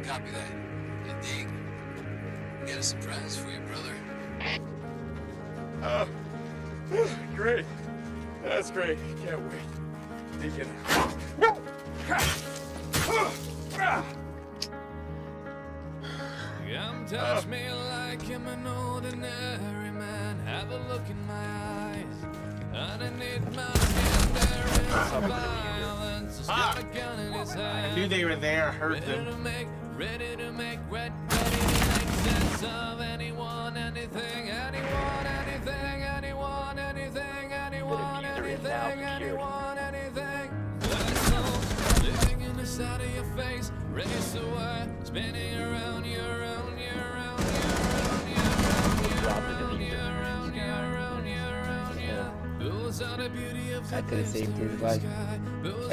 Copy that. Indeed. We got a surprise for you, brother. Great. That's great. Can't wait. Dig it. Come touch me like I'm an ordinary man. Have a look in my eyes. Underneath my hand there is violence. He's got a gun in his hand. I knew they were there. I heard them. Ready to make sense of anyone, anything, anyone, anything, anyone, anything, anyone, anything, anyone, anything. That's all. Living in the side of your face, race away, spinning around you, around you, around you, around you, around you, around you, around you, around you. Those are the beauty of the I could have saved his life. those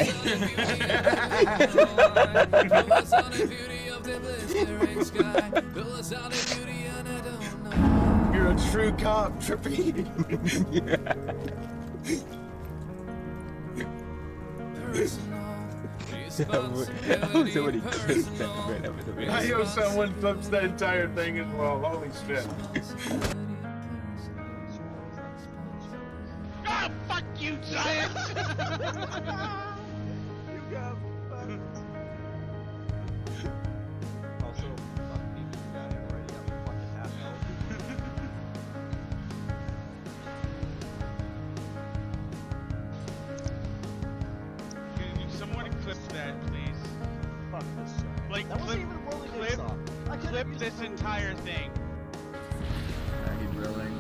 are the beauty of the blistering sky. Those are the beauty and I don't know. You're a true cop, Trippy. Somebody kissed that right over the I know someone flips that entire thing as well. Holy shit. Ah, fuck you, bitch! Also, fuck me, you got it already. I'm fucking half health. Can someone clip that, please? Fuck this shit. Like, That wasn't even really good clip, song. I could've clip used this entire thing. Already drilling.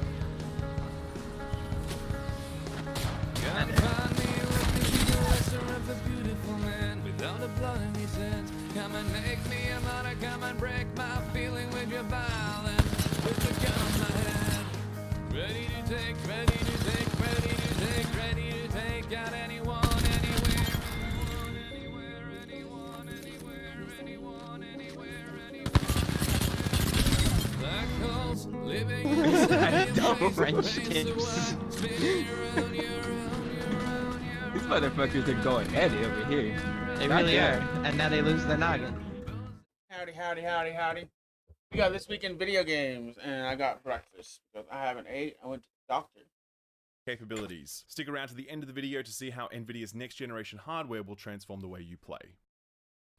Come find me looking to the lesser of the beautiful man without a blood in his hands. Come and make me a martyr, come and break my feeling with your violence. With the gun on my head, ready to take, ready to take, ready to take, ready to take out anyone, anywhere, anyone, anywhere, anyone, anywhere, anyone, anywhere, anywhere. Black holes living inside Double your French face, kicks. spinning around you, around you, around you. These motherfuckers are going at it over here. They Not really there. are. And now they lose their noggin. Howdy, howdy, howdy, howdy. We got this week in video games, and I got breakfast because I haven't ate. I went to the doctor. Capabilities. Stick around to the end of the video to see how Nvidia's next generation hardware will transform the way you play.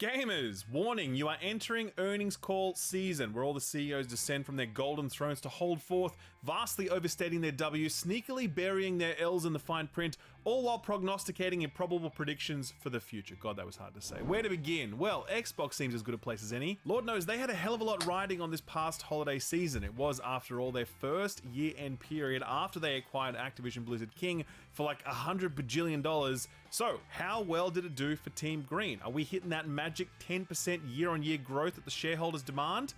Gamers, warning, you are entering earnings call season, where all the CEOs descend from their golden thrones to hold forth, vastly overstating their W's, sneakily burying their L's in the fine print, all while prognosticating improbable predictions for the future. God, that was hard to say. Where to begin? Well, Xbox seems as good a place as any. Lord knows they had a hell of a lot riding on this past holiday season. It was, after all, their first year-end period after they acquired Activision Blizzard King for like $100 bajillion. So, how well did it do for Team Green? Are we hitting that magic 10% year-on-year growth that the shareholders demand?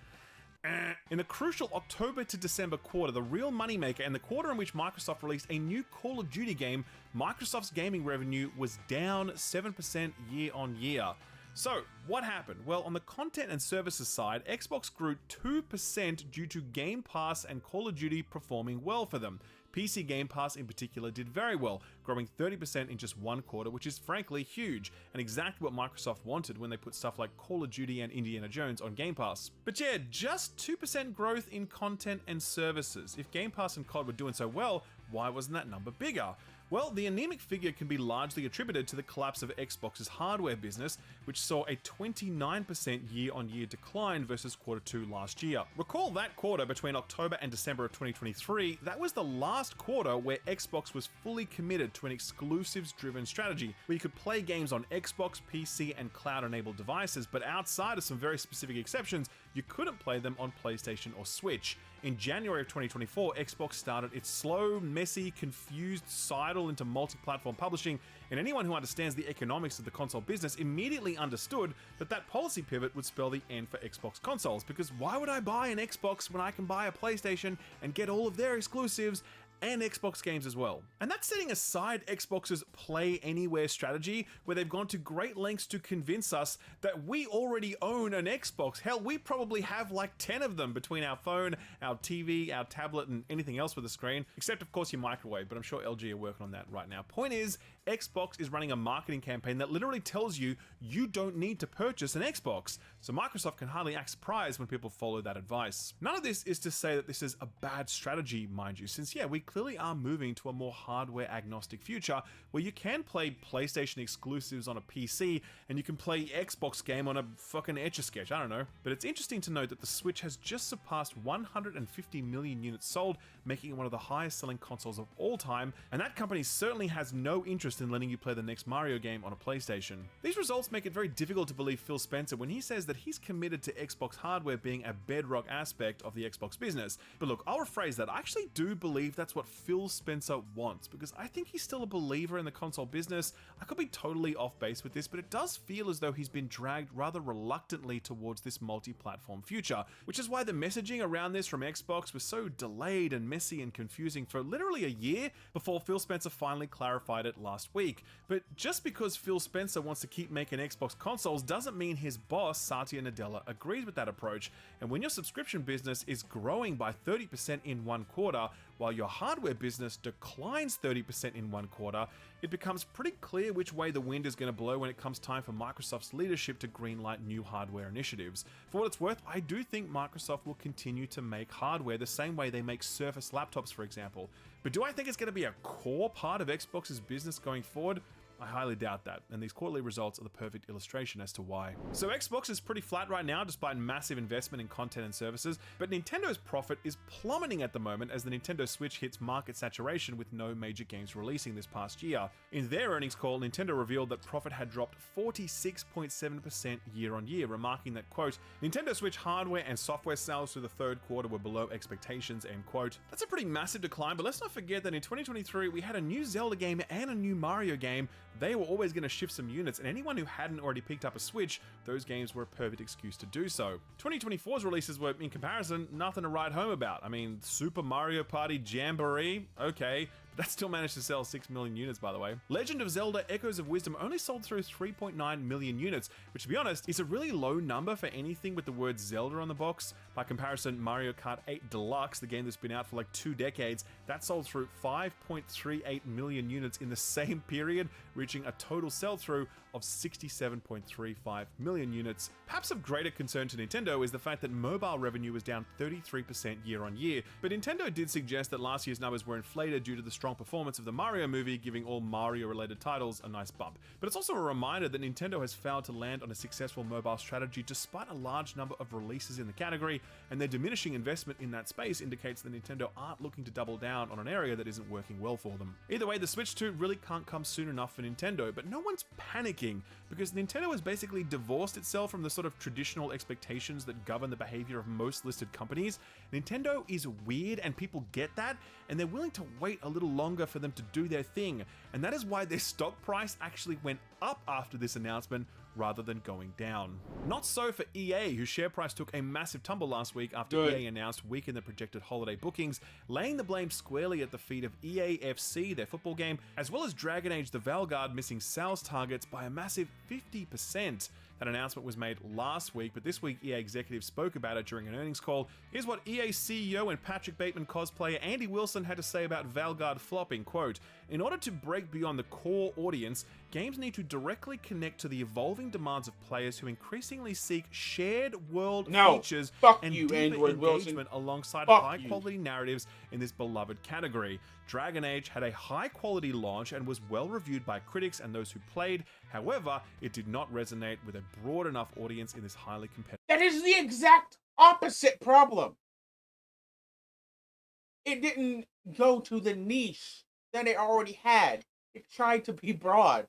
In the crucial October to December quarter, the real moneymaker and the quarter in which Microsoft released a new Call of Duty game, Microsoft's gaming revenue was down 7% year on year. So, what happened? Well, on the content and services side, Xbox grew 2% due to Game Pass and Call of Duty performing well for them. PC Game Pass in particular did very well, growing 30% in just one quarter, which is frankly huge, and exactly what Microsoft wanted when they put stuff like Call of Duty and Indiana Jones on Game Pass. But yeah, just 2% growth in content and services. If Game Pass and COD were doing so well, why wasn't that number bigger? Well, the anemic figure can be largely attributed to the collapse of Xbox's hardware business, which saw a 29% year-on-year decline versus Q2 last year. Recall that quarter between October and December of 2023, that was the last quarter where Xbox was fully committed to an exclusives-driven strategy, where you could play games on Xbox, PC, and cloud-enabled devices, but outside of some very specific exceptions, you couldn't play them on PlayStation or Switch. In January of 2024, Xbox started its slow, messy, confused sidle into multi-platform publishing, and anyone who understands the economics of the console business immediately understood that that policy pivot would spell the end for Xbox consoles, because why would I buy an Xbox when I can buy a PlayStation and get all of their exclusives and Xbox games as well. And that's setting aside Xbox's Play Anywhere strategy, where they've gone to great lengths to convince us that we already own an Xbox. Hell, we probably have like 10 of them between our phone, our TV, our tablet, and anything else with a screen, except of course your microwave, but I'm sure LG are working on that right now. Point is, Xbox is running a marketing campaign that literally tells you you don't need to purchase an Xbox, so Microsoft can hardly act surprised when people follow that advice. None of this is to say that this is a bad strategy, mind you, since yeah, we clearly are moving to a more hardware agnostic future where you can play PlayStation exclusives on a PC and you can play Xbox game on a fucking Etch-a-Sketch, I don't know. But it's interesting to note that the Switch has just surpassed 150 million units sold, making it one of the highest selling consoles of all time, and that company certainly has no interest in letting you play the next Mario game on a PlayStation. These results make it very difficult to believe Phil Spencer when he says that he's committed to Xbox hardware being a bedrock aspect of the Xbox business. But look, I'll rephrase that. I actually do believe that's what Phil Spencer wants, because I think he's still a believer in the console business. I could be totally off base with this, but it does feel as though he's been dragged rather reluctantly towards this multi-platform future, which is why the messaging around this from Xbox was so delayed and messy and confusing for literally a year before Phil Spencer finally clarified it last week. But just because Phil Spencer wants to keep making Xbox consoles doesn't mean his boss, Satya Nadella, agrees with that approach. And when your subscription business is growing by 30% in one quarter, while your hardware business declines 30% in one quarter, it becomes pretty clear which way the wind is going to blow when it comes time for Microsoft's leadership to greenlight new hardware initiatives. For what it's worth, I do think Microsoft will continue to make hardware the same way they make Surface laptops, for example. But do I think it's going to be a core part of Xbox's business going forward? I highly doubt that, and these quarterly results are the perfect illustration as to why. So Xbox is pretty flat right now despite massive investment in content and services, but Nintendo's profit is plummeting at the moment as the Nintendo Switch hits market saturation with no major games releasing this past year. In their earnings call, Nintendo revealed that profit had dropped 46.7% year on year, remarking that, quote, Nintendo Switch hardware and software sales through the third quarter were below expectations, end quote. That's a pretty massive decline, but let's not forget that in 2023 we had a new Zelda game and a new Mario game. They were always going to shift some units, and anyone who hadn't already picked up a Switch, those games were a perfect excuse to do so. 2024's releases were, in comparison, nothing to write home about. I mean, Super Mario Party Jamboree, okay, but that still managed to sell 6 million units, by the way. Legend of Zelda Echoes of Wisdom only sold through 3.9 million units, which, to be honest, is a really low number for anything with the word Zelda on the box. By comparison, Mario Kart 8 Deluxe, the game that's been out for like 2 decades, that sold through 5.38 million units in the same period, reaching a total sell-through of 67.35 million units. Perhaps of greater concern to Nintendo is the fact that mobile revenue was down 33% year on year, but Nintendo did suggest that last year's numbers were inflated due to the strong performance of the Mario movie, giving all Mario-related titles a nice bump. But it's also a reminder that Nintendo has failed to land on a successful mobile strategy despite a large number of releases in the category, and their diminishing investment in that space indicates that Nintendo aren't looking to double down on an area that isn't working well for them. Either way, the Switch 2 really can't come soon enough for Nintendo, but no one's panicking, because Nintendo has basically divorced itself from the sort of traditional expectations that govern the behavior of most listed companies. Nintendo is weird and people get that, and they're willing to wait a little longer for them to do their thing, and that is why their stock price actually went up after this announcement rather than going down. Not so for EA, whose share price took a massive tumble last week after EA announced weakened the projected holiday bookings, laying the blame squarely at the feet of EA FC, their football game, as well as Dragon Age The Vanguard missing sales targets by a massive 50%. That announcement was made last week, but this week EA executives spoke about it during an earnings call. Here's what EA CEO and Patrick Bateman cosplayer Andy Wilson had to say about Vanguard flopping, quote, in order to break beyond the core audience, games need to directly connect to the evolving demands of players who increasingly seek shared world features and deeper engagement alongside high-quality narratives in this beloved category. Dragon Age had a high-quality launch and was well-reviewed by critics and those who played. However, it did not resonate with a broad enough audience in this highly competitive... That is the exact opposite problem. It didn't go to the niche that it already had. It tried to be broad.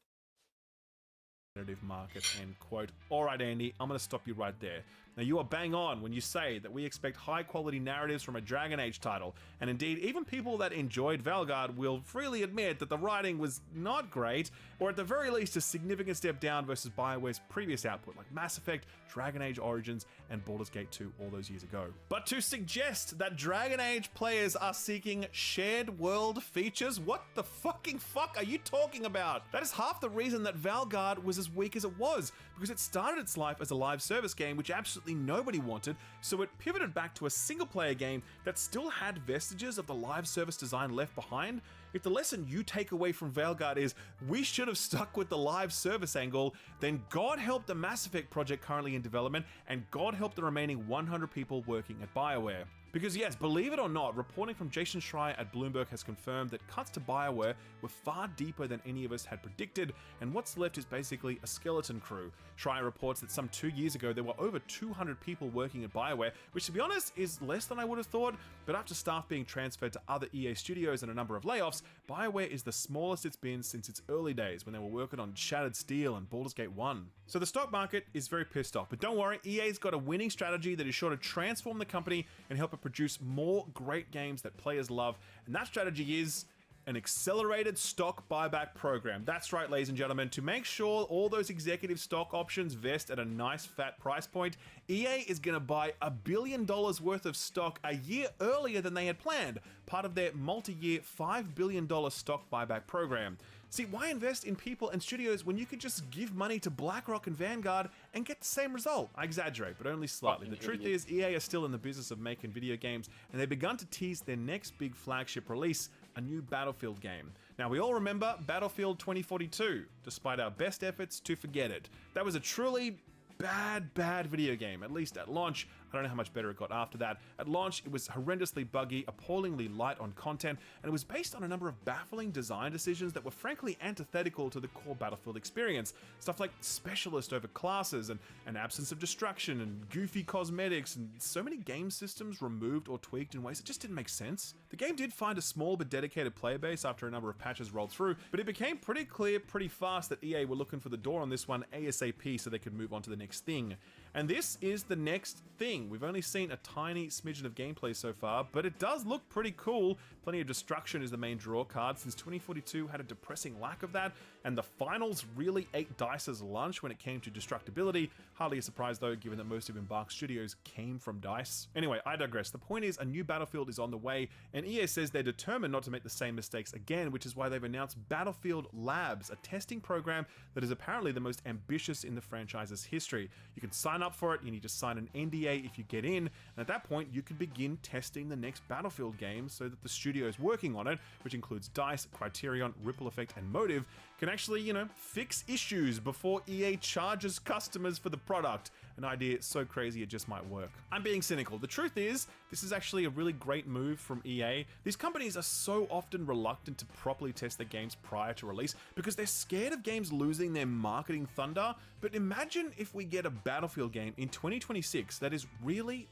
Market, end quote. Alright, Andy, I'm going to stop you right there. Now you are bang on when you say that we expect high quality narratives from a Dragon Age title, and indeed even people that enjoyed Valgard will freely admit that the writing was not great, or at the very least a significant step down versus BioWare's previous output like Mass Effect, Dragon Age Origins, and Baldur's Gate 2 all those years ago. But to suggest that Dragon Age players are seeking shared world features, what the fucking fuck are you talking about? That is half the reason that Valgard was as weak as it was, because it started its life as a live service game which absolutely nobody wanted, so it pivoted back to a single player game that still had vestiges of the live service design left behind. If the lesson you take away from Valgard is we should have stuck with the live service angle, then God help the Mass Effect project currently in development, and God help the remaining 100 people working at BioWare. Because yes, believe it or not, reporting from Jason Schreier at Bloomberg has confirmed that cuts to BioWare were far deeper than any of us had predicted, and what's left is basically a skeleton crew. Schreier reports that some 2 years ago there were over 200 people working at BioWare, which to be honest is less than I would have thought, but after staff being transferred to other EA studios and a number of layoffs, BioWare is the smallest it's been since its early days when they were working on Shattered Steel and Baldur's Gate 1. So the stock market is very pissed off, but don't worry, EA's got a winning strategy that is sure to transform the company and help it produce more great games that players love, and that strategy is an accelerated stock buyback program. That's right, ladies and gentlemen, to make sure all those executive stock options vest at a nice fat price point, EA is going to buy $1 billion worth of stock a year earlier than they had planned, part of their multi-year $5 billion stock buyback program. See, why invest in people and studios when you could just give money to BlackRock and Vanguard and get the same result? I exaggerate, but only slightly. The truth is, EA are still in the business of making video games, and they've begun to tease their next big flagship release, a new Battlefield game. Now, we all remember Battlefield 2042, despite our best efforts to forget it. That was a truly bad video game, at least at launch. I don't know how much better it got after that. At launch, it was horrendously buggy, appallingly light on content, and it was based on a number of baffling design decisions that were frankly antithetical to the core Battlefield experience. Stuff like specialist over classes, and an absence of destruction, and goofy cosmetics, and so many game systems removed or tweaked in ways that just didn't make sense. The game did find a small but dedicated player base after a number of patches rolled through, but it became pretty clear pretty fast that EA were looking for the door on this one ASAP so they could move on to the next thing. And this is the next thing. We've only seen a tiny smidgen of gameplay so far, but it does look pretty cool. Plenty of destruction is the main draw card, since 2042 had a depressing lack of that, and the finals really ate DICE's lunch when it came to destructibility. Hardly a surprise though, given that most of Embark Studios came from DICE. Anyway, I digress. The point is, a new Battlefield is on the way, and EA says they're determined not to make the same mistakes again, which is why they've announced Battlefield Labs, a testing program that is apparently the most ambitious in the franchise's history. You can sign up for it, you need to sign an NDA if you get in, and at that point you can begin testing the next Battlefield game so that the studios working on it, which includes DICE, Criterion, Ripple Effect, and Motive, can actually, fix issues before EA charges customers for the product. An idea so crazy it just might work. I'm being cynical. The truth is, this is actually a really great move from EA. These companies are so often reluctant to properly test their games prior to release because they're scared of games losing their marketing thunder. But imagine if we get a Battlefield game in 2026 that is really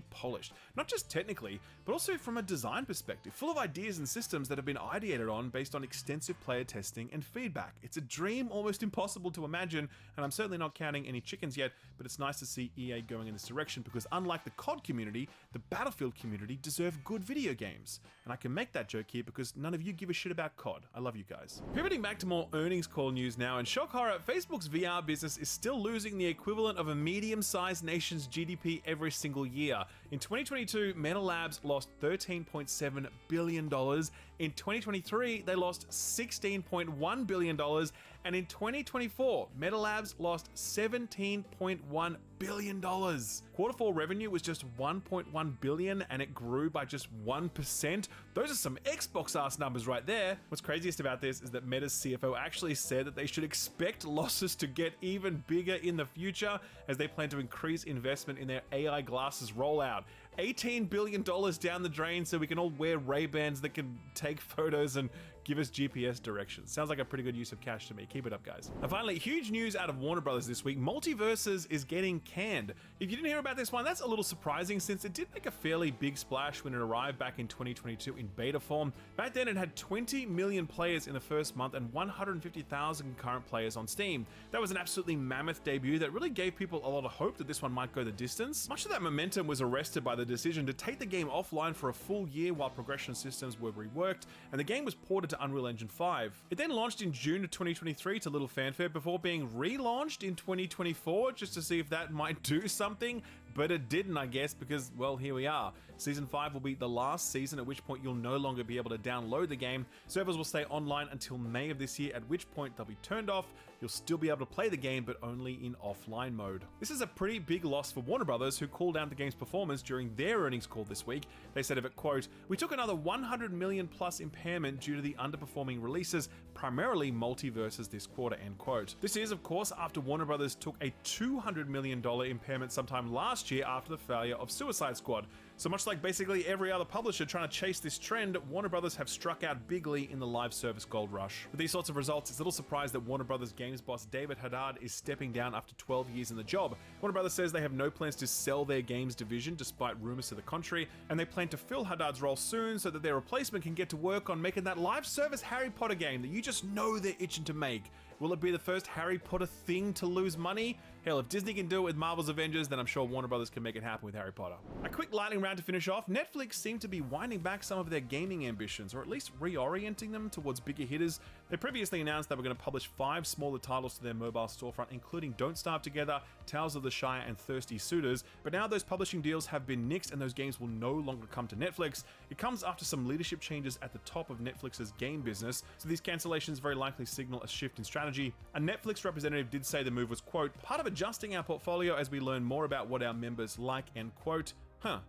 polished. Not just technically, but also from a design perspective, full of ideas and systems that have been ideated on based on extensive player testing and feedback. It's a dream almost impossible to imagine, and I'm certainly not counting any chickens yet, but it's nice to see EA going in this direction because unlike the COD community, the Battlefield community deserve good video games. And I can make that joke here because none of you give a shit about COD. I love you guys. Pivoting back to more earnings call news now, and shock horror, Facebook's VR business is still losing the equivalent of a medium-sized nation's GDP every single year. In 2022, Meta Labs lost $13.7 billion. In 2023, they lost $16.1 billion. And in 2024, Meta Labs lost $17.1 billion. Quarter 4 revenue was just $1.1 billion, and it grew by just 1%. Those are some Xbox ass numbers right there. What's craziest about this is that Meta's CFO actually said that they should expect losses to get even bigger in the future as they plan to increase investment in their AI glasses rollout. $18 billion down the drain so we can all wear Ray-Bans that can take photos and give us GPS directions. Sounds like a pretty good use of cash to me. Keep it up, guys. And finally, huge news out of Warner Brothers this week. Multiverses is getting canned. If you didn't hear about this one, that's a little surprising since it did make a fairly big splash when it arrived back in 2022 in beta form. Back then, it had 20 million players in the first month and 150,000 concurrent players on Steam. That was an absolutely mammoth debut that really gave people a lot of hope that this one might go the distance. Much of that momentum was arrested by the decision to take the game offline for a full year while progression systems were reworked, and the game was ported to Unreal Engine 5. It then launched in June of 2023 to little fanfare before being relaunched in 2024 just to see if that might do something, but it didn't, I guess, because, well, here we are. Season 5 will be the last season, at which point you'll no longer be able to download the game. Servers will stay online until May of this year, at which point they'll be turned off. You'll still be able to play the game, but only in offline mode. This is a pretty big loss for Warner Brothers, who called out the game's performance during their earnings call this week. They said of it, quote, "We took another 100 million plus impairment due to the underperforming releases, primarily Multiverses this quarter," end quote. This is, of course, after Warner Brothers took a $200 million impairment sometime last year after the failure of Suicide Squad. So much like basically every other publisher trying to chase this trend, Warner Brothers have struck out bigly in the live service gold rush. With these sorts of results, it's little surprise that Warner Brothers games boss David Haddad is stepping down after 12 years in the job. Warner Brothers says they have no plans to sell their games division despite rumors to the contrary, and they plan to fill Haddad's role soon so that their replacement can get to work on making that live service Harry Potter game that you just know they're itching to make. Will it be the first Harry Potter thing to lose money? Hell, if Disney can do it with Marvel's Avengers, then I'm sure Warner Brothers can make it happen with Harry Potter. A quick lightning round to finish off. Netflix seem to be winding back some of their gaming ambitions, or at least reorienting them towards bigger hitters. They previously announced they were going to publish 5 smaller titles to their mobile storefront, including Don't Starve Together, Tales of the Shire, and Thirsty Suitors. But now those publishing deals have been nixed and those games will no longer come to Netflix. It comes after some leadership changes at the top of Netflix's game business, so these cancellations very likely signal a shift in strategy. A Netflix representative did say the move was, quote, "part of adjusting our portfolio as we learn more about what our members like," end quote.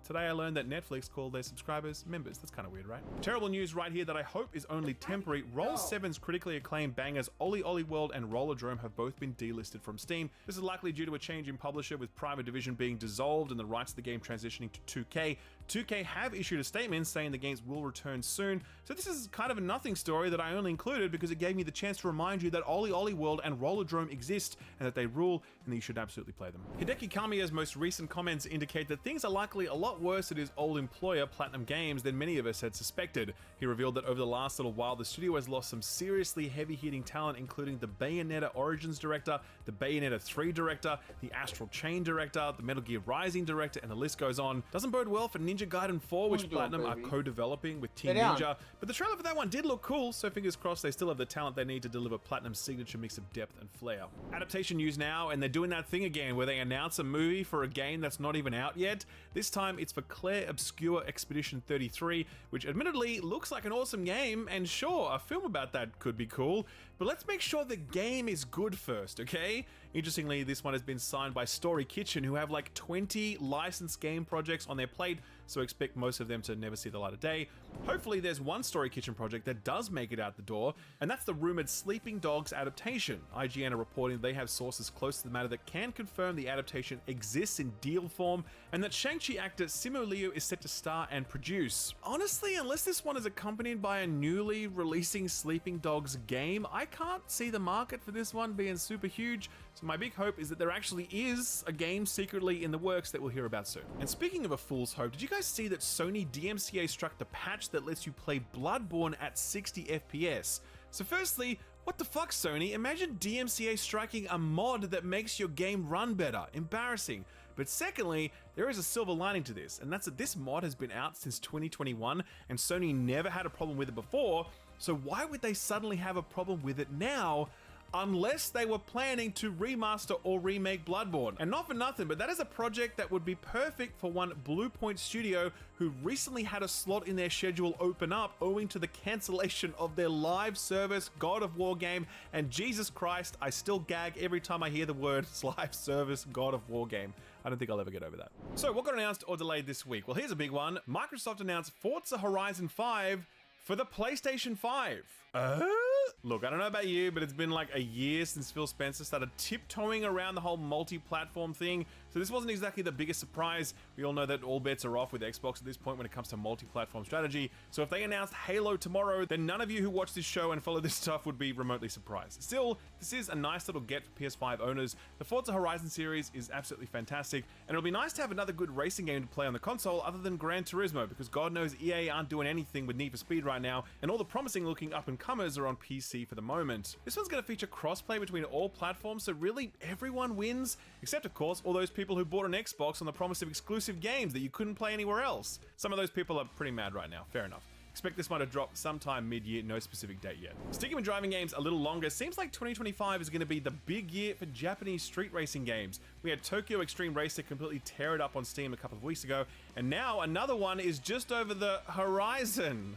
Today I learned that Netflix call their subscribers members. That's kind of weird, right? Terrible news right here that I hope is only temporary. Roll 7's critically acclaimed bangers Ollie Ollie World and Rollerdrome have both been delisted from Steam. This is likely due to a change in publisher, with Private Division being dissolved and the rights of the game transitioning to 2K. 2K have issued a statement saying the games will return soon, so this is kind of a nothing story that I only included because it gave me the chance to remind you that Ollie Ollie World and Rollerdrome exist and that they rule and that you should absolutely play them. Hideki Kamiya's most recent comments indicate that things are likely a lot worse at his old employer, Platinum Games, than many of us had suspected. He revealed that over the last little while, the studio has lost some seriously heavy-hitting talent, including the Bayonetta Origins director, the Bayonetta 3 director, the Astral Chain director, the Metal Gear Rising director, and the list goes on. Doesn't bode well for Ninja Gaiden 4, which Platinum are co-developing with Team Ninja, but the trailer for that one did look cool, so fingers crossed they still have the talent they need to deliver Platinum's signature mix of depth and flair. Adaptation news now, and they're doing that thing again where they announce a movie for a game that's not even out yet. This time it's for Claire Obscure Expedition 33, which admittedly looks like an awesome game, and sure, a film about that could be cool, but let's make sure the game is good first, okay? Interestingly, this one has been signed by Story Kitchen, who have like 20 licensed game projects on their plate, so expect most of them to never see the light of day. Hopefully there's one Story Kitchen project that does make it out the door, and that's the rumored Sleeping Dogs adaptation. IGN are reporting they have sources close to the matter that can confirm the adaptation exists in deal form, and that Shang-Chi actor Simu Liu is set to star and produce. Honestly, unless this one is accompanied by a newly releasing Sleeping Dogs game, I can't see the market for this one being super huge, so my big hope is that there actually is a game secretly in the works that we'll hear about soon. And speaking of a fool's hope, did you guys see that Sony DMCA struck the patch that lets you play Bloodborne at 60 FPS? So firstly, what the fuck, Sony? Imagine DMCA striking a mod that makes your game run better. Embarrassing. But secondly, there is a silver lining to this, and that's that this mod has been out since 2021, and Sony never had a problem with it before, so why would they suddenly have a problem with it now? Unless they were planning to remaster or remake Bloodborne. And not for nothing, but that is a project that would be perfect for one Blue Point studio who recently had a slot in their schedule open up owing to the cancellation of their live service God of War game. And Jesus Christ, I still gag every time I hear the word live service God of War game. I don't think I'll ever get over that. So what got announced or delayed this week? Well, here's a big one. Microsoft announced Forza Horizon 5 for the PlayStation 5. Look, I don't know about you, but it's been like a year since Phil Spencer started tiptoeing around the whole multi-platform thing. So this wasn't exactly the biggest surprise. We all know that all bets are off with Xbox at this point when it comes to multi-platform strategy. So if they announced Halo tomorrow, then none of you who watch this show and follow this stuff would be remotely surprised. Still, this is a nice little get for PS5 owners. The Forza Horizon series is absolutely fantastic, and it'll be nice to have another good racing game to play on the console other than Gran Turismo, because God knows EA aren't doing anything with Need for Speed right now, and all the promising looking up-and-comers are on PC for the moment. This one's going to feature crossplay between all platforms, so really everyone wins, except of course all those people who bought an Xbox on the promise of exclusive games that you couldn't play anywhere else. Some of those people are pretty mad right now, fair enough. Expect this one to drop sometime mid-year, no specific date yet. Sticking with driving games a little longer, seems like 2025 is going to be the big year for Japanese street racing games. We had Tokyo Extreme Racer completely tear it up on Steam a couple of weeks ago, and now another one is just over the horizon.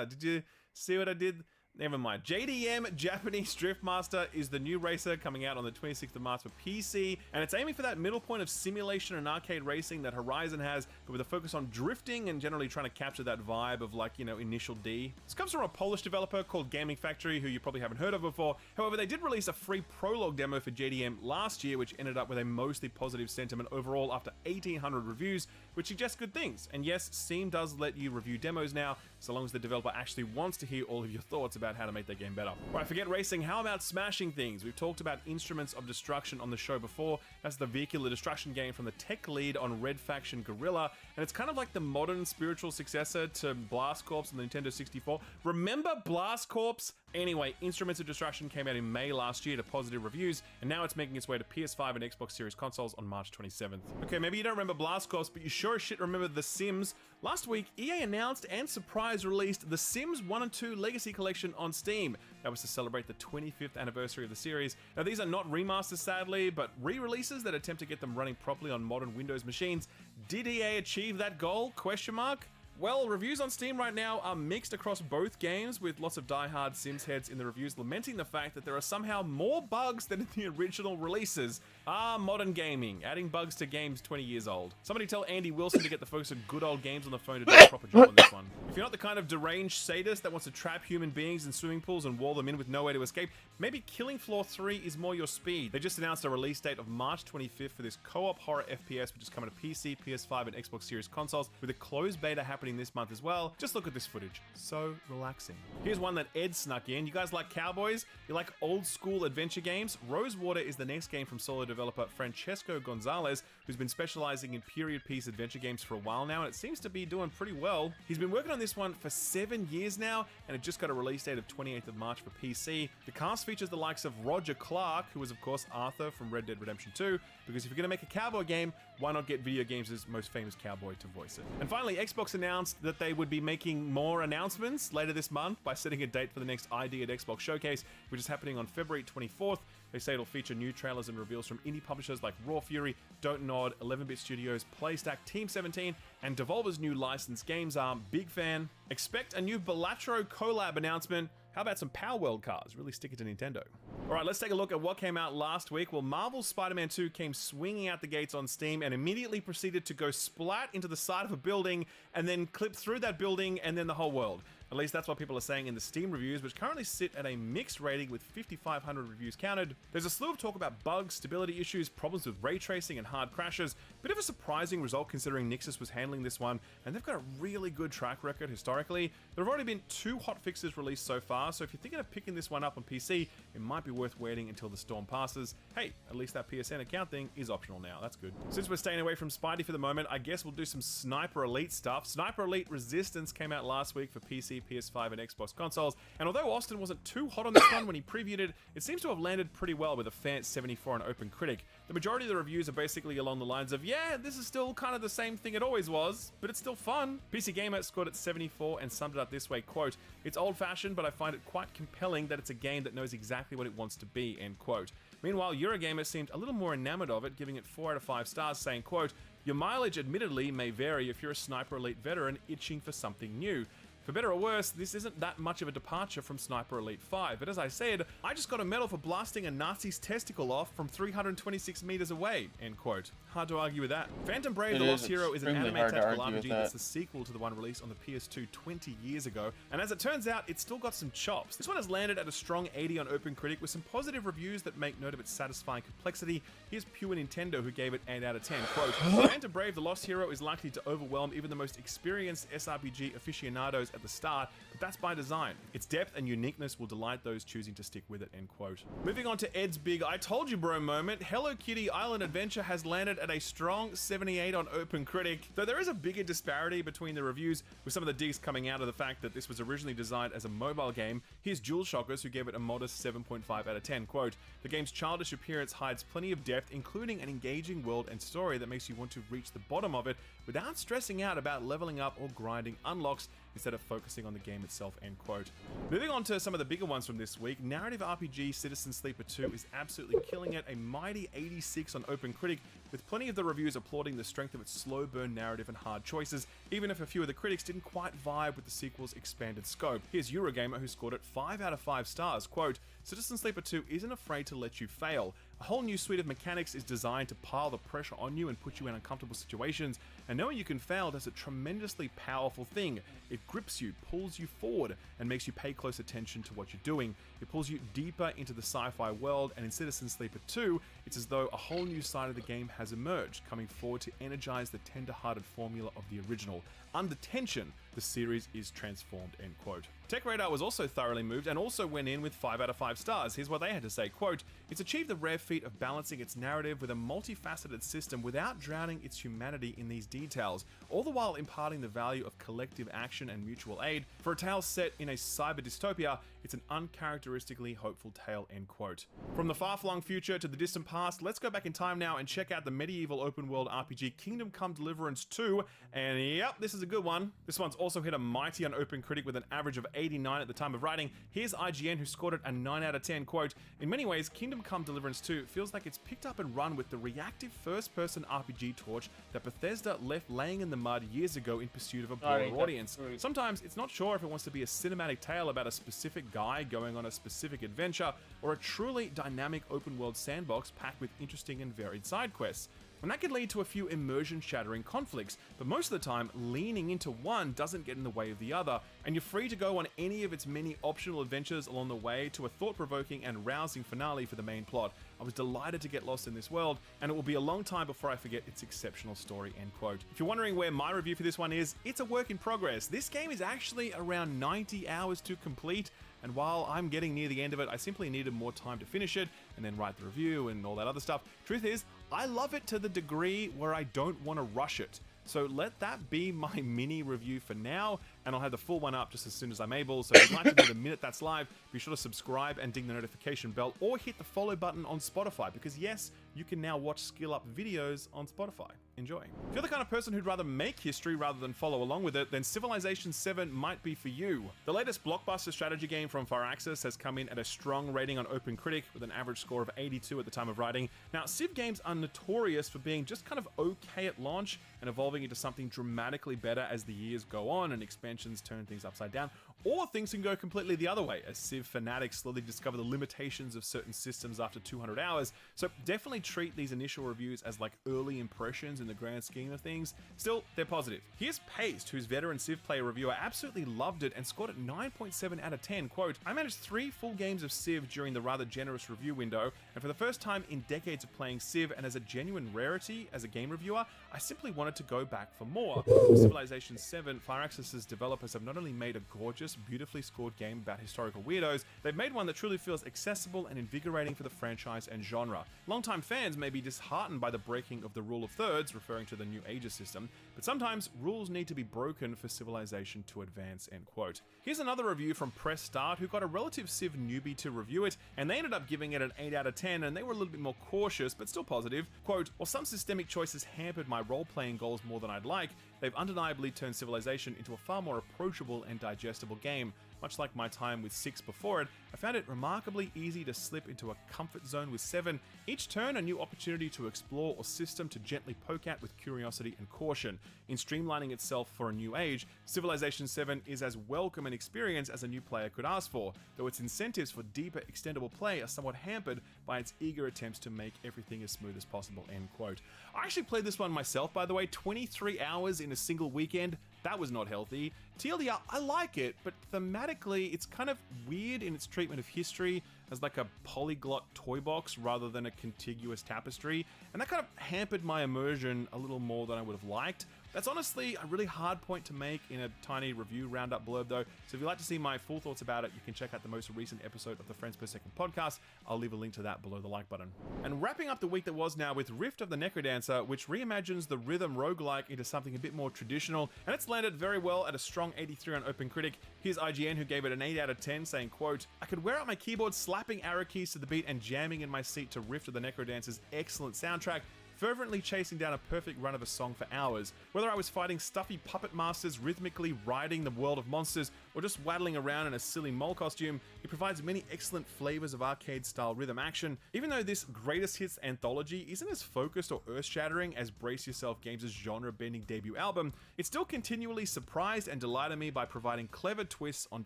Did you see what I did? Never mind. JDM Japanese Drift Master is the new racer coming out on the 26th of March for PC, and it's aiming for that middle point of simulation and arcade racing that Horizon has, but with a focus on drifting and generally trying to capture that vibe of, like, you know, Initial D. This comes from a Polish developer called Gaming Factory, who you probably haven't heard of before. However, they did release a free prologue demo for JDM last year, which ended up with a mostly positive sentiment overall after 1,800 reviews, which suggests good things. And yes, Steam does let you review demos now, so long as the developer actually wants to hear all of your thoughts about how to make their game better. Right, forget racing, how about smashing things? We've talked about Instruments of Destruction on the show before. That's the vehicular destruction game from the tech lead on Red Faction Guerrilla, and it's kind of like the modern spiritual successor to Blast Corps on the Nintendo 64. Remember Blast Corps? Anyway, Instruments of Destruction came out in May last year to positive reviews, and now it's making its way to PS5 and Xbox Series consoles on March 27th. Okay, maybe you don't remember Blast Corps, but you sure as shit remember The Sims. Last week, EA announced and surprise released The Sims 1 and 2 Legacy Collection on Steam. That was to celebrate the 25th anniversary of the series. Now, these are not remasters, sadly, but re-releases that attempt to get them running properly on modern Windows machines. Did EA achieve that goal? Question mark? Well, reviews on Steam right now are mixed across both games, with lots of die-hard Sims heads in the reviews lamenting the fact that there are somehow more bugs than in the original releases. Modern gaming, adding bugs to games 20 years old. Somebody tell Andy Wilson to get the focus on good old games on the phone to do a proper job on this one. If you're not the kind of deranged sadist that wants to trap human beings in swimming pools and wall them in with no way to escape, maybe Killing Floor 3 is more your speed. They just announced a release date of March 25th for this co-op horror FPS, which is coming to PC, PS5, and Xbox Series consoles, with a closed beta happening this month as well. Just look at this footage. So relaxing. Here's one that Ed snuck in. You guys like cowboys? You like old school adventure games? Rosewater is the next game from solo developer Francesco Gonzalez, who's been specializing in period piece adventure games for a while now, and it seems to be doing pretty well. He's been working on this one for 7 years now, and it just got a release date of 28th of March for PC. The cast features the likes of Roger Clark, who was of course Arthur from Red Dead Redemption 2, because if you're going to make a cowboy game, why not get video games' most famous cowboy to voice it? And finally, Xbox announced that they would be making more announcements later this month by setting a date for the next ID at Xbox Showcase, which is happening on February 24th. They say it'll feature new trailers and reveals from indie publishers like Raw Fury, Don't Nod, 11-Bit Studios, PlayStack, Team 17, and Devolver's new licensed games arm. Big fan. Expect a new Balatro collab announcement. How about some Power World cars? Really stick it to Nintendo. Alright, let's take a look at what came out last week. Well, Marvel's Spider-Man 2 came swinging out the gates on Steam and immediately proceeded to go splat into the side of a building and then clip through that building and then the whole world. At least that's what people are saying in the Steam reviews, which currently sit at a mixed rating with 5,500 reviews counted. There's a slew of talk about bugs, stability issues, problems with ray tracing, and hard crashes. Bit of a surprising result considering Nixxes was handling this one, and they've got a really good track record historically. There have already been 2 hotfixes released so far, so if you're thinking of picking this one up on PC, it might be worth waiting until the storm passes. Hey, at least that PSN account thing is optional now, that's good. Since we're staying away from Spidey for the moment, I guess we'll do some Sniper Elite stuff. Sniper Elite Resistance came out last week for PC, PS5, and Xbox consoles, and although Austin wasn't too hot on this one when he previewed it, it seems to have landed pretty well with a fan 74 on OpenCritic. The majority of the reviews are basically along the lines of, yeah, this is still kind of the same thing it always was, but it's still fun. PC Gamer scored at 74 and summed it up this way, quote, "It's old-fashioned, but I find it quite compelling that it's a game that knows exactly what it wants to be," end quote. Meanwhile, Eurogamer seemed a little more enamored of it, giving it 4 out of 5 stars, saying, quote, "Your mileage admittedly may vary if you're a Sniper Elite veteran itching for something new. For better or worse, this isn't that much of a departure from Sniper Elite 5, but as I said, I just got a medal for blasting a Nazi's testicle off from 326 meters away, end quote. Hard to argue with that. Phantom Brave: The Lost Hero is an anime tactical RPG that's the sequel to the one released on the PS2 20 years ago, and as it turns out, it's still got some chops. This one has landed at a strong 80 on OpenCritic with some positive reviews that make note of its satisfying complexity. Here's Pure Nintendo, who gave it 8 out of 10, quote, Phantom Brave: The Lost Hero is likely to overwhelm even the most experienced SRPG aficionados at the start, but that's by design. Its depth and uniqueness will delight those choosing to stick with it, end quote. Moving on to Ed's big I told you bro moment, Hello Kitty Island Adventure has landed at a strong 78 on OpenCritic, though there is a bigger disparity between the reviews, with some of the digs coming out of the fact that this was originally designed as a mobile game. Here's Jewel Shockers, who gave it a modest 7.5 out of 10, quote, the game's childish appearance hides plenty of depth, including an engaging world and story that makes you want to reach the bottom of it without stressing out about leveling up or grinding unlocks instead of focusing on the game itself, end quote. Moving on to some of the bigger ones from this week, narrative RPG Citizen Sleeper 2 is absolutely killing it, a mighty 86 on OpenCritic, with plenty of the reviews applauding the strength of its slow burn narrative and hard choices, even if a few of the critics didn't quite vibe with the sequel's expanded scope. Here's Eurogamer, who scored it 5 out of 5 stars, quote, Citizen Sleeper 2 isn't afraid to let you fail. A whole new suite of mechanics is designed to pile the pressure on you and put you in uncomfortable situations, and knowing you can fail does a tremendously powerful thing. It grips you, pulls you forward, and makes you pay close attention to what you're doing. It pulls you deeper into the sci-fi world, and in Citizen Sleeper 2, it's as though a whole new side of the game has emerged, coming forward to energize the tender-hearted formula of the original. Under tension, the series is transformed, end quote. TechRadar was also thoroughly moved and also went in with 5 out of 5 stars. Here's what they had to say, quote, it's achieved the rare feat of balancing its narrative with a multifaceted system without drowning its humanity in these details, all the while imparting the value of collective action and mutual aid. For a tale set in a cyber dystopia, it's an uncharacteristically hopeful tale, end quote. From the far-flung future to the distant past, let's go back in time now and check out the medieval open-world RPG Kingdom Come Deliverance 2, and yep, this is a good one. This one's also hit a mighty on OpenCritic with an average of 89 at the time of writing. Here's IGN, who scored it a 9 out of 10, quote, in many ways, Kingdom Come Deliverance 2 feels like it's picked up and run with the reactive first-person RPG torch that Bethesda left laying in the mud years ago in pursuit of a broader audience. Sometimes it's not sure if it wants to be a cinematic tale about a specific guy going on a specific adventure, or a truly dynamic open-world sandbox packed with interesting and varied side quests. And that could lead to a few immersion-shattering conflicts, but most of the time, leaning into one doesn't get in the way of the other, and you're free to go on any of its many optional adventures along the way to a thought-provoking and rousing finale for the main plot. I was delighted to get lost in this world, and it will be a long time before I forget its exceptional story, end quote. If you're wondering where my review for this one is, it's a work in progress. This game is actually around 90 hours to complete, and while I'm getting near the end of it, I simply needed more time to finish it and then write the review and all that other stuff. Truth is, I love it to the degree where I don't want to rush it. So let that be my mini review for now, and I'll have the full one up just as soon as I'm able. So if you'd like to know the minute that's live, be sure to subscribe and ding the notification bell, or hit the follow button on Spotify, because yes, you can now watch Skill Up videos on Spotify. Enjoy. If you're the kind of person who'd rather make history rather than follow along with it, then Civilization 7 might be for you. The latest blockbuster strategy game from Firaxis has come in at a strong rating on OpenCritic with an average score of 82 at the time of writing. Now, Civ games are notorious for being just kind of okay at launch and evolving into something dramatically better as the years go on and expansions turn things upside down, or things can go completely the other way as Civ fanatics slowly discover the limitations of certain systems after 200 hours. So definitely treat these initial reviews as like early impressions in the grand scheme of things. Still, they're positive. Here's Paste, whose veteran Civ player reviewer absolutely loved it and scored it 9.7 out of 10, quote, I managed 3 full games of Civ during the rather generous review window, and for the first time in decades of playing Civ, and as a genuine rarity as a game reviewer, I simply wanted to go back for more. With Civilization 7, Firaxis' developers have not only made a gorgeous, beautifully scored game about historical weirdos, they've made one that truly feels accessible and invigorating for the franchise and genre. Longtime fans may be disheartened by the breaking of the rule of thirds, referring to the New Ages system, but sometimes rules need to be broken for Civilization to advance, end quote. Here's another review from Press Start, who got a relative Civ newbie to review it, and they ended up giving it an 8 out of 10, and they were a little bit more cautious, but still positive. Quote, while some systemic choices hampered my role-playing goals more than I'd like, they've undeniably turned Civilization into a far more approachable and digestible game. Much like my time with 6 before it, I found it remarkably easy to slip into a comfort zone with 7. Each turn a new opportunity to explore or system to gently poke at with curiosity and caution. In streamlining itself for a new age, Civilization 7 is as welcome an experience as a new player could ask for, though its incentives for deeper extendable play are somewhat hampered by its eager attempts to make everything as smooth as possible, end quote. I actually played this one myself, by the way, 23 hours in a single weekend. That was not healthy. TLDR, I like it, but thematically, it's kind of weird in its treatment of history as like a polyglot toy box rather than a contiguous tapestry, and that kind of hampered my immersion a little more than I would have liked. That's honestly a really hard point to make in a tiny review roundup blurb though, so if you'd like to see my full thoughts about it, you can check out the most recent episode of the Frames Per Second podcast. I'll leave a link to that below the like button. And wrapping up the week that was now with Rift of the Necrodancer, which reimagines the rhythm roguelike into something a bit more traditional, and it's landed very well at a strong 83 on OpenCritic. Here's IGN, who gave it an 8 out of 10, saying, quote, "I could wear out my keyboard slapping arrow keys to the beat and jamming in my seat to Rift of the Necrodancer's excellent soundtrack, fervently chasing down a perfect run of a song for hours. Whether I was fighting stuffy puppet masters rhythmically riding the world of monsters, or just waddling around in a silly mole costume, it provides many excellent flavors of arcade-style rhythm action. Even though this greatest hits anthology isn't as focused or earth-shattering as Brace Yourself Games' genre-bending debut album, it still continually surprised and delighted me by providing clever twists on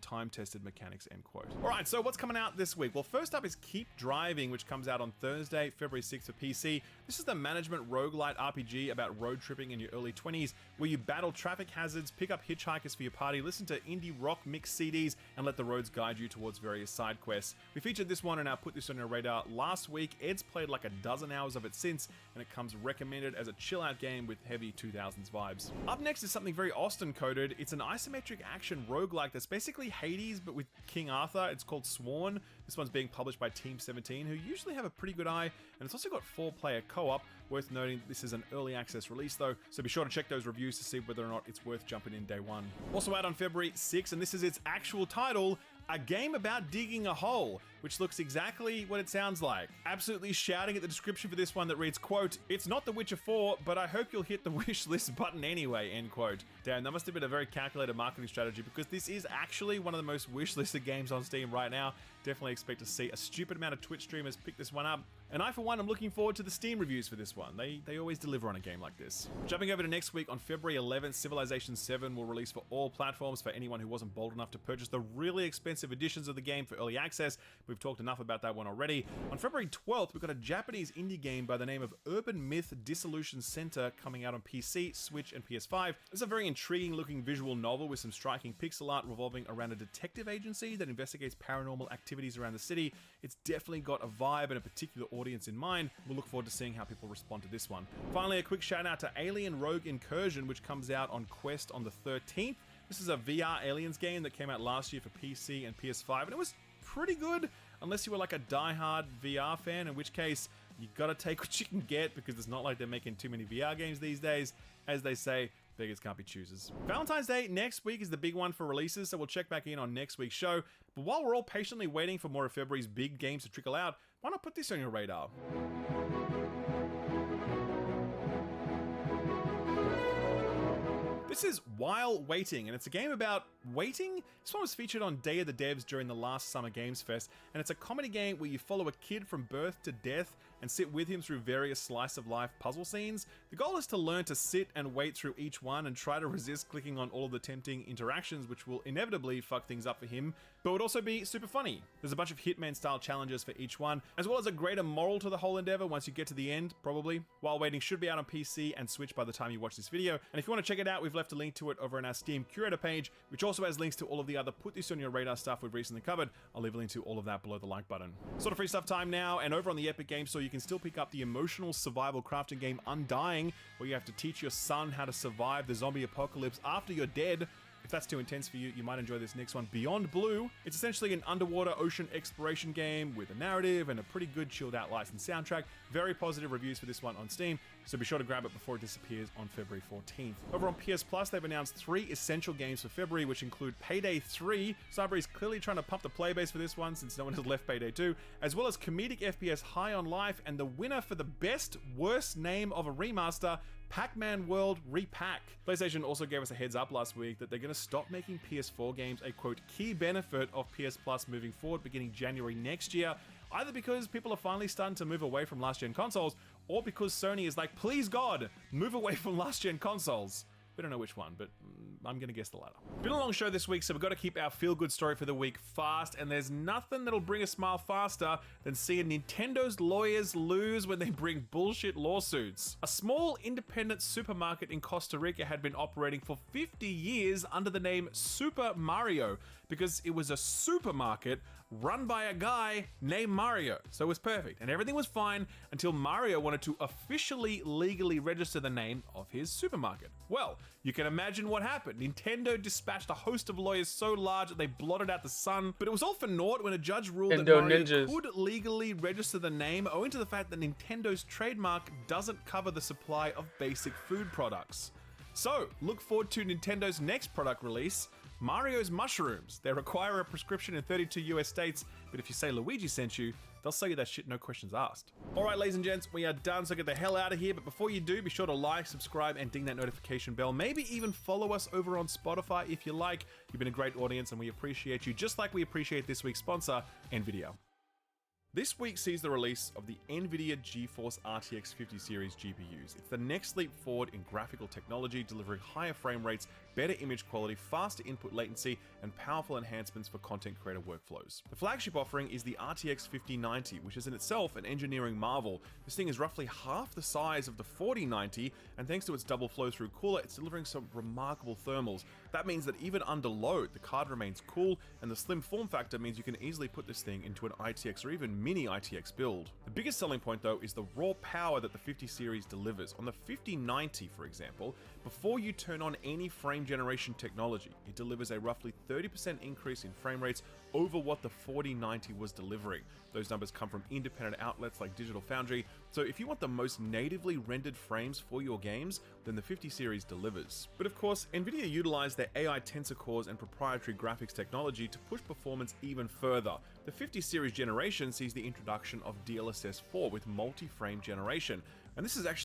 time-tested mechanics," end quote. Alright, so what's coming out this week? Well, first up is Keep Driving, which comes out on Thursday, February 6th for PC. This is the management roguelite RPG about road tripping in your early 20s, where you battle traffic hazards, pick up hitchhikers for your party, listen to indie rock mix CDs, and let the roads guide you towards various side quests. We featured this one and I put this on your radar last week. Ed's played like a dozen hours of it since, and it comes recommended as a chill out game with heavy 2000s vibes. Up next is something very Austin coded. It's an isometric action roguelike that's basically Hades but with King Arthur. It's called Sworn. This one's being published by Team 17, who usually have a pretty good eye, and it's also got 4-player co-op. Worth noting that this is an early access release though, so be sure to check those reviews to see whether or not it's worth jumping in day one. Also out on February 6th, and this is its actual title, a game about digging a hole, which looks exactly what it sounds like. Absolutely shouting at the description for this one that reads, quote, "It's not The Witcher 4, but I hope you'll hit the wish list button anyway," end quote. Damn, that must have been a very calculated marketing strategy, because this is actually one of the most wishlisted games on Steam right now. Definitely expect to see a stupid amount of Twitch streamers pick this one up. And I, for one, am looking forward to the Steam reviews for this one. They always deliver on a game like this. Jumping over to next week, on February 11th, Civilization 7 will release for all platforms for anyone who wasn't bold enough to purchase the really expensive editions of the game for early access. We've talked enough about that one already. On February 12th, we've got a Japanese indie game by the name of Urban Myth Dissolution Center coming out on PC, Switch, and PS5. It's a very intriguing looking visual novel with some striking pixel art revolving around a detective agency that investigates paranormal activities around the city. It's definitely got a vibe and a particular audience in mind. We'll look forward to seeing how people respond to this one. Finally, a quick shout out to Alien Rogue Incursion, which comes out on Quest on the 13th. This is a VR Aliens game that came out last year for PC and PS5, and it was pretty good, unless you were like a die-hard VR fan, in which case you gotta take what you can get, because it's not like they're making too many VR games these days. As they say, beggars can't be choosers. Valentine's Day next week is the big one for releases, so we'll check back in on next week's show. But while we're all patiently waiting for more of February's big games to trickle out, why not put this on your radar? This is While Waiting, and it's a game about waiting. This one was featured on Day of the Devs during the last Summer Games Fest, and it's a comedy game where you follow a kid from birth to death and sit with him through various slice-of-life puzzle scenes. The goal is to learn to sit and wait through each one and try to resist clicking on all of the tempting interactions, which will inevitably fuck things up for him, but would also be super funny. There's a bunch of Hitman-style challenges for each one, as well as a greater moral to the whole endeavor once you get to the end, probably. While Waiting should be out on PC and Switch by the time you watch this video, and if you want to check it out, we've left a link to it over on our Steam curator page, which also has links to all of the other Put This On Your Radar stuff we've recently covered. I'll leave a link to all of that below the like button. Sort of free stuff time now, and over on the Epic Games Store, you can still pick up the emotional survival crafting game Undying, where you have to teach your son how to survive the zombie apocalypse after you're dead. If that's too intense for you, you might enjoy this next one, Beyond Blue. It's essentially an underwater ocean exploration game with a narrative and a pretty good chilled out licensed soundtrack. Very positive reviews for this one on Steam, so be sure to grab it before it disappears on February 14th. Over on PS Plus, they've announced 3 essential games for February, which include Payday 3. Cyberry's clearly trying to pump the playbase for this one since no one has left Payday 2, as well as comedic FPS High on Life, and the winner for the best worst name of a remaster, Pac-Man World Repack. PlayStation also gave us a heads up last week that they're going to stop making PS4 games a quote key benefit of PS Plus moving forward beginning January next year, either because people are finally starting to move away from last-gen consoles, or because Sony is like, please God, move away from last-gen consoles. We don't know which one, but I'm gonna guess the latter. Been a long show this week, so we've got to keep our feel-good story for the week fast, and there's nothing that'll bring a smile faster than seeing Nintendo's lawyers lose when they bring bullshit lawsuits. A small independent supermarket in Costa Rica had been operating for 50 years under the name Super Mario, because it was a supermarket run by a guy named Mario. So it was perfect, and everything was fine until Mario wanted to officially legally register the name of his supermarket. Well, you can imagine what happened. Nintendo dispatched a host of lawyers so large that they blotted out the sun, but it was all for naught when a judge ruled that Mario could legally register the name owing to the fact that Nintendo's trademark doesn't cover the supply of basic food products. So, look forward to Nintendo's next product release, Mario's Mushrooms. They require a prescription in 32 US states, but if you say Luigi sent you, they'll sell you that shit no questions asked. Alright ladies and gents, we are done, so get the hell out of here, but before you do, be sure to like, subscribe, and ding that notification bell. Maybe even follow us over on Spotify if you like. You've been a great audience and we appreciate you, just like we appreciate this week's sponsor, NVIDIA. This week sees the release of the NVIDIA GeForce RTX 50 series GPUs. It's the next leap forward in graphical technology, delivering higher frame rates, better image quality, faster input latency, and powerful enhancements for content creator workflows. The flagship offering is the RTX 5090, which is in itself an engineering marvel. This thing is roughly half the size of the 4090, and thanks to its double flow-through cooler, it's delivering some remarkable thermals. That means that even under load, the card remains cool, and the slim form factor means you can easily put this thing into an ITX or even mini ITX build. The biggest selling point though is the raw power that the 50 series delivers. On the 5090, for example, before you turn on any frame generation technology, it delivers a roughly 30% increase in frame rates over what the 4090 was delivering. Those numbers come from independent outlets like Digital Foundry, so if you want the most natively rendered frames for your games, then the 50 series delivers. But of course, NVIDIA utilized their AI tensor cores and proprietary graphics technology to push performance even further. The 50 series generation sees the introduction of DLSS 4 with multi-frame generation, and this is actually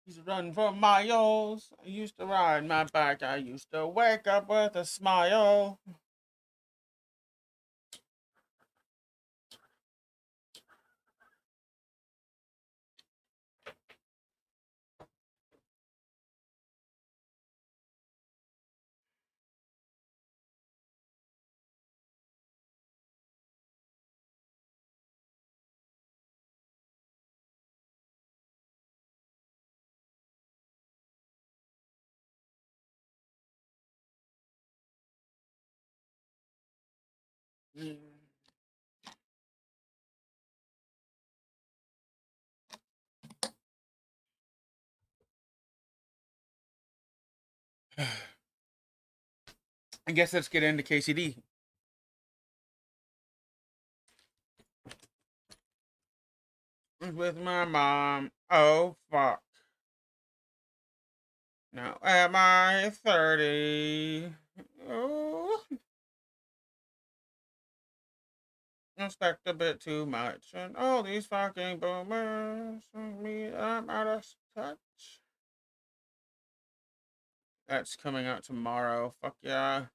He's running for miles. I used to ride my bike. I used to wake up with a smile. I guess let's get into KCD. With my mom. Oh, fuck. Now am I 30? Oh. Expect a bit too much. And all these fucking boomers. Me, I'm out of touch. That's coming out tomorrow. Fuck yeah.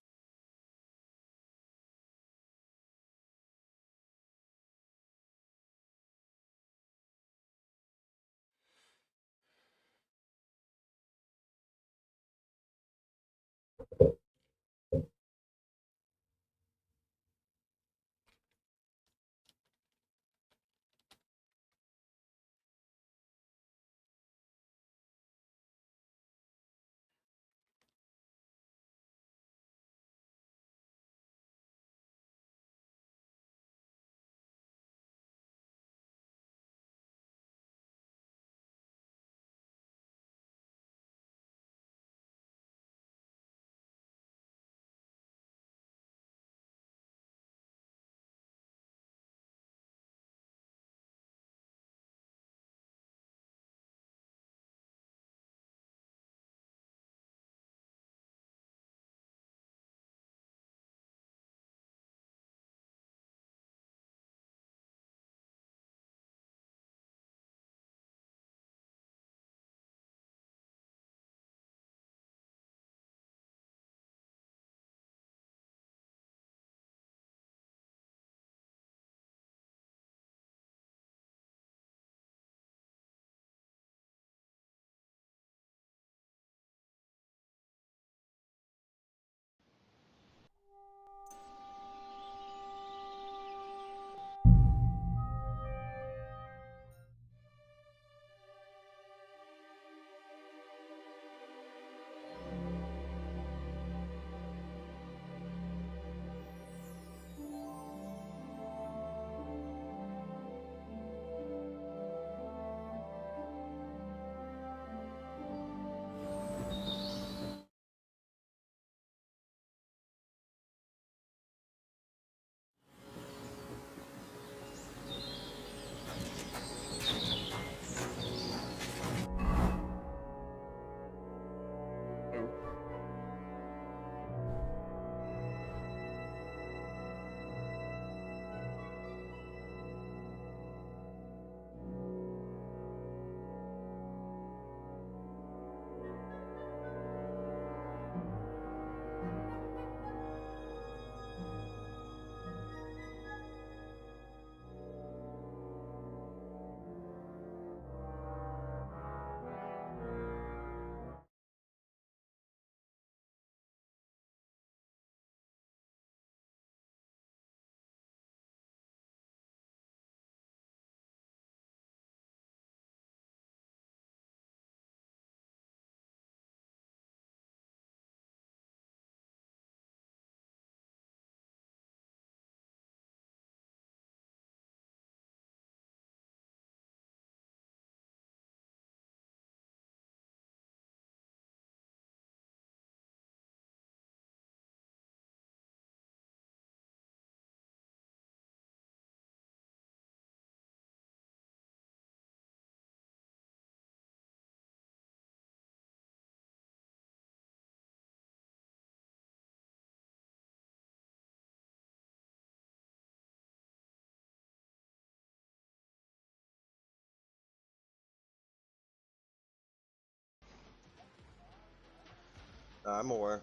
I'm aware.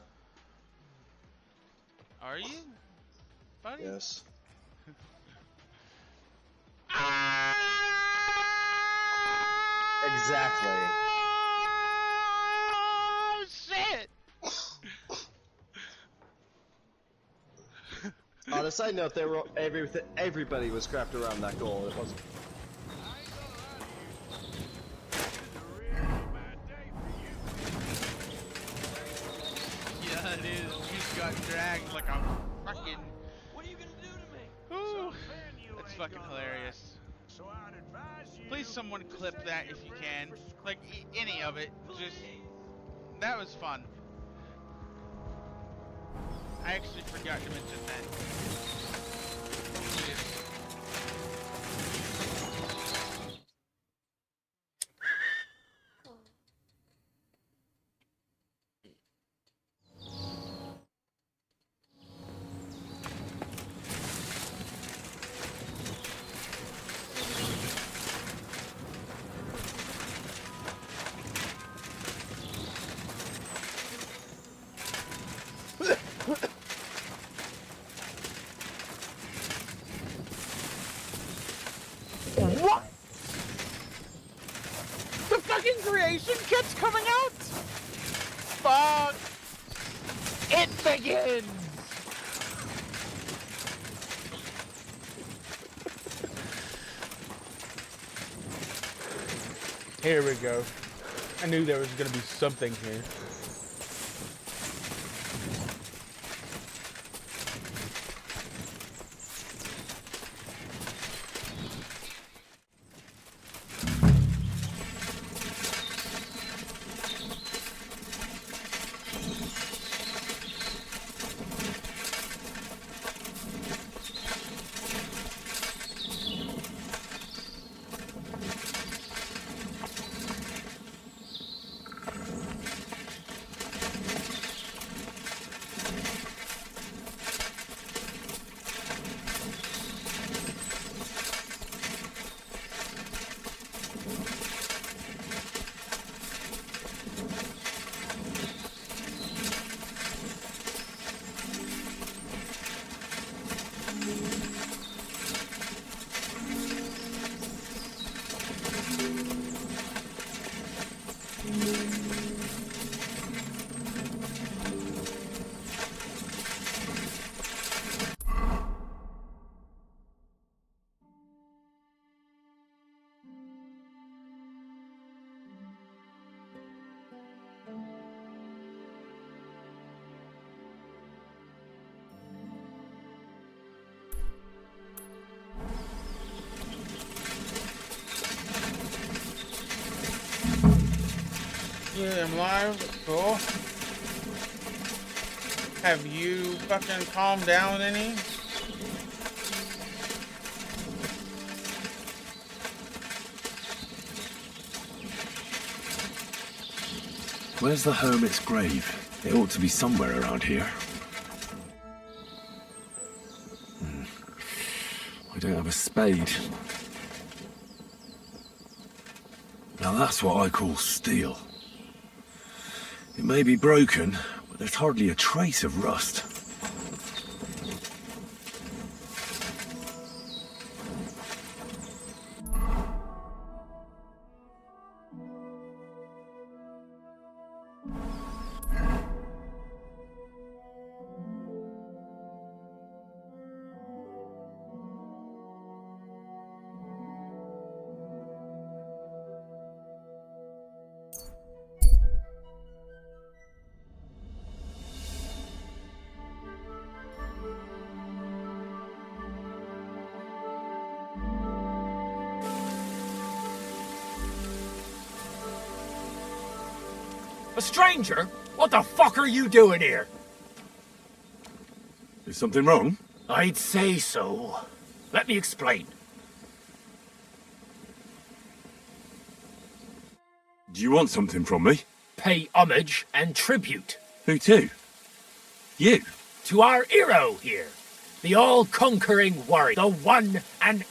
Are you? Buddy? Yes. Exactly. Oh shit! On a side note, they were everybody was scrapped around that goal. It wasn't. Yeah, it is. You just got dragged like a fucking. What are you gonna do to me? Ooh, that's fucking hilarious. Please, someone clip that if you can. Like any of it. Just that was fun. I actually forgot to mention that. What? The fucking creation kit's coming out? Fuck! It begins! Here we go. I knew there was gonna be something here. Yeah, I'm live. Cool. Have you fucking calmed down any? Where's the hermit's grave? It ought to be somewhere around here. I don't have a spade. Now that's what I call steel. It may be broken, but there's hardly a trace of rust. A stranger? What the fuck are you doing here? Is something wrong? I'd say so. Let me explain. Do you want something from me? Pay homage and tribute. Who to? You? To our hero here. The all-conquering warrior. The one and...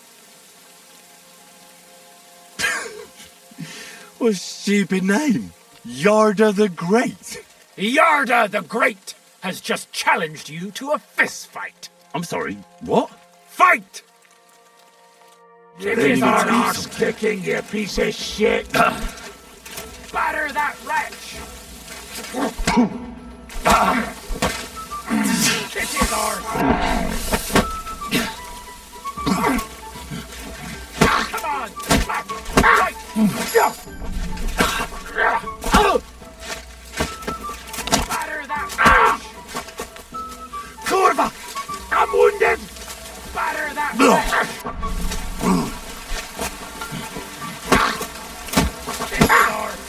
What a stupid name. Yarda the Great. Yarda the Great has just challenged you to a fist fight. I'm sorry, what? Fight! Kick his ass kicking, you piece of shit! Batter that wretch! Kick his arse! Come on! Fight! Batter that wretch! Kurva! I'm wounded! Batter that wretch! Kick his arse!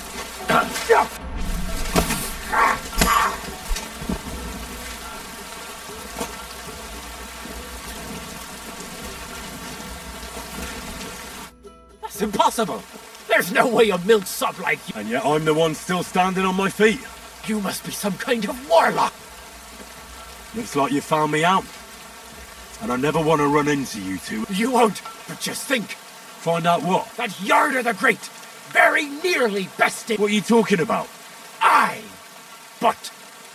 That's impossible! There's no way a milksop like you... And yet I'm the one still standing on my feet. You must be some kind of warlock! Looks like you found me out. And I never want to run into you two. You won't, but just think, Find out what? that Yarda the Great very nearly bested What are you talking about? I! But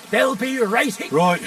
they'll be rating... Right.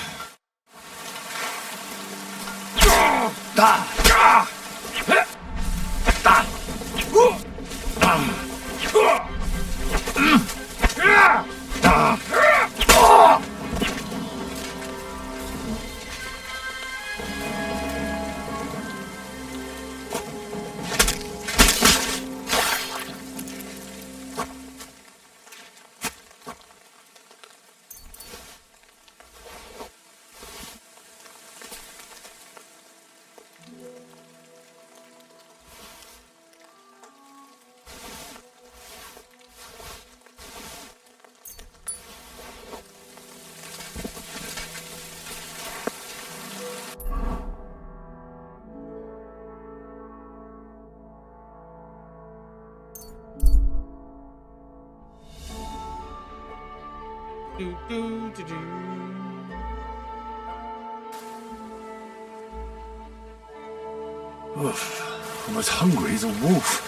Oof, I'm as hungry as a wolf.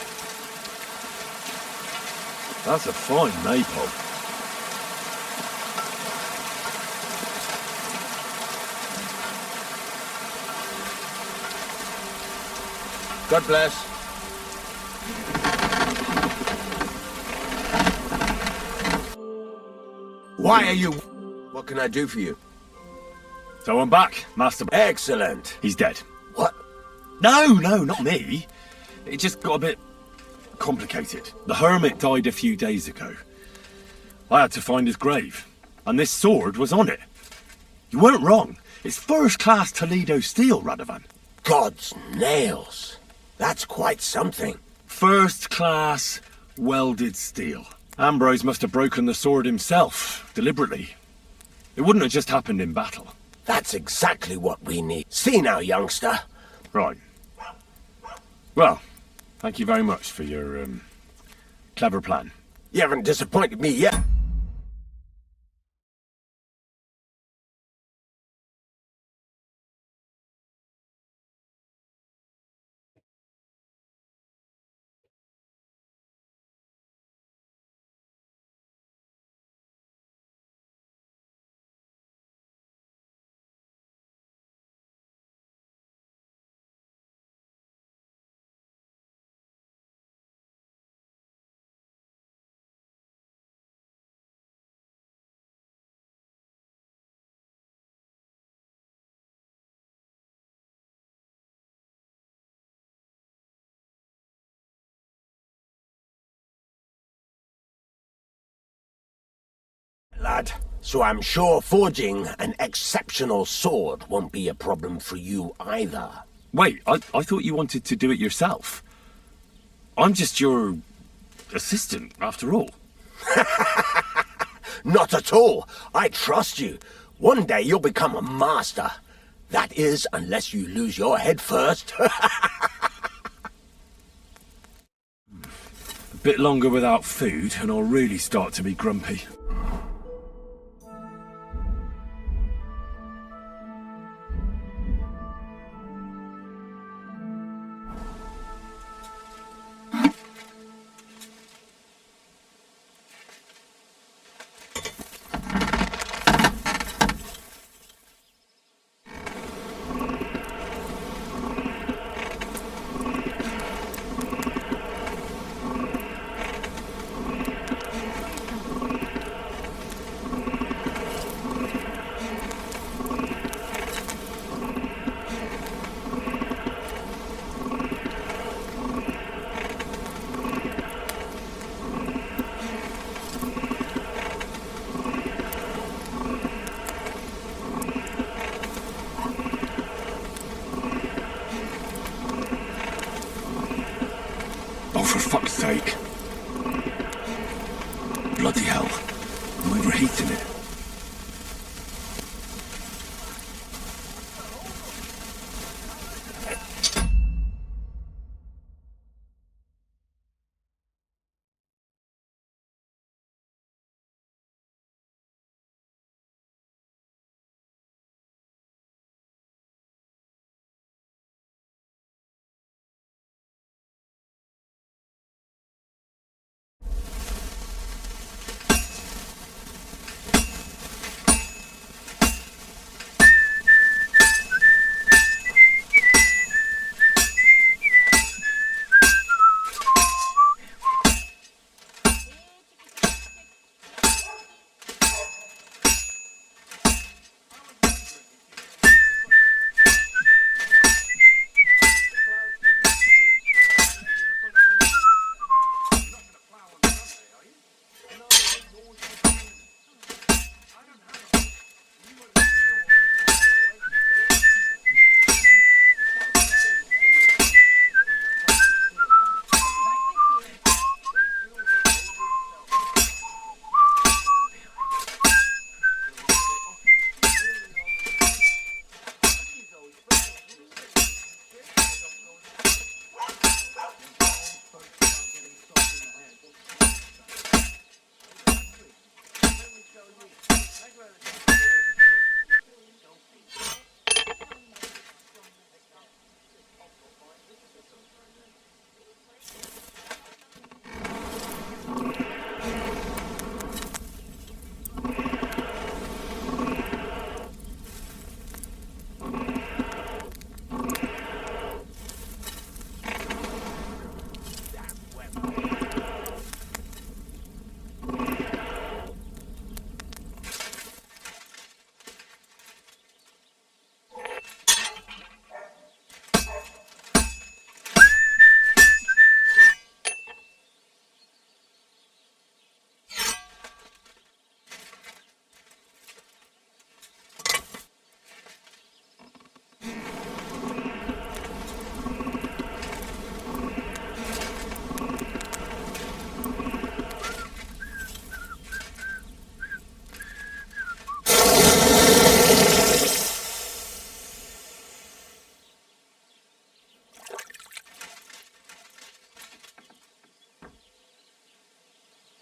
That's a fine maypole. God bless. Why are you... What can I do for you? So I'm back, Master. Excellent. He's dead. What? No, not me. It just got a bit complicated. The hermit died a few days ago. I had to find his grave, and this sword was on it. You weren't wrong. It's first-class Toledo steel, Radovan. God's nails. That's quite something. First-class welded steel. Ambrose must have broken the sword himself, deliberately. It wouldn't have just happened in battle. That's exactly what we need. See now, youngster. Right. Well, thank you very much for your, clever plan. You haven't disappointed me yet. Lad, so I'm sure forging an exceptional sword won't be a problem for you either. Wait, I thought you wanted to do it yourself. I'm just your assistant, after all. Not at all. I trust you. One day you'll become a master. That is, unless you lose your head first. A bit longer without food, and I'll really start to be grumpy. for fuck's sake. Bloody hell. I'm overheating it.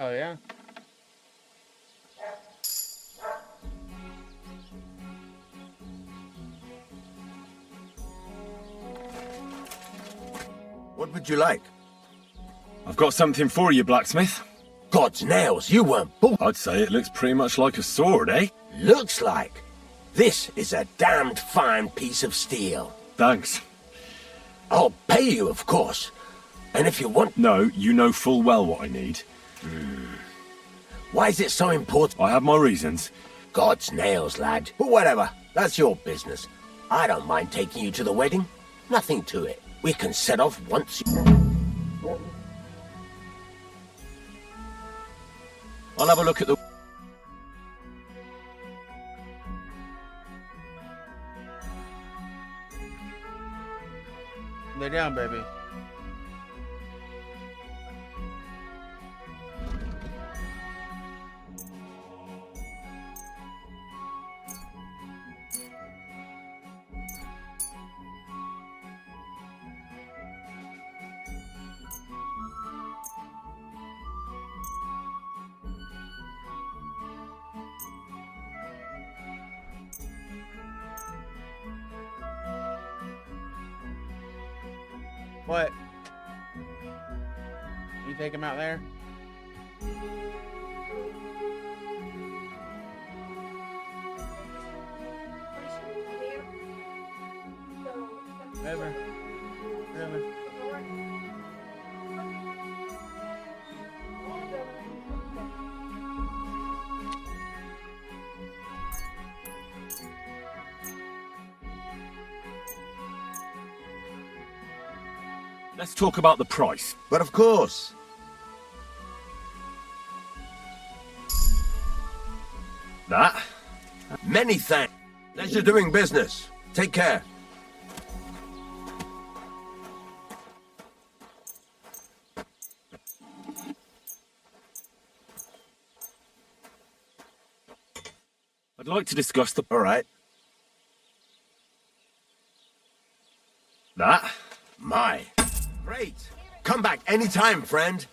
Oh yeah. What would you like? I've got something for you, blacksmith. God's nails, you weren't born. I'd say it looks pretty much like a sword, eh? Looks like. This is a damned fine piece of steel. Thanks. I'll pay you, of course. And if you want... No, you know full well what I need. Why is it so important? I have my reasons. God's nails, lad. But whatever, that's your business. I don't mind taking you to the wedding. Nothing to it. We can set off once... I'll have a look at the... Lay down, baby. What? You take him out there? Over. Over. Let's talk about the price. But of course. That? Many thanks. Pleasure doing business. Take care. I'd like to discuss the... Alright. That? My. Great. Come back anytime, friend.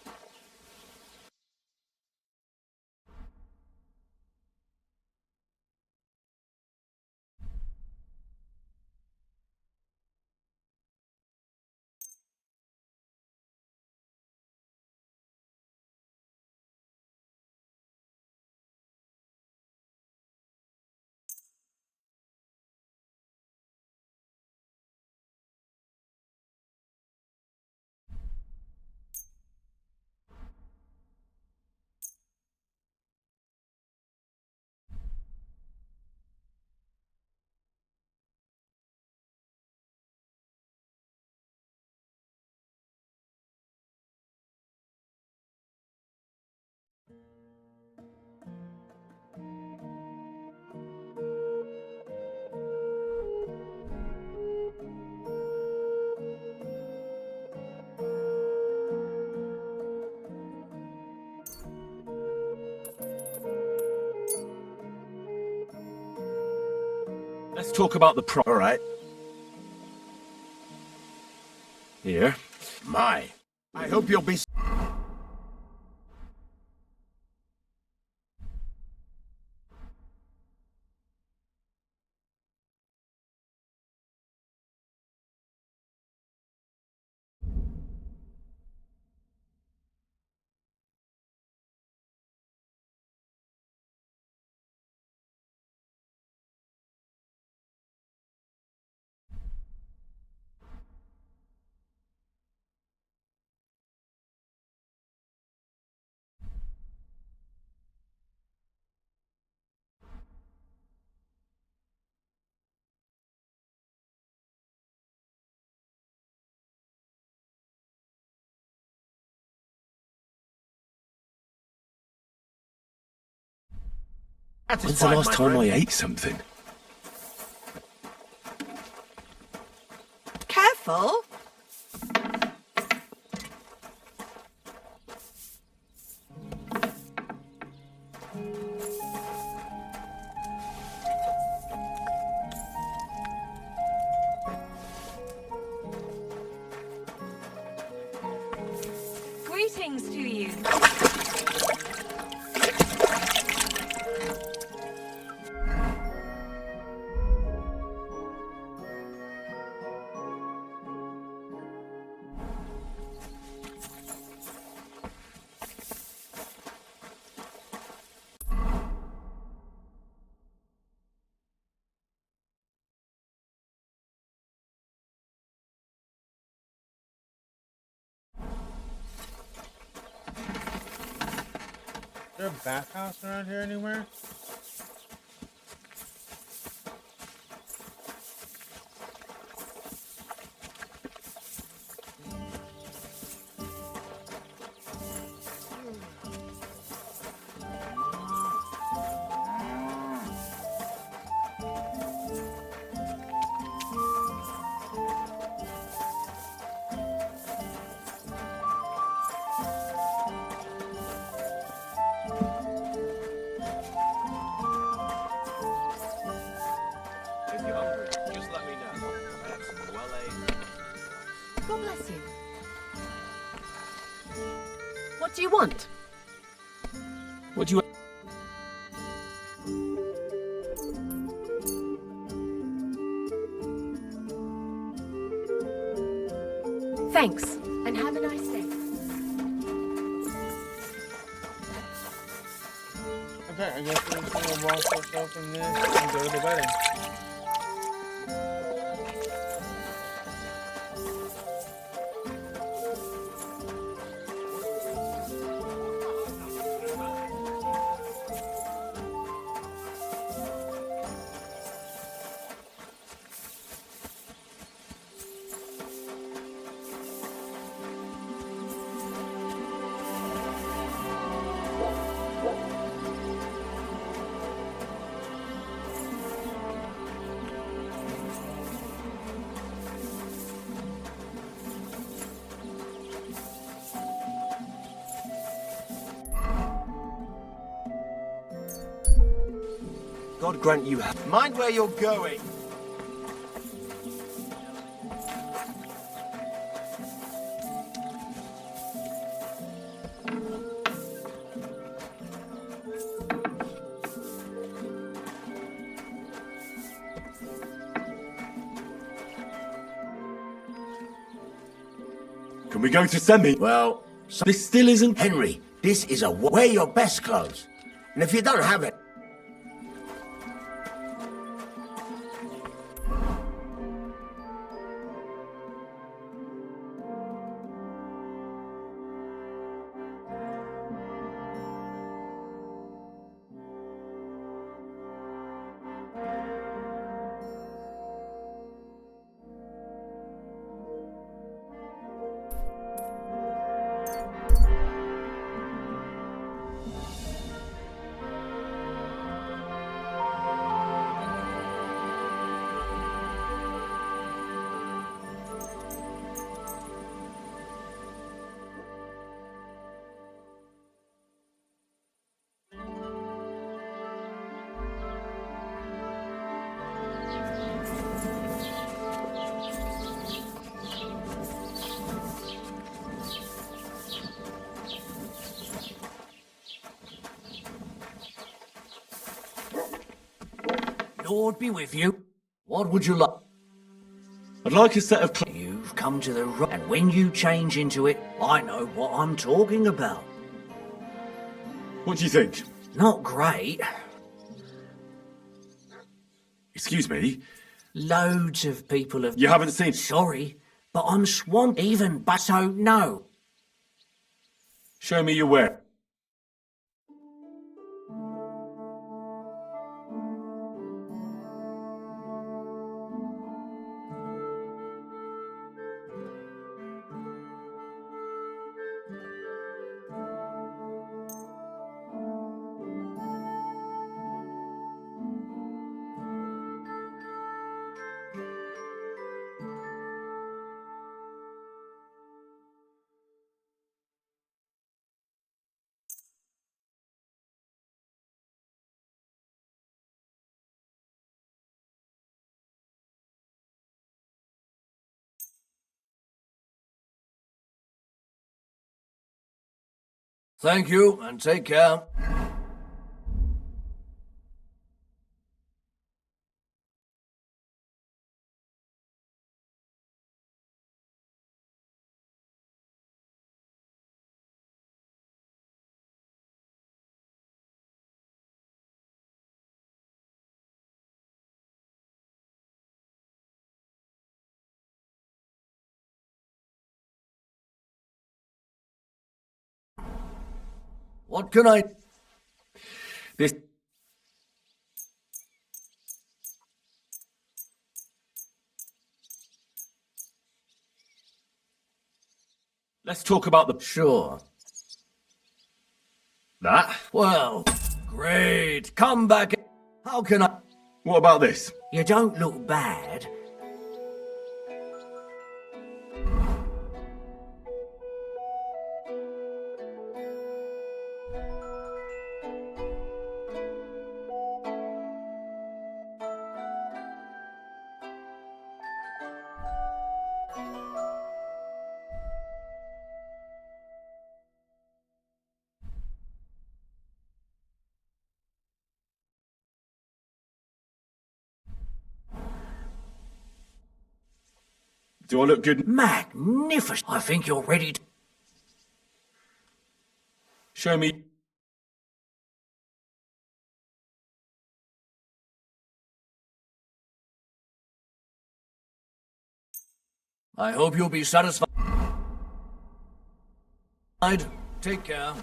Let's talk about the pro... Alright. Here. My. I hope you'll be... When's the last time I ate something? Careful. Greetings to you. Is there a bathhouse around here anywhere? If you're hungry, just let me know. I have some well-aged... God bless you. What do you want? What do you... Thanks, and have a nice day. Okay, I guess we're just gonna wash ourselves in this and go to the wedding. God grant you mind where you're going. Can we go to semi? Well, This still isn't... Henry, this is a wear your best clothes. And if you don't have it... Lord be with you. What would you like? I'd like a set of... You've come to the right... And when you change into it, I know what I'm talking about. What do you think? Not great. Excuse me? Loads of people have... You haven't seen... Sorry, but I'm swamped even, but so no. Show me your wear. Thank you, and take care. What can I... This... Let's talk about the... Sure. That? Well, great. Come back. How can I... What about this? You don't look bad. Do I look good? Magnificent. I think you're ready to... Show me. I hope you'll be satisfied. Take care.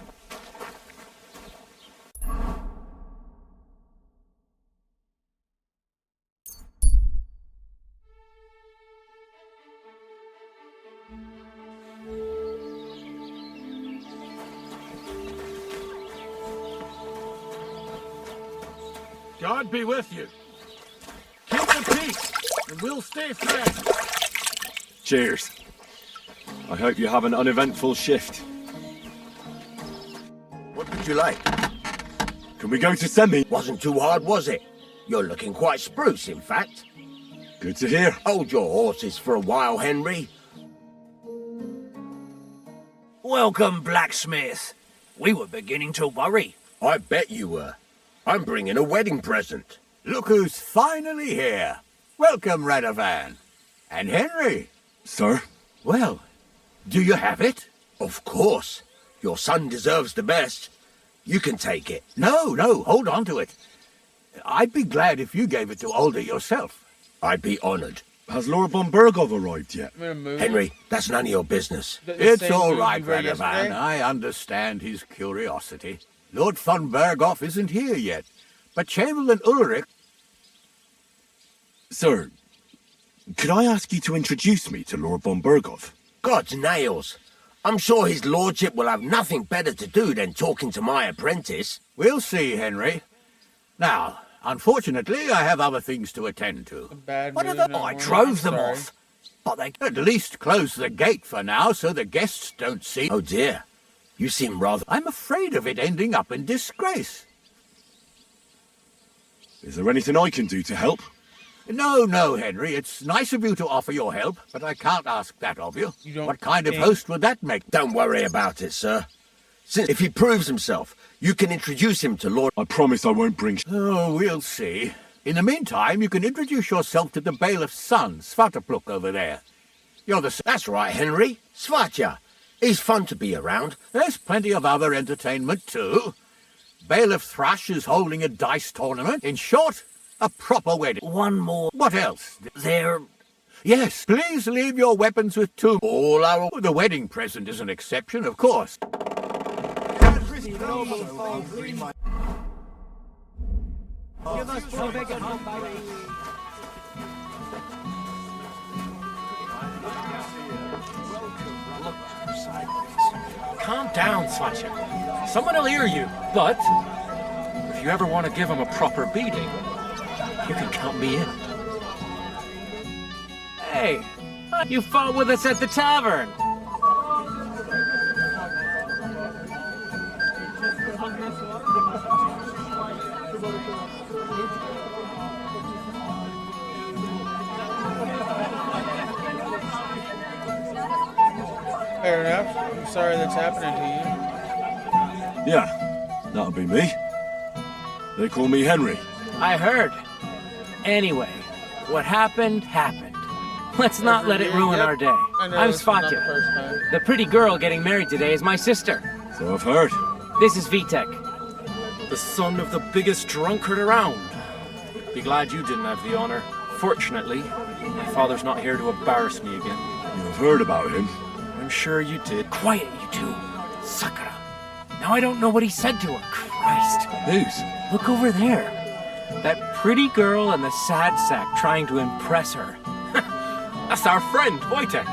God be with you. Keep the peace, and we'll stay friends. Cheers. I hope you have an uneventful shift. What would you like? Can we go to semi? Wasn't too hard, was it? You're looking quite spruce, in fact. Good to hear. Hold your horses for a while, Henry. Welcome, blacksmith. We were beginning to worry. I bet you were. I'm bringing a wedding present. Look who's finally here. Welcome, Radovan. And Henry. Sir? Well, do you have it? Of course. Your son deserves the best. You can take it. No, hold on to it. I'd be glad if you gave it to Alder yourself. I'd be honored. Has Lord von Bergov arrived yet? Henry, that's none of your business. It's all right, Radovan. I understand his curiosity. Lord von Bergov isn't here yet, but Chamberlain Ulrich... Sir, could I ask you to introduce me to Lord von Bergov? God's nails. I'm sure his lordship will have nothing better to do than talking to my apprentice. We'll see, Henry. Now, unfortunately, I have other things to attend to. What are the... I drove them off. But they... At least close the gate for now so the guests don't see... Oh dear. You seem rather... I'm afraid of it ending up in disgrace. Is there anything I can do to help? No, Henry. It's nice of you to offer your help, but I can't ask that of you. What kind of host would that make? Don't worry about it, sir. Since if he proves himself, you can introduce him to Lord... I promise I won't bring... Oh, we'll see. In the meantime, you can introduce yourself to the bailiff's son, Svatopluk, over there. You're the... That's right, Henry. Svatja. He's fun to be around. There's plenty of other entertainment, too. Bailiff Thrush is holding a dice tournament. In short, a proper wedding. One more. What else? There... Yes, please leave your weapons with two. All our... The wedding present is an exception, of course. Calm down, Svatja. Someone will hear you, but if you ever want to give him a proper beating, you can count me in. Hey, you fought with us at the tavern. Fair enough. I'm sorry that's happening to Yeah, that'll be me. They call me Henry. I heard. Anyway, what happened, happened. Let's not let it ruin our day. I'm Svatja. The pretty girl getting married today is my sister. So I've heard. This is Vitek. The son of the biggest drunkard around. Be glad you didn't have the honor. Fortunately, my father's not here to embarrass me again. You've heard about him. I'm sure you did. Quiet, you two. Sakura. Now I don't know what he said to her. Christ. Whose? Look over there. That pretty girl and the sad sack trying to impress her. That's our friend, Wojtek.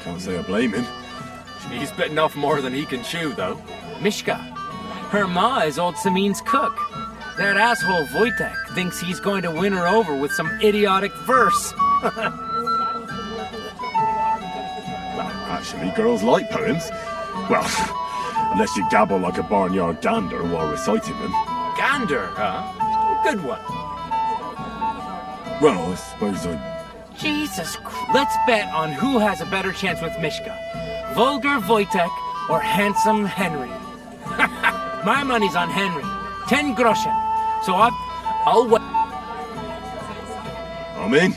Can't say I blame him. He's bitten off more than he can chew, though. Mishka. Her ma is old Samin's cook. That asshole Wojtek thinks he's going to win her over with some idiotic verse. Well, actually, girls like poems. Well, unless you gabble like a barnyard gander while reciting them. Gander, huh? Good one. Well, I suppose I... Jesus Christ. Let's bet on who has a better chance with Mishka. Vulgar Wojtek or handsome Henry. My money's on Henry. 10 groschen. So I'll wait. I'm in.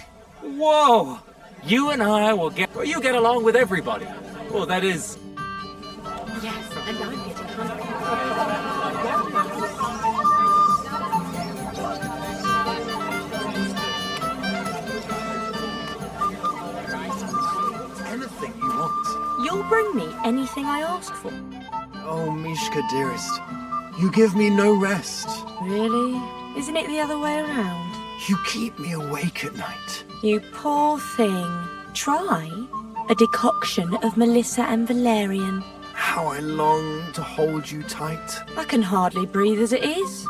Whoa! You and I will get... Well, you get along with everybody. Well, that is... Yes, and I'm getting hungry. Anything you want. You'll bring me anything I ask for. Oh, Mishka, dearest. You give me no rest. Really? Isn't it the other way around? You keep me awake at night. You poor thing. Try a decoction of Melissa and Valerian. How I long to hold you tight. I can hardly breathe as it is.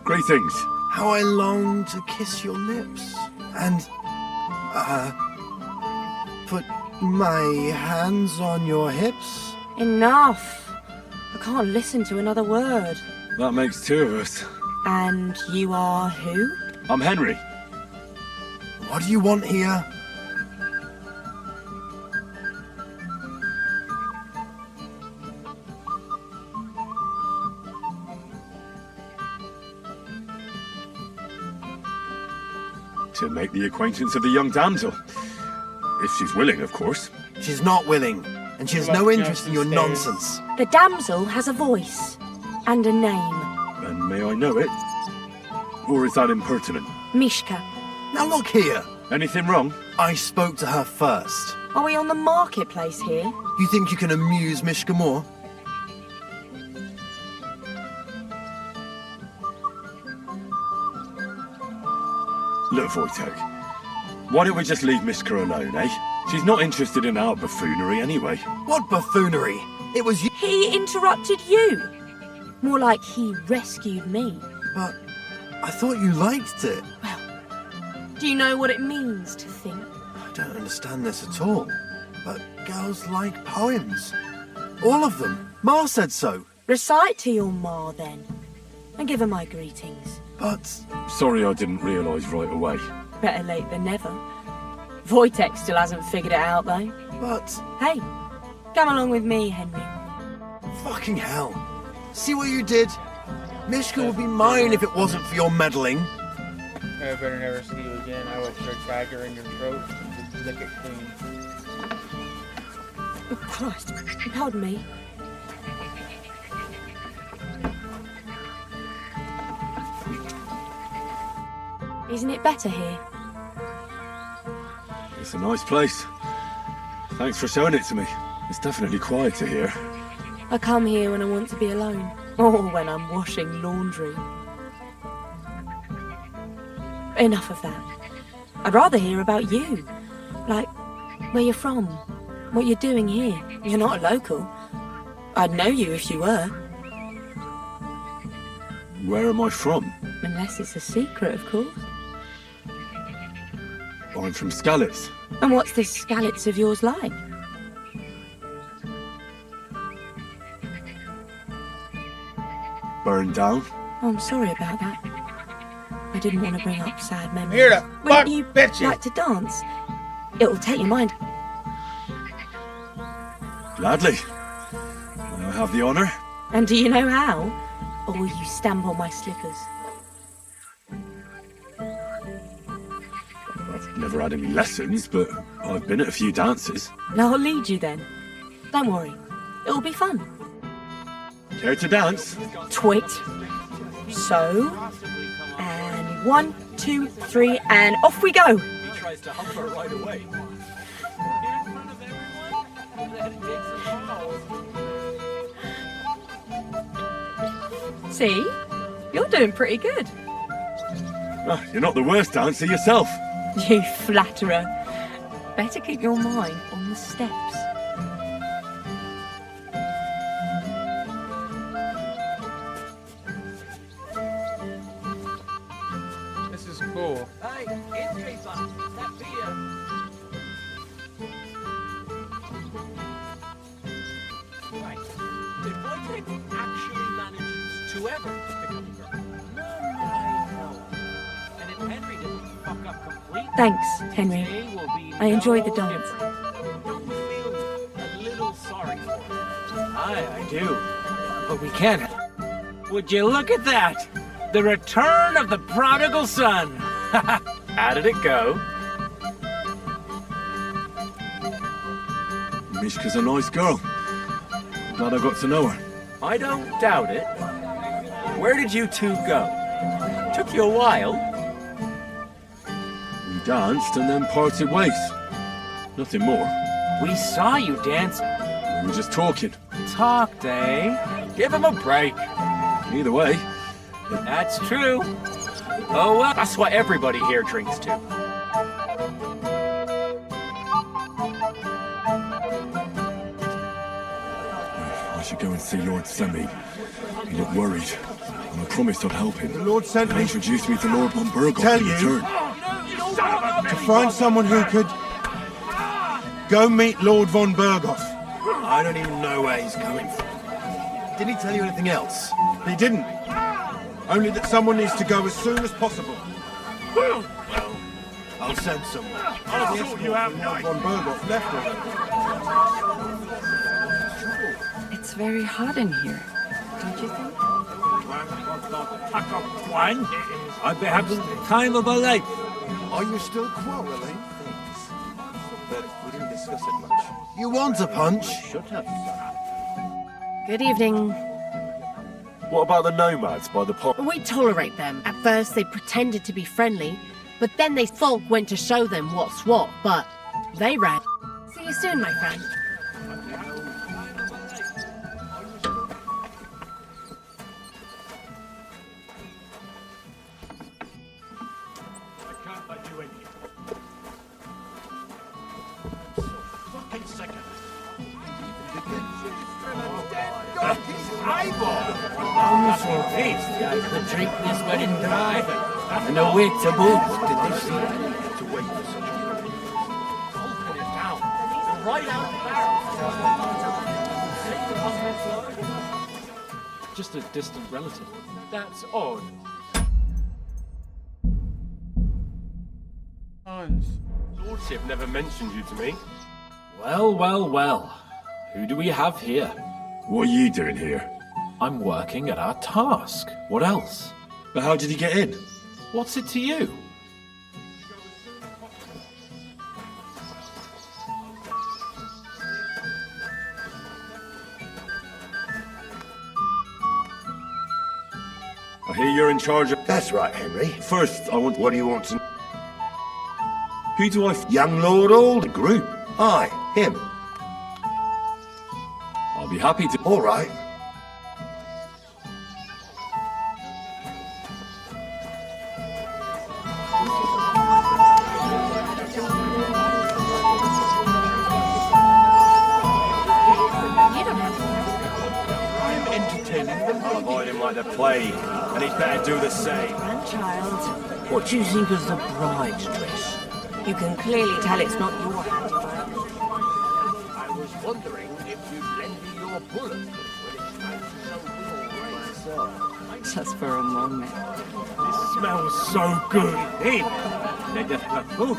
Greetings. How I long to kiss your lips. And, put my hands on your hips. Enough. I can't listen to another word. That makes two of us. And you are who? I'm Henry. What do you want here? To make the acquaintance of the young damsel. If she's willing, of course. She's not willing, and she has no interest in your nonsense. The damsel has a voice and a name. And may I know it? Or is that impertinent? Mishka. Now look here. Anything wrong? I spoke to her first. Are we on the marketplace here? You think you can amuse Mishka more? Look, Wojtek. Why don't we just leave Mishka alone, eh? She's not interested in our buffoonery anyway. What buffoonery? It was you. He interrupted you. More like he rescued me. But I thought you liked it. Well, do you know what it means to think? I don't understand this at all. But girls like poems. All of them. Ma said so. Recite to your ma, then. And give her my greetings. But... Sorry I didn't realise right away. Better late than never. Wojtek still hasn't figured it out, though. But... Hey, come along with me, Henry. Fucking hell. See what you did? Mishka would be mine if it wasn't for your meddling. I better never see you again. I will put a dagger in your throat and lick it clean. Oh, Christ. Pardon me. Isn't it better here? It's a nice place. Thanks for showing it to me. It's definitely quieter here. I come here when I want to be alone. Or when I'm washing laundry. Enough of that. I'd rather hear about you. Like, where you're from. What you're doing here. You're not a local. I'd know you if you were. Where am I from? Unless it's a secret, of course. I'm from Skalitz. And what's this Skalitz of yours like? Burned down. Oh, I'm sorry about that. I didn't want to bring up sad memories. Here the fuck, Wouldn't you bitches! like to dance? It'll take your mind. Gladly. May I have the honour? And do you know how? Or will you stamp on my slippers? I've never had any lessons, but I've been at a few dances. I'll lead you then. Don't worry. It'll be fun. Care to dance? Twit. So. And 1, 2, 3, and off we go. He tries to hump her right away. See? You're doing pretty good. Ah, you're not the worst dancer yourself. You flatterer. Better keep your mind on the steps. This is cool. Hey, innkeeper, that beer. Right. Did Wojtek actually manage to ever pick up a girl? None that I know. And if Henry didn't fuck up completely, Thanks, Henry. today will be I enjoyed the no dance. different. Don't you feel a little sorry for him? I do. But we can't. Would you look at that? The return of the prodigal son. How did it go? Mishka's a nice girl. Glad I got to know her. I don't doubt it. Where did you two go? Took you a while. We danced and then parted ways. Nothing more. We saw you dancing. We were just talking. Talked, eh? Give him a break. Either way. That's true. Oh, well, that's what everybody here drinks to. to go and see Lord Semi. He looked worried, and I promised I'd help him. The Lord sent He me introduced me to Lord von Burgos tell in you return. to find someone who could go meet Lord von Burgos. I don't even know where he's coming from. Didn't he tell you anything else? He didn't. Only that someone needs to go as soon as possible. Well, I'll send someone. I thought you have von Burgos left already. It's very hot in here, don't you think? One, I'd be having the time of my life. Are you still quarrelling? But we didn't discuss it much. You want a punch? Shut up. Good evening. What about the nomads by the pond? We tolerate them. At first, they pretended to be friendly, but then they folk went to show them what's what, but they ran. See you soon, my friend. I could drink this wedding dry, and a wit to boot. Did they see that? To wait for such Put it down. Right out the barrel. Just a distant relative. That's odd. Lordship never mentioned you to me. Well, well, well. Who do we have here? What are you doing here? I'm working at our task. What else? But how did he get in? What's it to you? I hear you're in charge of... That's right, Henry. First, I want... What do you want to... Who do I... Young Lord Ald, the group. Aye, him. I'll be happy to... All right. I'm entertaining them. I'll avoid him like the plague, and he'd better do the same. Grandchild, What do you think of the bride's dress? you can clearly tell it's not your handiwork. I was wondering if you'd lend me your bullet when it's time to show Will Rain. Just for a moment. This smells so good. Hey, let us have food.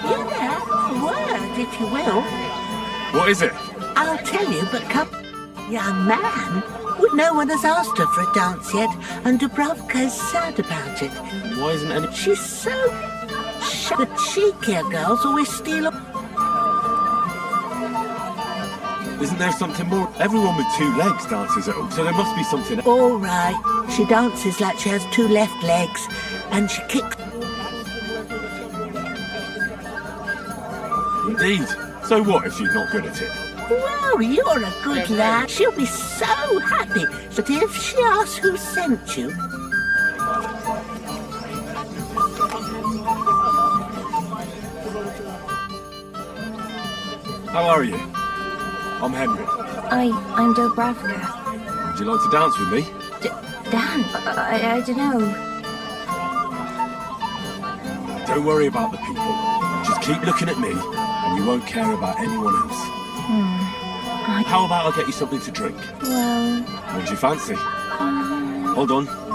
You there? A word, if you will. What is it? I'll tell you, but come... Young man, well, no one has asked her for a dance yet, and Dubrovka's sad about it. Why isn't any... She's so... The cheekier girls always steal a... Isn't there something more? Everyone with two legs dances at all, so there must be something... All right. She dances like she has two left legs, and she kicks... Indeed. So what if she's not good at it? Well, you're a good lad. She'll be so happy. But if she asks who sent you... How are you? I'm Henry. I'm Dubrovka. Would you like to dance with me? Dan, I don't know. Don't worry about the people. Just keep looking at me, and you won't care about anyone else. How about I get you something to drink? Well... What do you fancy? Hold on.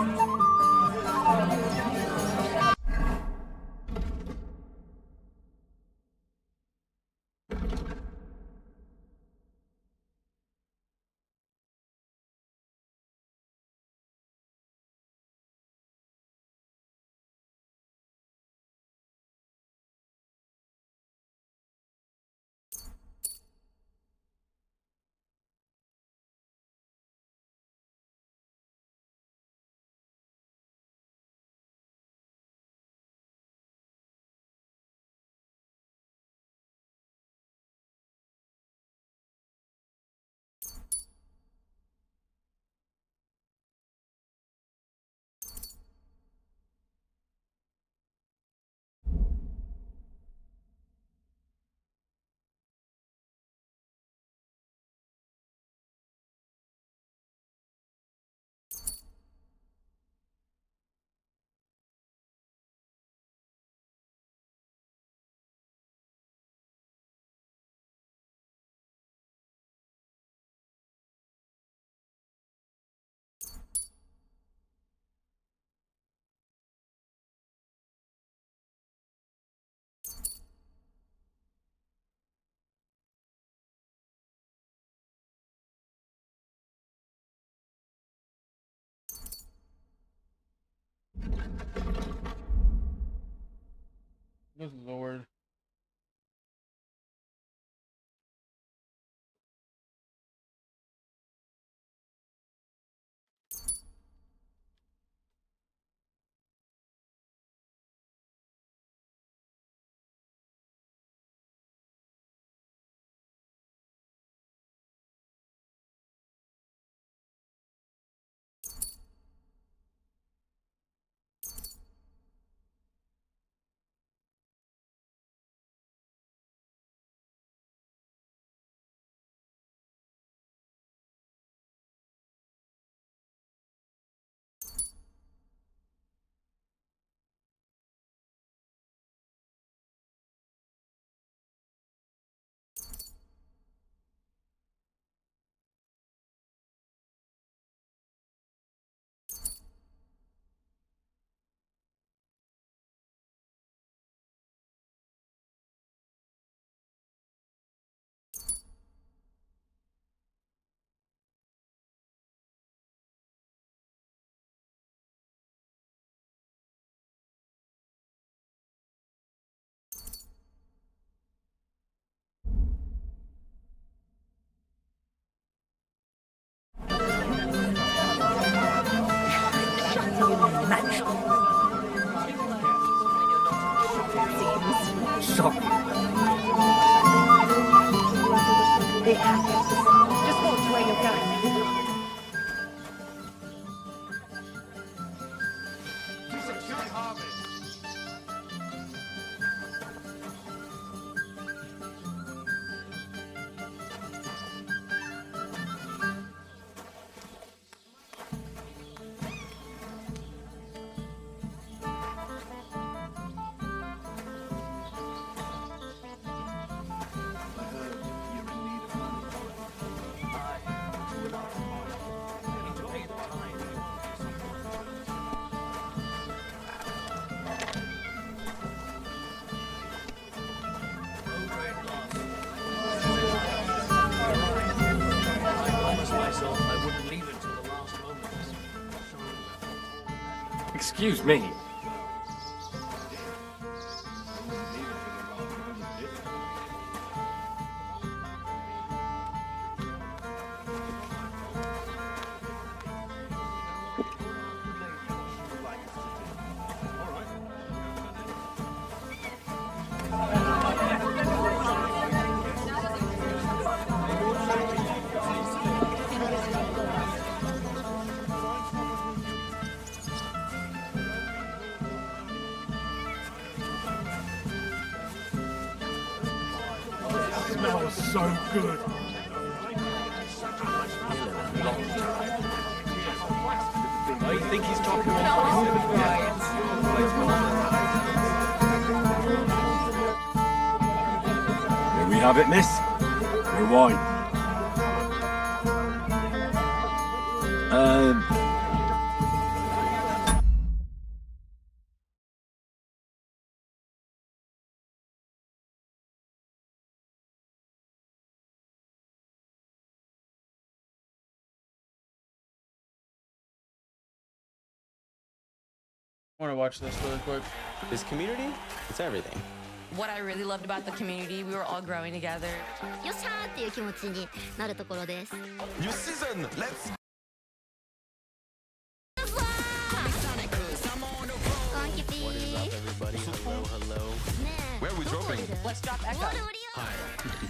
Good lord. Sorry. It happens. Just watch where you're going. Excuse me. Smells so good. I think he's talking Here we have it, miss. Your wine. I want to watch this really quick. This community, it's everything. What I really loved about the community, we were all growing together. New season, let's What is up, everybody? Hello, hello. Where are we dropping? Let's drop Echo. Hi.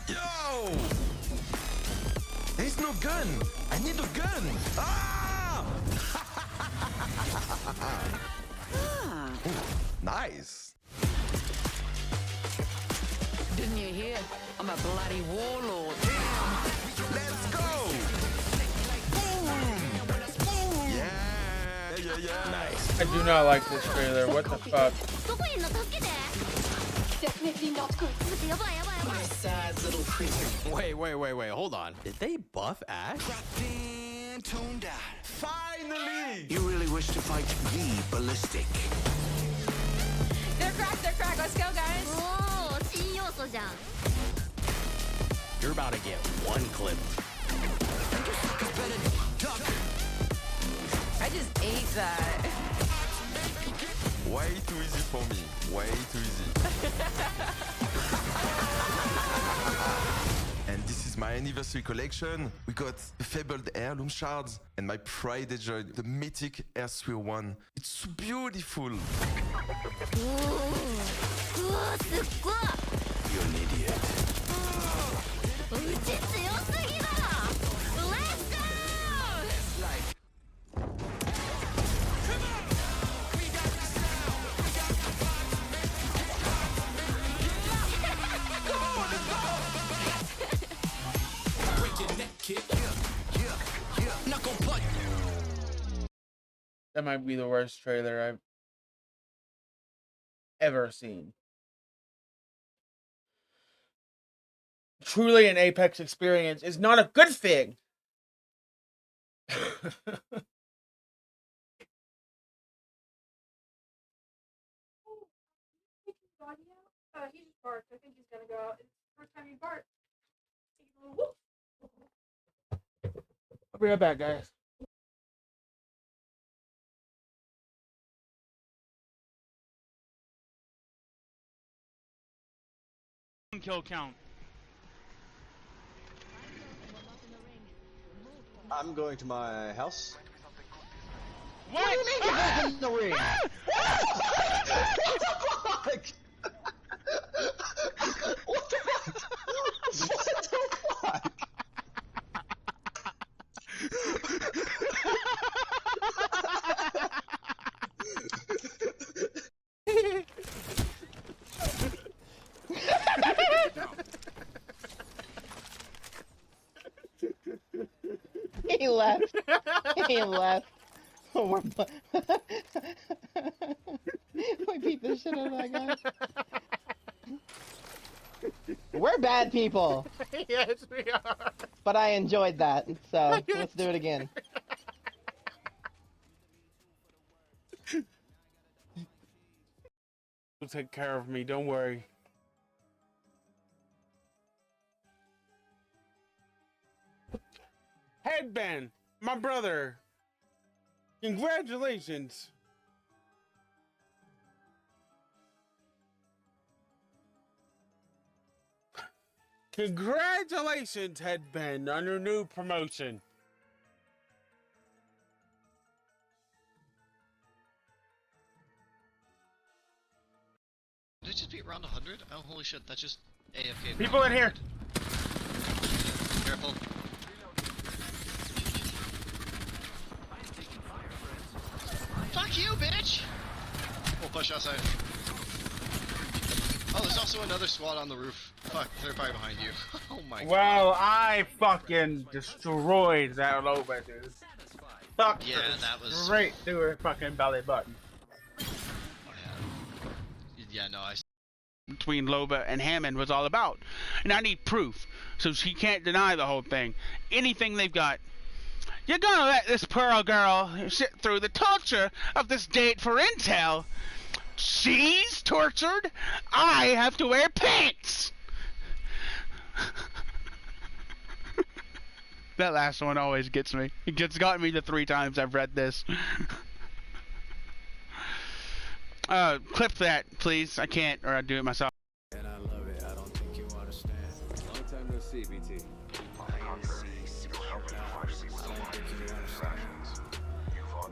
Yo! There's no gun! I need a gun! Ah! Ooh, nice! Didn't you hear? I'm a bloody warlord. Let's go! Boom! Yeah. Nice. I do not like this trailer. What the fuck? Definitely not good. Sad little creature. Wait. Hold on. Did they buff Ash? Toned down. Finally! You really wish to fight the ballistic? They're cracked. Let's go, guys. You're about to get one clip. I just ate that. Way too easy for me. Way too easy. And this is my anniversary collection. We got the fabled heirloom shards and my pride joy, the mythic Air 301. It's so beautiful. You're an idiot. That might be the worst trailer I've ever seen. Truly an Apex experience is not a good thing. He just barked. I think he's gonna go out. It's the first time he barked. I'll be right back, guys. Kill count. I'm going to my house. What do you mean you're in the ring? What the fuck? What the fuck? He left. He left. Oh, we're we beat the shit out of that guy. We're bad people. Yes, we are. But I enjoyed that, so let's do it again. You'll take care of me, don't worry. Headband, my brother. Congratulations. Congratulations, Headband, on your new promotion. Did it just beat round 100? Oh, holy shit, that's just AFK. People in here. Careful. Fuck you, bitch! We'll push outside. Oh, there's also another SWAT on the roof. Fuck, they're probably behind you. Oh my god. Well, I fucking destroyed that Loba, dude. Fuck. Yeah, that was straight through her fucking belly button. Yeah, no, I. Between Loba and Hammond was all about. And I need proof, so she can't deny the whole thing. Anything they've got. You're gonna let this Pearl girl sit through the torture of this date for intel? She's tortured? I have to wear pants! That last one always gets me. It's gotten me the 3 times I've read this. Clip that, please. I can't, or I'll do it myself. And I love it. I don't think you understand. Long time no see, BT.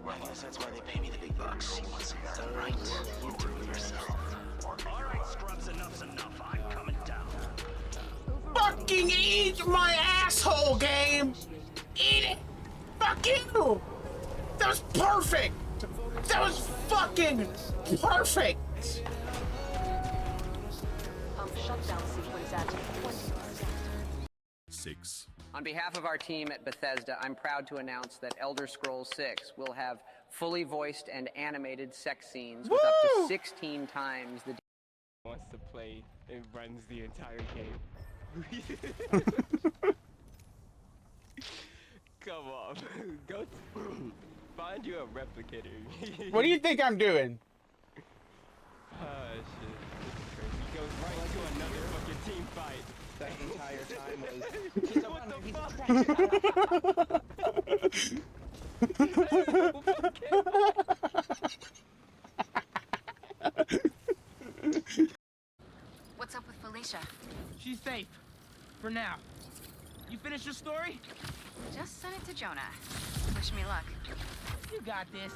I guess that's why they pay me the big bucks. You want something right? You do it yourself. Alright, scrubs, enough's enough. I'm coming down. Fucking eat my asshole, game! Eat it! Fuck you! That was perfect! That was fucking perfect! Shutdown sequence at 20%. 6. On behalf of our team at Bethesda, I'm proud to announce that Elder Scrolls 6 will have fully voiced and animated sex scenes with up to 16 times the... Wants to play, it runs the entire game. Come on, go find you a replicator. What do you think I'm doing? Oh shit, this is crazy. He goes right into another fucking team fight. That entire time was... What the fuck? What's up with Felicia? She's safe. For now. You finished your story? Just send it to Jonah. Wish me luck. You got this.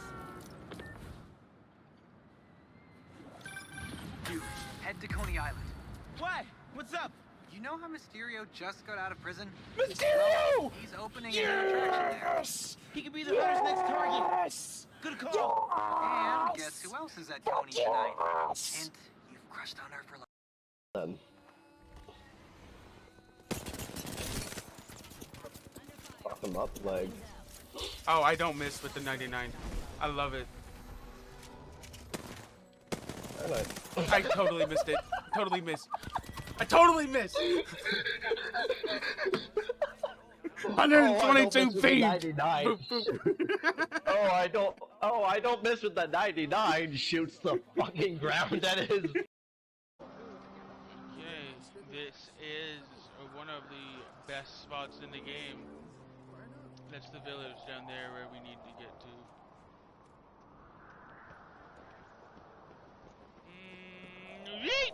Dude, head to Coney Island. What? What's up? You know how Mysterio just got out of prison? Mysterio! He's opening a new attraction there. He could be the hunter's next target. Yes! Good call. And guess who else is at Coney tonight? Hint, you've crushed on her for life. Fuck him up, leg. Oh, I don't miss with the 99. I love it. I totally missed it. Totally missed. I totally missed. 122 feet. I don't miss with the 99. Shoots the fucking ground at his. Okay, this is one of the best spots in the game. That's the village down there where we need to get to. Yeet!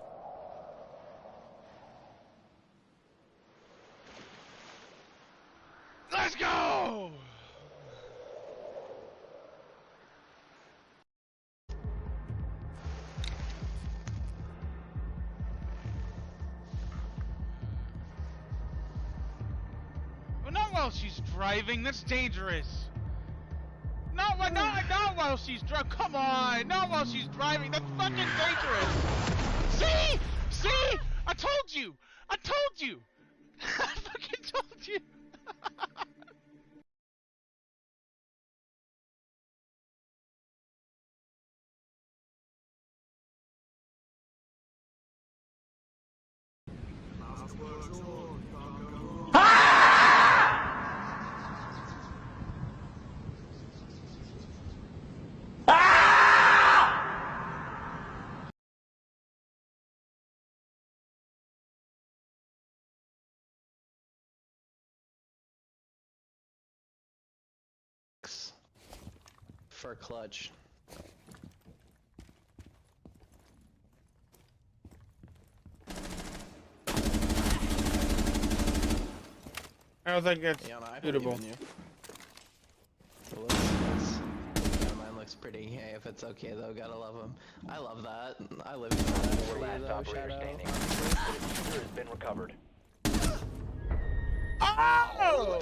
Let's go! Well, not while she's driving. That's dangerous. Not while she's driving. Come on, not while she's driving. That's fucking dangerous. See? See? I told you. I told you. I fucking told you. For clutch. I don't think that's suitable. Mine looks pretty. Hey, if it's okay though, gotta love him. I love that. I live for that. Last operator standing. The diffuser has been recovered. Oh!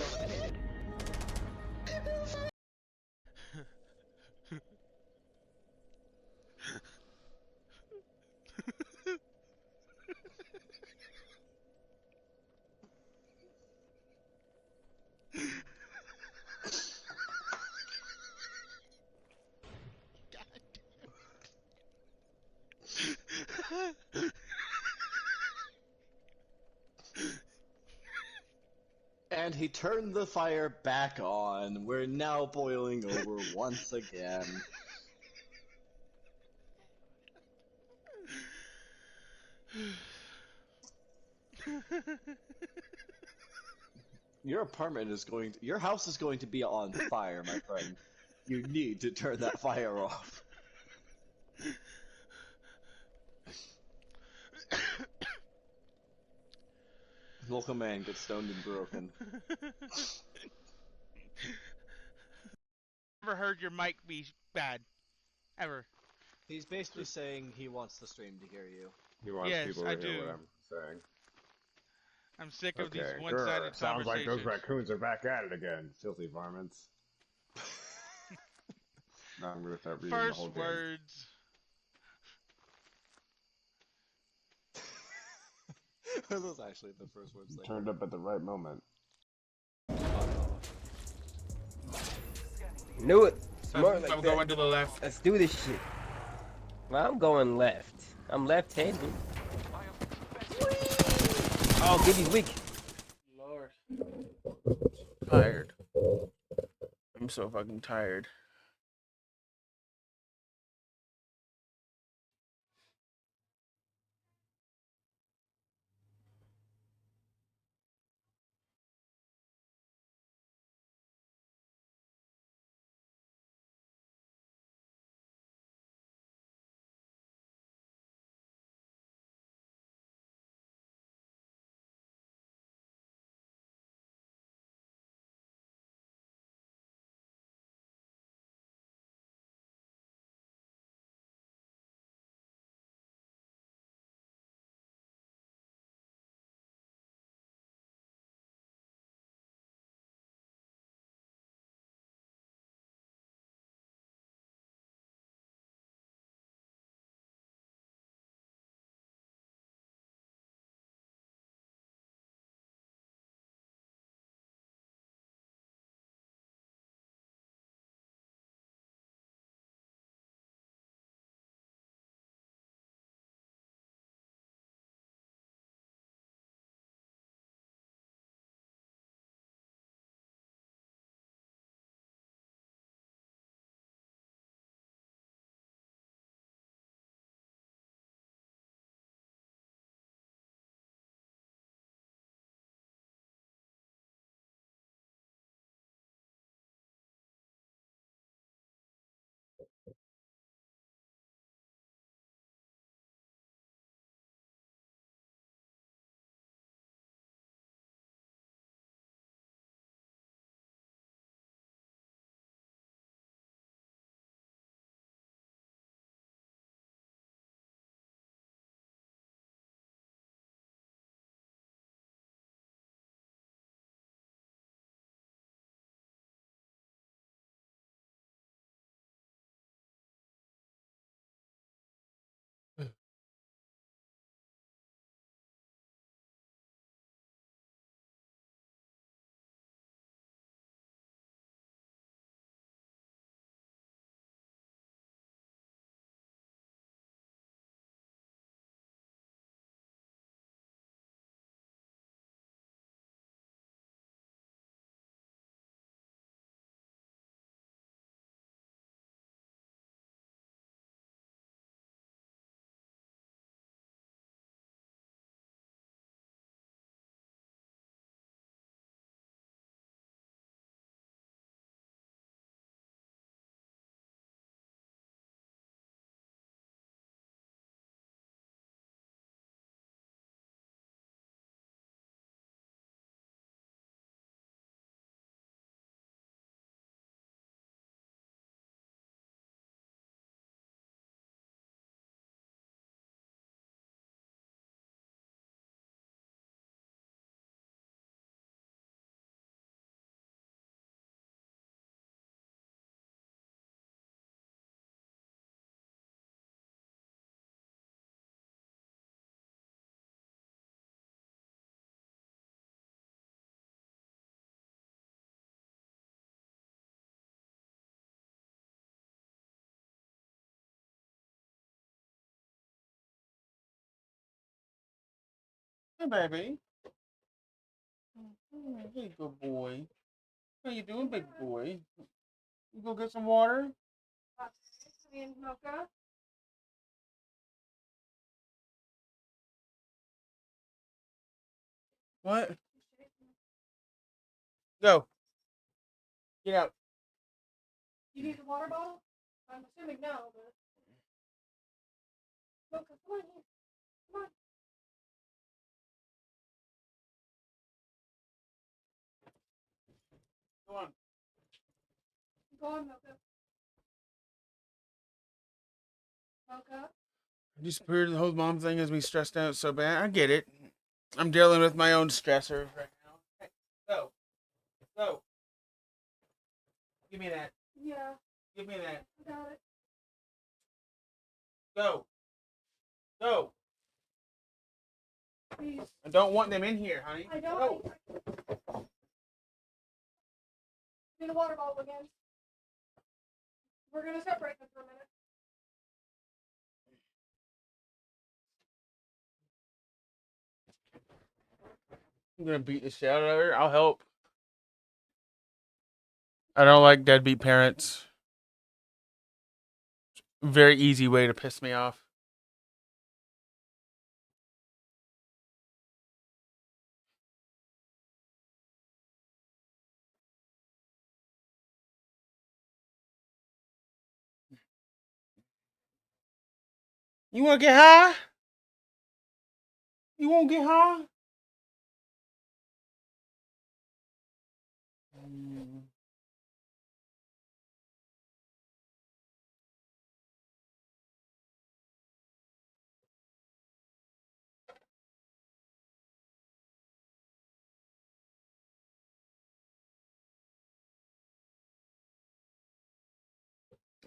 And he turned the fire back on. We're now boiling over once again. Your apartment is going to, your house is going to be on fire, my friend. You need to turn that fire off. Local man gets stoned and broken. Never heard your mic be bad. Ever. He's basically saying he wants the stream to hear you. He wants Yes, people I to hear do. what I'm saying. I'm sick of these Okay, one-sided sounds like those conversations. raccoons are back at it again. Filthy varmints. Now I'm gonna start reading the whole First game. words. Those was actually the first words they Turned up at the right moment. Knew it. I'm More like going that. to the left. Let's do this shit. Well, I'm going left. I'm left-handed. Oh, Gibby's weak. Lord. Tired. I'm so fucking tired. Hey, baby. Hey, good boy. How you doing, big boy? You go get some water? Mocha. What? Go. Get out. You need the water bottle? I'm assuming no, but. Mocha, come on here. Come on. Go on. Go on, Mocha. Mocha. Just weird. The whole mom thing has me stressed out so bad. I get it. I'm dealing with my own stressors right now. Hey, go. Go. Give me that. Yeah. Give me that. I got it. Go. Go. Please. I don't want them in here, honey. I don't. Go. Need a water bottle again. We're gonna separate them for a minute. I'm gonna beat the shit out of her. I'll help. I don't like deadbeat parents. Very easy way to piss me off. You wanna get high? You won't get high?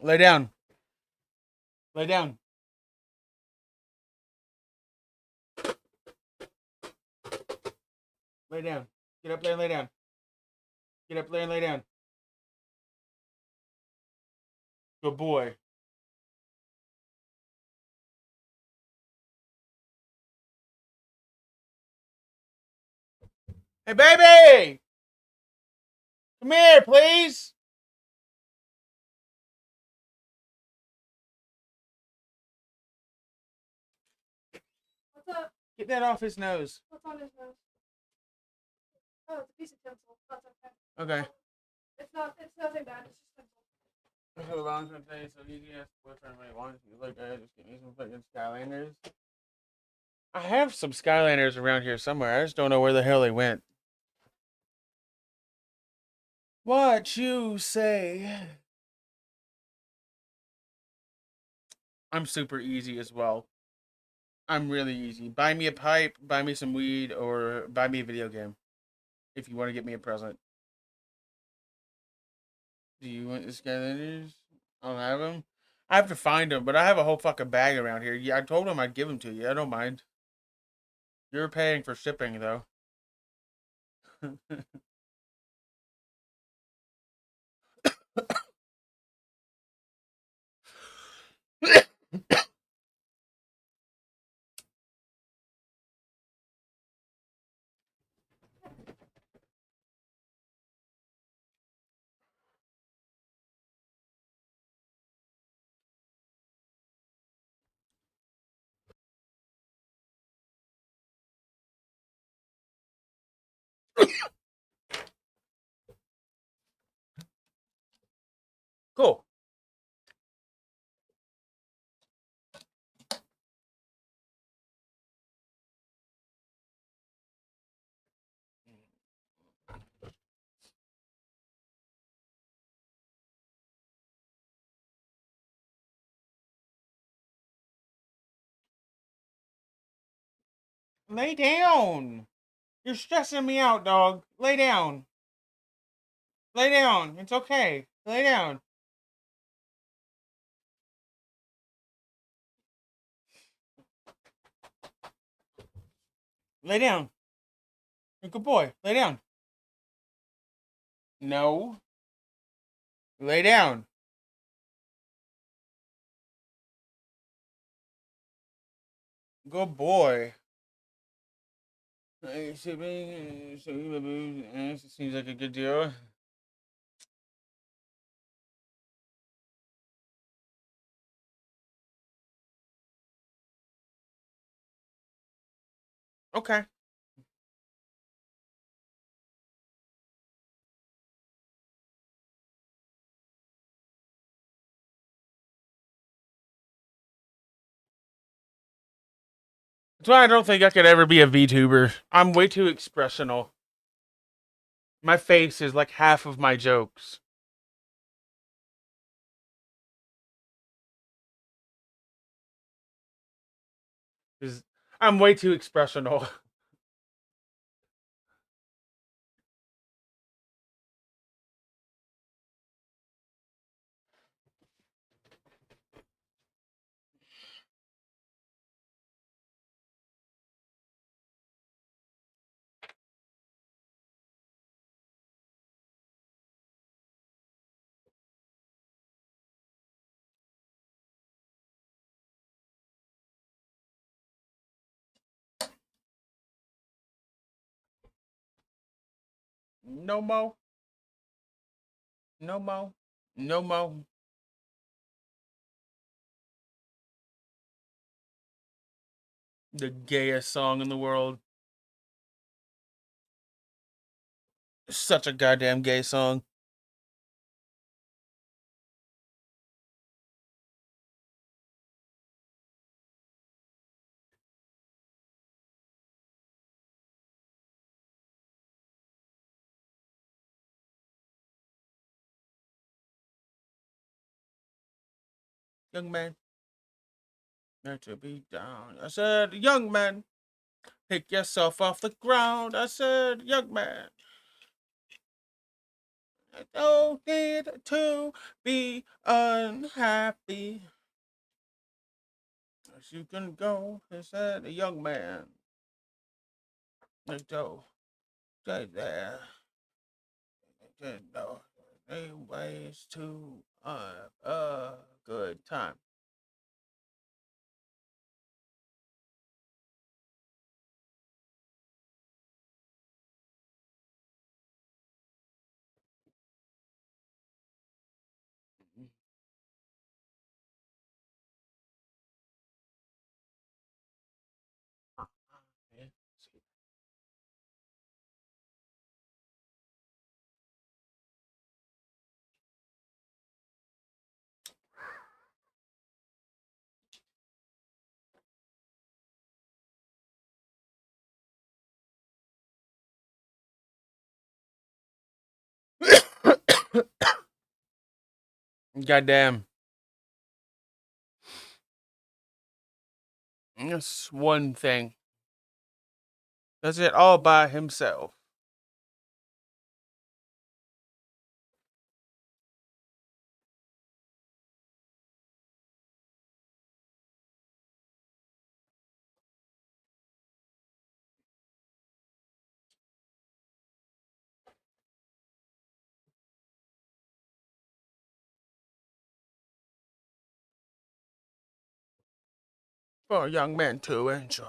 Lay down. Lay down. Lay down. Get up there and lay down. Get up there and lay down. Good boy. Hey, baby! Come here, please! What's up? Get that off his nose. What's on his nose? Oh, it's a piece of tinsel. That's okay. Okay. It's nothing bad. It's just tinsel. That's what I'm gonna say. So you can ask the boyfriend what he wants. He's like, just get me some fucking Skylanders. I have some Skylanders around here somewhere. I just don't know where the hell they went. What you say? I'm super easy as well. I'm really easy. Buy me a pipe, buy me some weed, or buy me a video game. If you want to get me a present. Do you want the Skylanders? I don't have them. I have to find them, but I have a whole fucking bag around here. Yeah, I told him I'd give them to you. I don't mind. You're paying for shipping, though. Cool. Lay down. You're stressing me out, dog. Lay down. Lay down. It's okay. Lay down. Lay down. You're a good boy. Lay down. No. Lay down. Good boy. Seems like a good deal. Okay. That's why I don't think I could ever be a VTuber. I'm way too expressional. My face is like half of my jokes. I'm way too expressional. No more. No more. No more. The gayest song in the world. Such a goddamn gay song. Young man. Not to be down. I said, young man. Pick yourself off the ground. I said, young man. I don't need to be unhappy. As you can go, I said, a young man. Let's go. Stay there. No. Ways to a good time. Goddamn. That's one thing. Does it all by himself. For a young man to enjoy.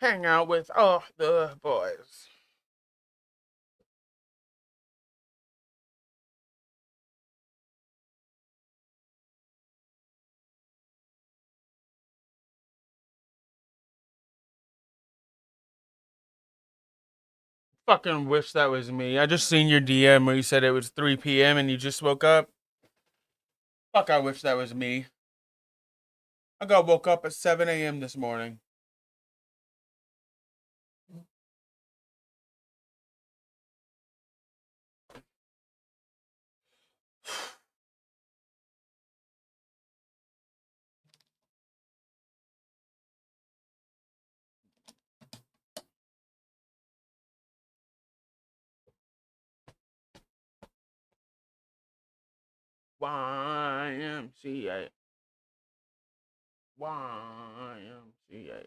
Hang out with all the boys. Fucking wish that was me. I just seen your DM where you said it was 3 p.m. and you just woke up. Fuck, I wish that was me. I got woke up at 7 a.m. this morning. YMCA. YMCA.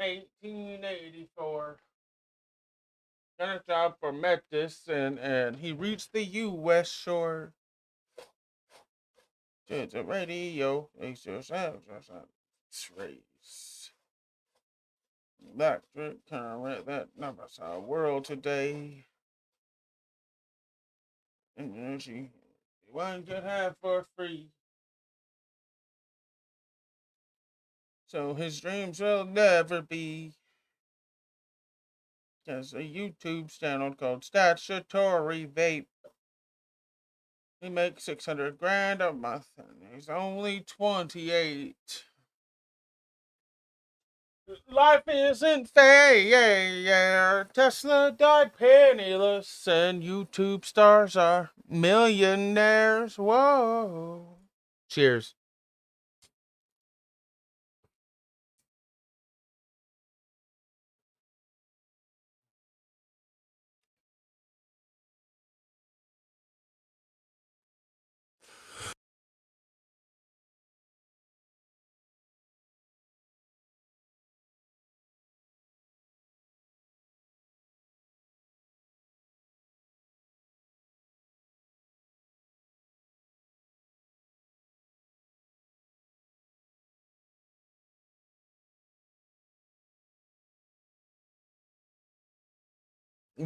1884. Got a job for Metis, and he reached the U.S. shore. To the radio, race. Electric current that numbers our world today. Energy one could have for free. So his dreams will never be. There's a YouTube channel called Statutory Vape. He makes 600 grand a month and he's only 28. Life isn't fair. Tesla died penniless and YouTube stars are millionaires. Whoa. Cheers.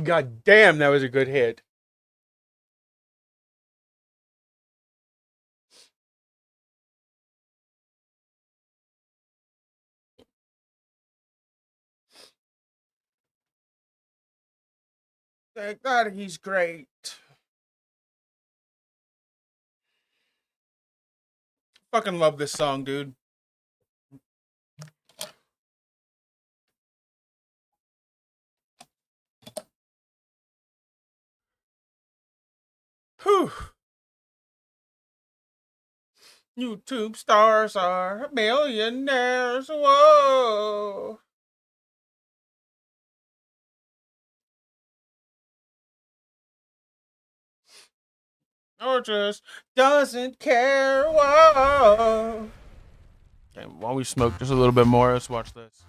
God damn, that was a good hit. Thank God he's great. Fucking love this song, dude. Whew. YouTube stars are millionaires. Whoa. Or just doesn't care. Whoa. Okay, while we smoke just a little bit more, let's watch this.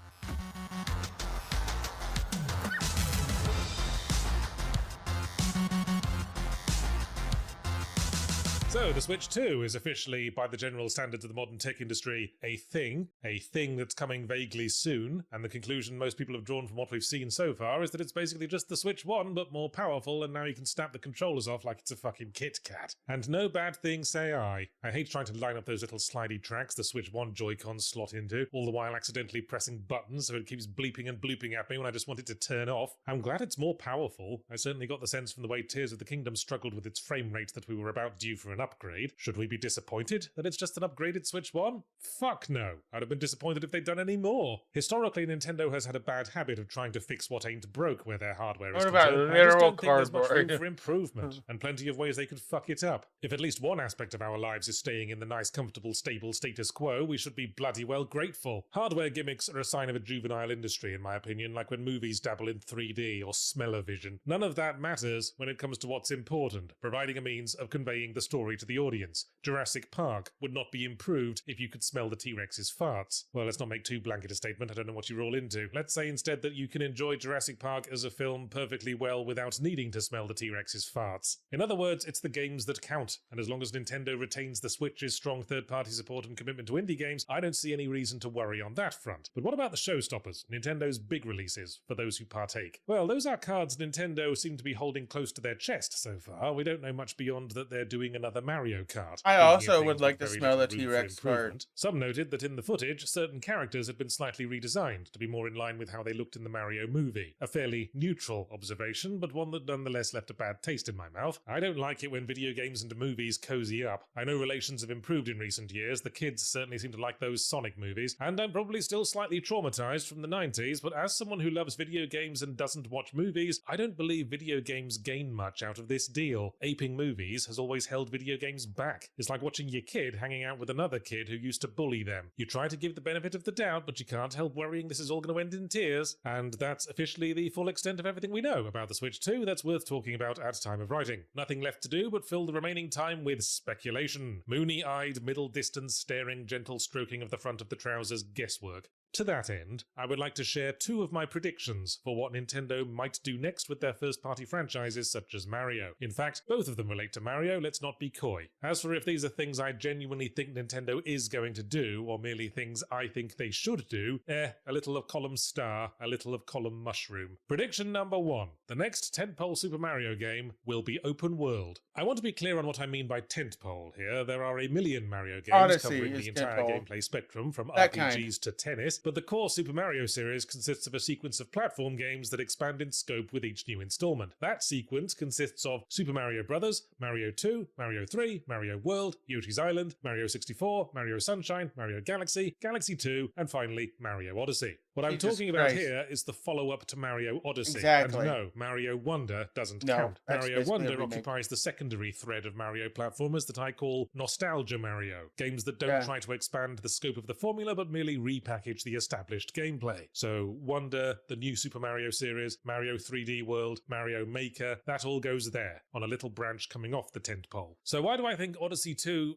So, the Switch 2 is officially, by the general standards of the modern tech industry, a thing that's coming vaguely soon, and the conclusion most people have drawn from what we've seen so far is that it's basically just the Switch 1, but more powerful, and now you can snap the controllers off like it's a fucking Kit Kat. And no bad thing, say I. I hate trying to line up those little slidey tracks the Switch 1 Joy-Cons slot into, all the while accidentally pressing buttons so it keeps bleeping and blooping at me when I just want it to turn off. I'm glad it's more powerful. I certainly got the sense from the way Tears of the Kingdom struggled with its frame rate that we were about due for an upgrade. Should we be disappointed that it's just an upgraded Switch 1? Fuck no. I'd have been disappointed if they'd done any more. Historically, Nintendo has had a bad habit of trying to fix what ain't broke where their hardware is What about concerned. I just literal don't think there's much cardboard? room for improvement, and plenty of ways they could fuck it up. If at least one aspect of our lives is staying in the nice, comfortable, stable status quo, we should be bloody well grateful. Hardware gimmicks are a sign of a juvenile industry, in my opinion, like when movies dabble in 3D or smell-o-vision. None of that matters when it comes to what's important, providing a means of conveying the story to the audience. Jurassic Park would not be improved if you could smell the T-Rex's farts. Well, let's not make too blanket a statement, I don't know what you're all into. Let's say instead that you can enjoy Jurassic Park as a film perfectly well without needing to smell the T-Rex's farts. In other words, it's the games that count, and as long as Nintendo retains the Switch's strong third-party support and commitment to indie games, I don't see any reason to worry on that front. But what about the showstoppers, Nintendo's big releases, for those who partake? Well, those are cards Nintendo seem to be holding close to their chest so far. We don't know much beyond that they're doing another Mario Kart. I also would like to smell the T-Rex fart. Some noted that in the footage, certain characters had been slightly redesigned to be more in line with how they looked in the Mario movie. A fairly neutral observation, but one that nonetheless left a bad taste in my mouth. I don't like it when video games and movies cozy up. I know relations have improved in recent years, the kids certainly seem to like those Sonic movies, and I'm probably still slightly traumatized from the 90s, but as someone who loves video games and doesn't watch movies, I don't believe video games gain much out of this deal. Aping movies has always held video games back. It's like watching your kid hanging out with another kid who used to bully them. You try to give the benefit of the doubt, but you can't help worrying this is all going to end in tears. And that's officially the full extent of everything we know about the Switch 2 that's worth talking about at time of writing. Nothing left to do but fill the remaining time with speculation. Moony-eyed, middle-distance, staring, gentle stroking of the front of the trousers guesswork. To that end, I would like to share two of my predictions for what Nintendo might do next with their first-party franchises such as Mario. In fact, both of them relate to Mario, let's not be coy. As for if these are things I genuinely think Nintendo is going to do, or merely things I think they should do, a little of column star, a little of column mushroom. Prediction number 1. The next tentpole Super Mario game will be open world. I want to be clear on what I mean by tentpole here. There are a million Mario games Odyssey covering the is entire tentpole. gameplay spectrum, from That RPGs to tennis, but the core Super Mario series consists of a sequence of platform games that expand in scope with each new installment. That sequence consists of Super Mario Bros., Mario 2, Mario 3, Mario World, Yoshi's Island, Mario 64, Mario Sunshine, Mario Galaxy, Galaxy 2, and finally Mario Odyssey. What I'm Jesus talking about Christ. here is the follow-up to Mario Odyssey. Exactly. And no, Mario Wonder doesn't No, count. that's Mario basically a Wonder remake. occupies the secondary thread of Mario platformers that I call Nostalgia Mario. Games that don't try to expand the scope of the formula, but merely repackage the established gameplay. So Wonder, the new Super Mario series, Mario 3D World, Mario Maker, that all goes there, on a little branch coming off the tentpole. So why do I think Odyssey 2...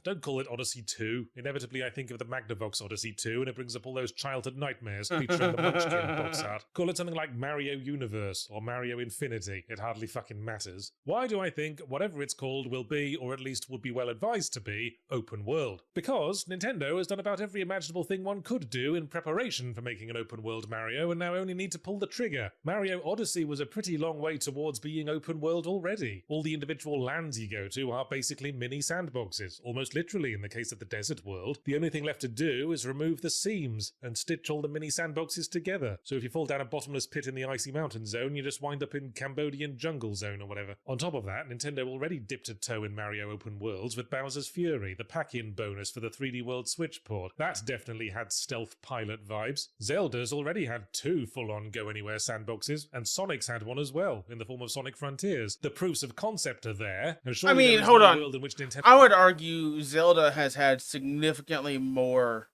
don't call it Odyssey 2. Inevitably I think of the Magnavox Odyssey 2, and it brings up all those childhood nightmares featuring the Munchkin box art. Call it something like Mario Universe or Mario Infinity. It hardly fucking matters. Why do I think whatever it's called will be, or at least would be well advised to be, open world? Because Nintendo has done about every imaginable thing one could do in preparation for making an open world Mario, and now only need to pull the trigger. Mario Odyssey was a pretty long way towards being open world already. All the individual lands you go to are basically mini sandboxes, almost literally in the case of the desert world. The only thing left to do is remove the seams and stitch all the mini sandboxes together. So if you fall down a bottomless pit in the icy mountain zone, you just wind up in Cambodian jungle zone or whatever. On top of that, Nintendo already dipped a toe in Mario open worlds with Bowser's Fury, the pack-in bonus for the 3D World Switch port. That definitely had stealth pilot vibes. Zelda's already had 2 full-on go-anywhere sandboxes, and Sonic's had one as well, in the form of Sonic Frontiers. The proofs of concept are there, and surely I mean, there is hold no on. world in which Nintendo... I would argue Zelda has had significantly more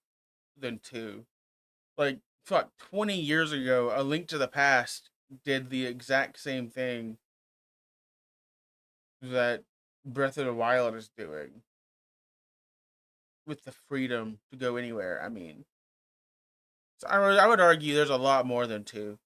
than 2. Like, fuck, 20 years ago, A Link to the Past did the exact same thing that Breath of the Wild is doing. With the freedom to go anywhere, I mean. So I would argue there's a lot more than 2.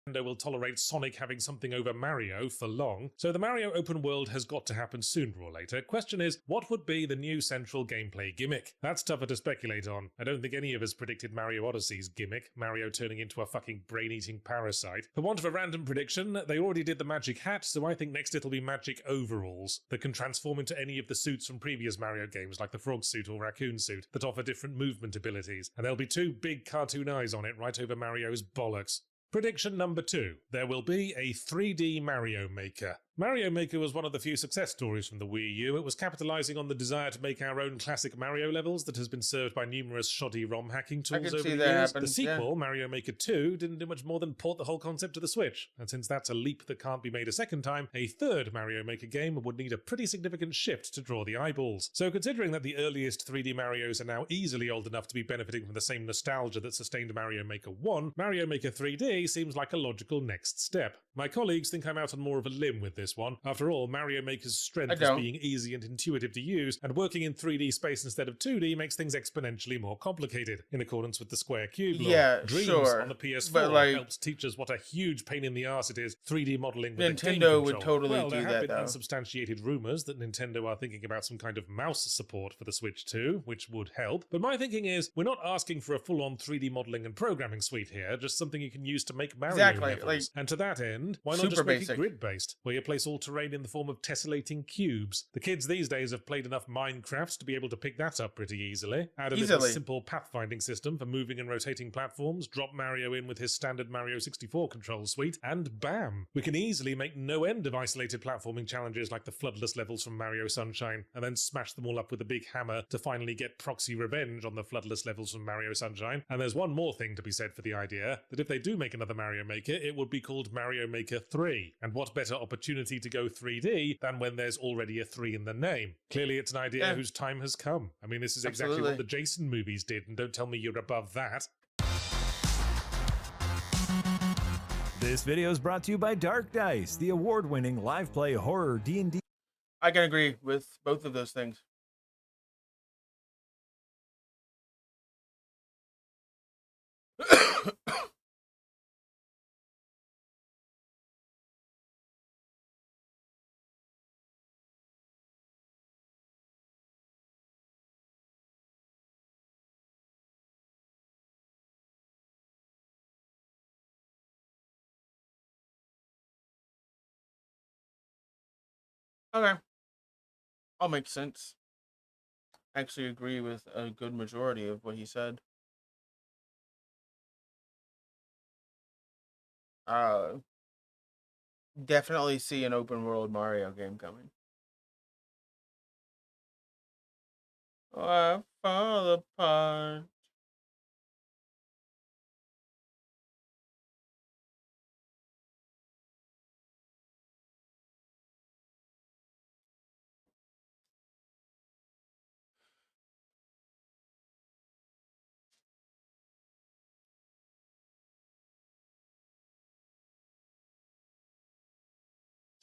Nintendo will tolerate Sonic having something over Mario for long, so the Mario open world has got to happen sooner or later. Question is, what would be the new central gameplay gimmick? That's tougher to speculate on. I don't think any of us predicted Mario Odyssey's gimmick, Mario turning into a fucking brain-eating parasite. For want of a random prediction, they already did the magic hat, so I think next it'll be magic overalls that can transform into any of the suits from previous Mario games, like the frog suit or raccoon suit, that offer different movement abilities. And there'll be 2 big cartoon eyes on it right over Mario's bollocks. Prediction number 2. There will be a 3D Mario Maker. Mario Maker was one of the few success stories from the Wii U. It was capitalizing on the desire to make our own classic Mario levels that has been served by numerous shoddy ROM hacking tools over the years. The sequel, Mario Maker 2, didn't do much more than port the whole concept to the Switch. And since that's a leap that can't be made a second time, a third Mario Maker game would need a pretty significant shift to draw the eyeballs. So considering that the earliest 3D Marios are now easily old enough to be benefiting from the same nostalgia that sustained Mario Maker 1, Mario Maker 3D seems like a logical next step. My colleagues think I'm out on more of a limb with this one. After all, Mario Maker's strength is being easy and intuitive to use, and working in 3D space instead of 2D makes things exponentially more complicated, in accordance with the square cube law. Yeah, Dreams sure. on the PS4 But, like, helps teach us what a huge pain in the arse it is 3D modeling with a game Nintendo would control. totally Well, do there have that, been though. unsubstantiated rumors that Nintendo are thinking about some kind of mouse support for the Switch 2, which would help. But my thinking is, we're not asking for a full-on 3D modeling and programming suite here, just something you can use to make Mario levels. Like, and to that end, why not super just make basic. it grid-based, where you place all terrain in the form of tessellating cubes? The kids these days have played enough Minecraft to be able to pick that up pretty easily. Add a little simple pathfinding system for moving and rotating platforms, drop Mario in with his standard Mario 64 control suite, and bam! We can easily make no end of isolated platforming challenges like the floodless levels from Mario Sunshine, and then smash them all up with a big hammer to finally get proxy revenge on the floodless levels from Mario Sunshine. And there's one more thing to be said for the idea, that if they do make another Mario Maker, it would be called Mario Maker 3. And what better opportunity to go 3D than when there's already a 3 in the name? Clearly it's an idea whose time has come. I mean, this is exactly what the Jason movies did, and don't tell me you're above that. This video is brought to you by Dark Dice, the award-winning live play horror D&D. I can agree with both of those things. Okay. All makes sense. I actually agree with a good majority of what he said. Definitely see an open world Mario game coming. Oh, I fall apart.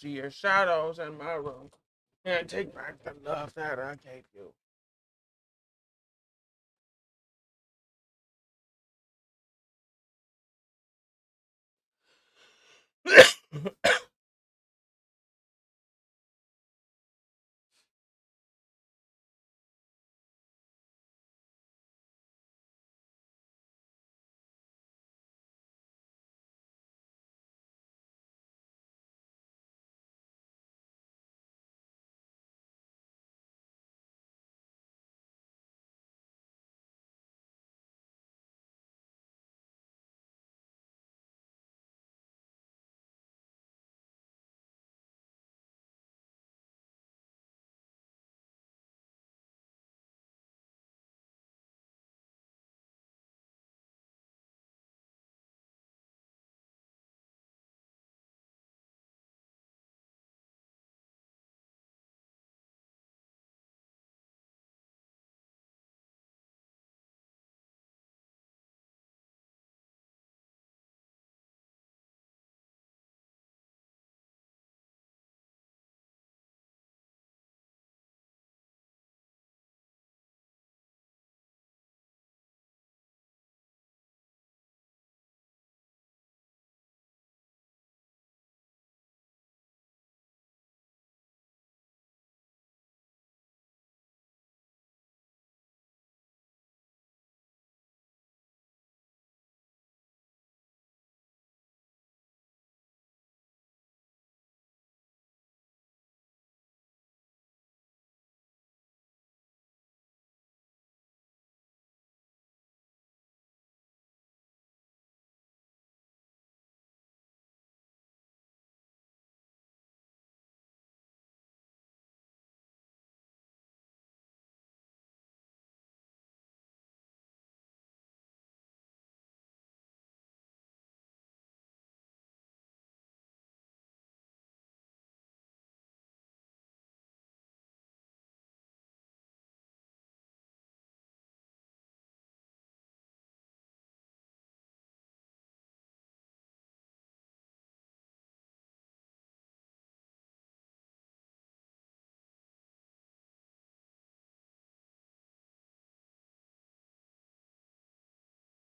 See your shadows in my room. Can't take back the love that I gave you.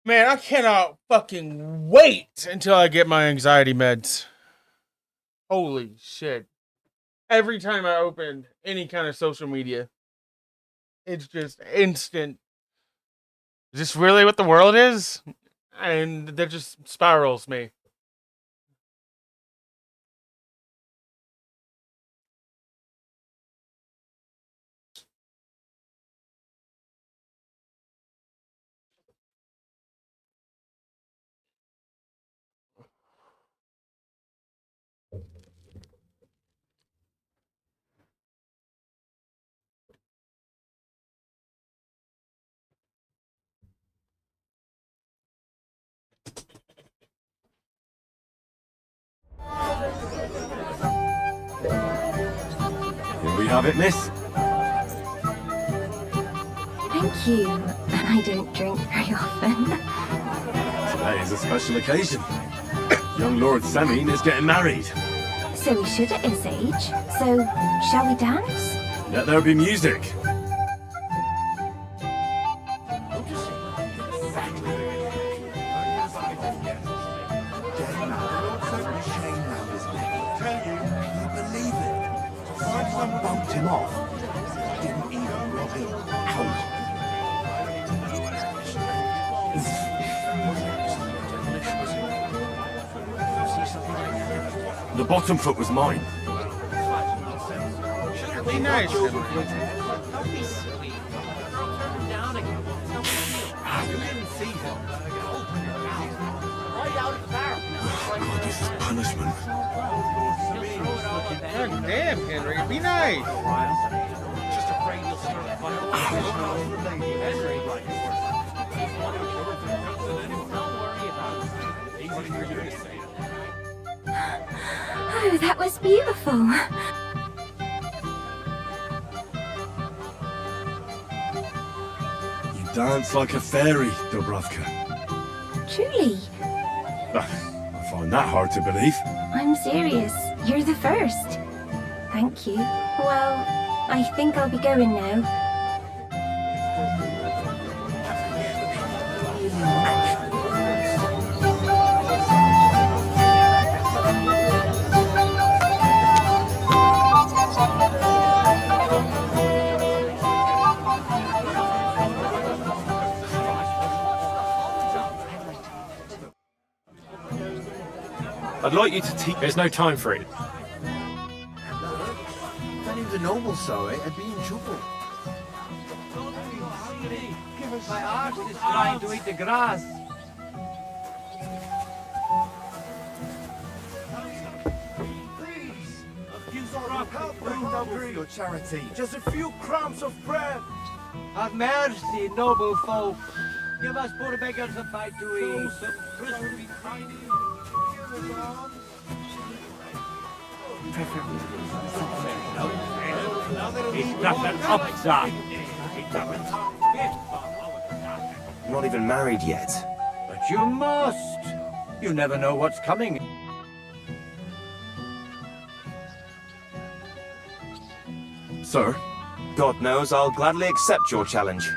Man, I cannot fucking wait until I get my anxiety meds. Holy shit. Every time I open any kind of social media, it's just instant. Is this really what the world is? And that just spirals me. Here we have it, miss. Thank you. I don't drink very often. Today is a special occasion. Young Lord Semine is getting married. So we should at his age. So, shall we dance? Let there be music. tell you, can you believe it? Someone bumped him off. Didn't even rob him out. The bottom foot was mine. Be nice. Don't be silly. Turn him down again. You didn't see him. Open it out. Right out of the barrel. God, this is punishment. God damn, Henry. Be nice. Just afraid you'll start a fight. Oh, that was beautiful. You dance like a fairy, Dubravka. Truly. I find that hard to believe. I'm serious. You're the first. Thank you. Well, I think I'll be going now. I'd like you to teach. There's no time for it. If any of the nobles saw it, I'd be in trouble. My ox is trying to eat the grass. Please, a few scraps help for your charity. Just a few crumbs of bread. Have mercy, noble folk. Give us poor beggars a bite to eat. Some crispy tiny. It's nothing up, sir. I'm not even married yet. But you must. You never know what's coming. Sir, God knows I'll gladly accept your challenge.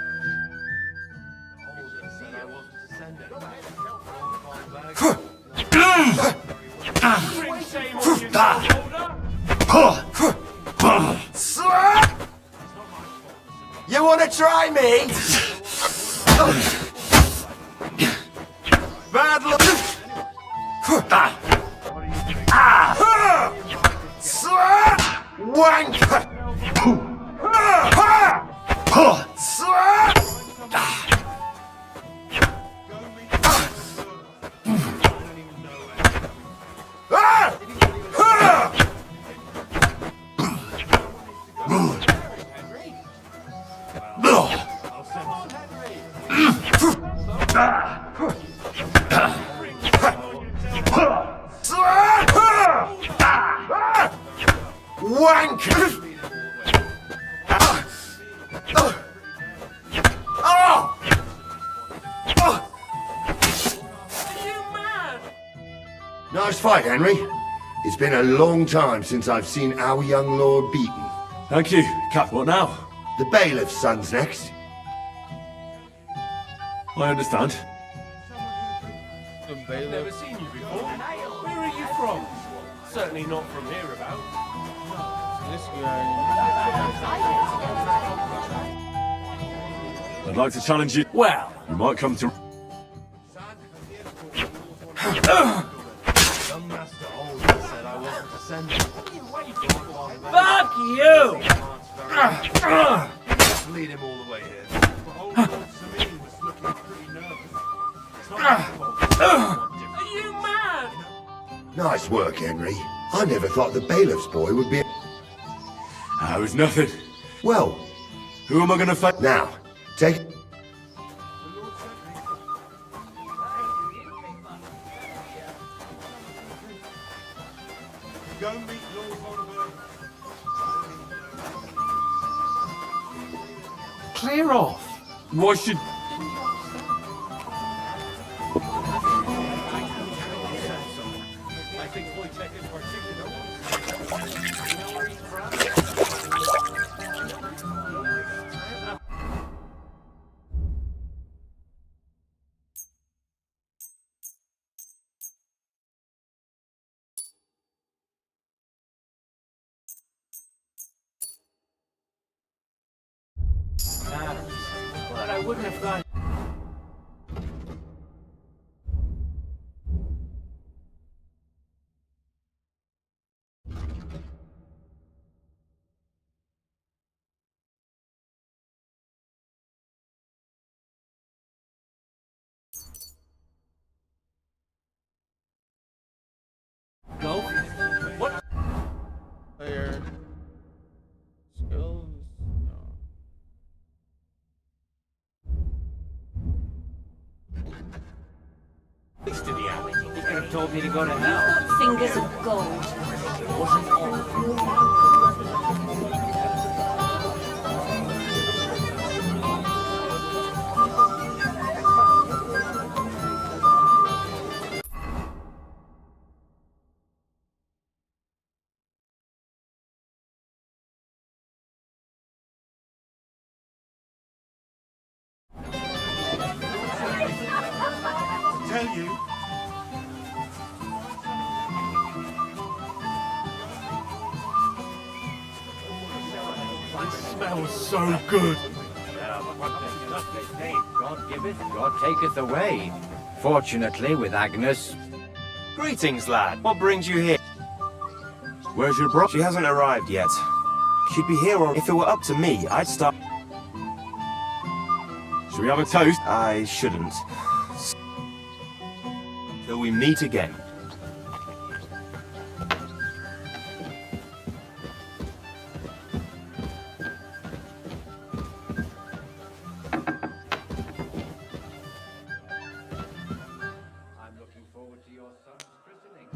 You wanna try me? Bad luck. Wank. Wank! Nice fight, Henry. It's been a long time since I've seen our young lord beaten. Thank you, Cap. What now? The bailiff's son's next. I understand. I've never seen you before. Where are you from? Certainly not from hereabouts. This guy. I'd like to challenge you. Well, you might come to. Young Master Older said I wasn't to send him. Fuck you! Just lead him all the way here. Are you mad? Nice work, Henry. I never thought the bailiff's boy would be... That was nothing. Well, who am I going to fight? Now, take... Go meet Lord Oliver. Clear off. Why should... I think Wojtek in particular. wouldn't have thought. Go. What? Player skills. No. He could have told me to go to hell. Fingers of gold. It wasn't all. Tell you. It smells so good. God giveth, God taketh away. Fortunately, with Agnes. Greetings, lad. What brings you here? Where's your bro? She hasn't arrived yet. She'd be here, or if it were up to me, I'd start. Should we have a toast? I shouldn't. Till we meet again. I'm looking forward to your son's christening.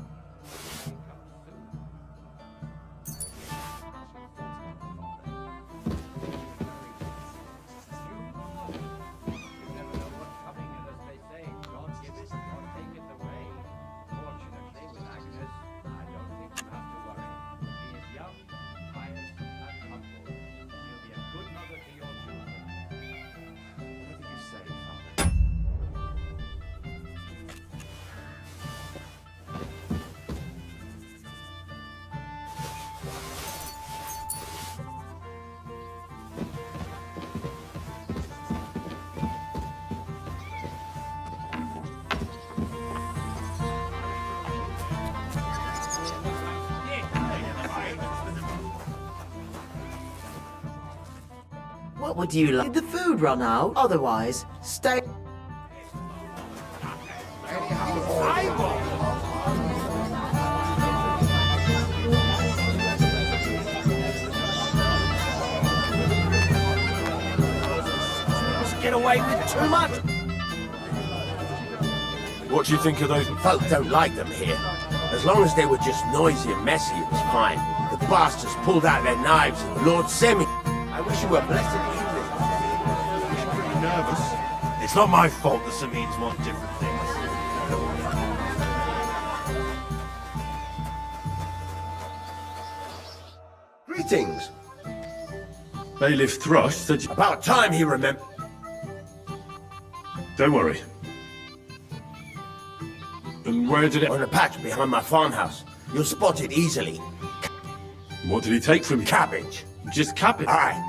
What would you like? Did the food run out? Otherwise, stay. Get away with too much. What do you think of those? Folk don't like them here. As long as they were just noisy and messy, it was fine. The bastards pulled out their knives and the Lord Semi. I wish you a blessed evening. Pretty nervous. It's not my fault the Samines want different things. Greetings. Bailiff Thrush said you... About time he remembered. Don't worry. And where did it... On a patch behind my farmhouse. You'll spot it easily. What did he take from you? Cabbage. Just cabbage? Aye.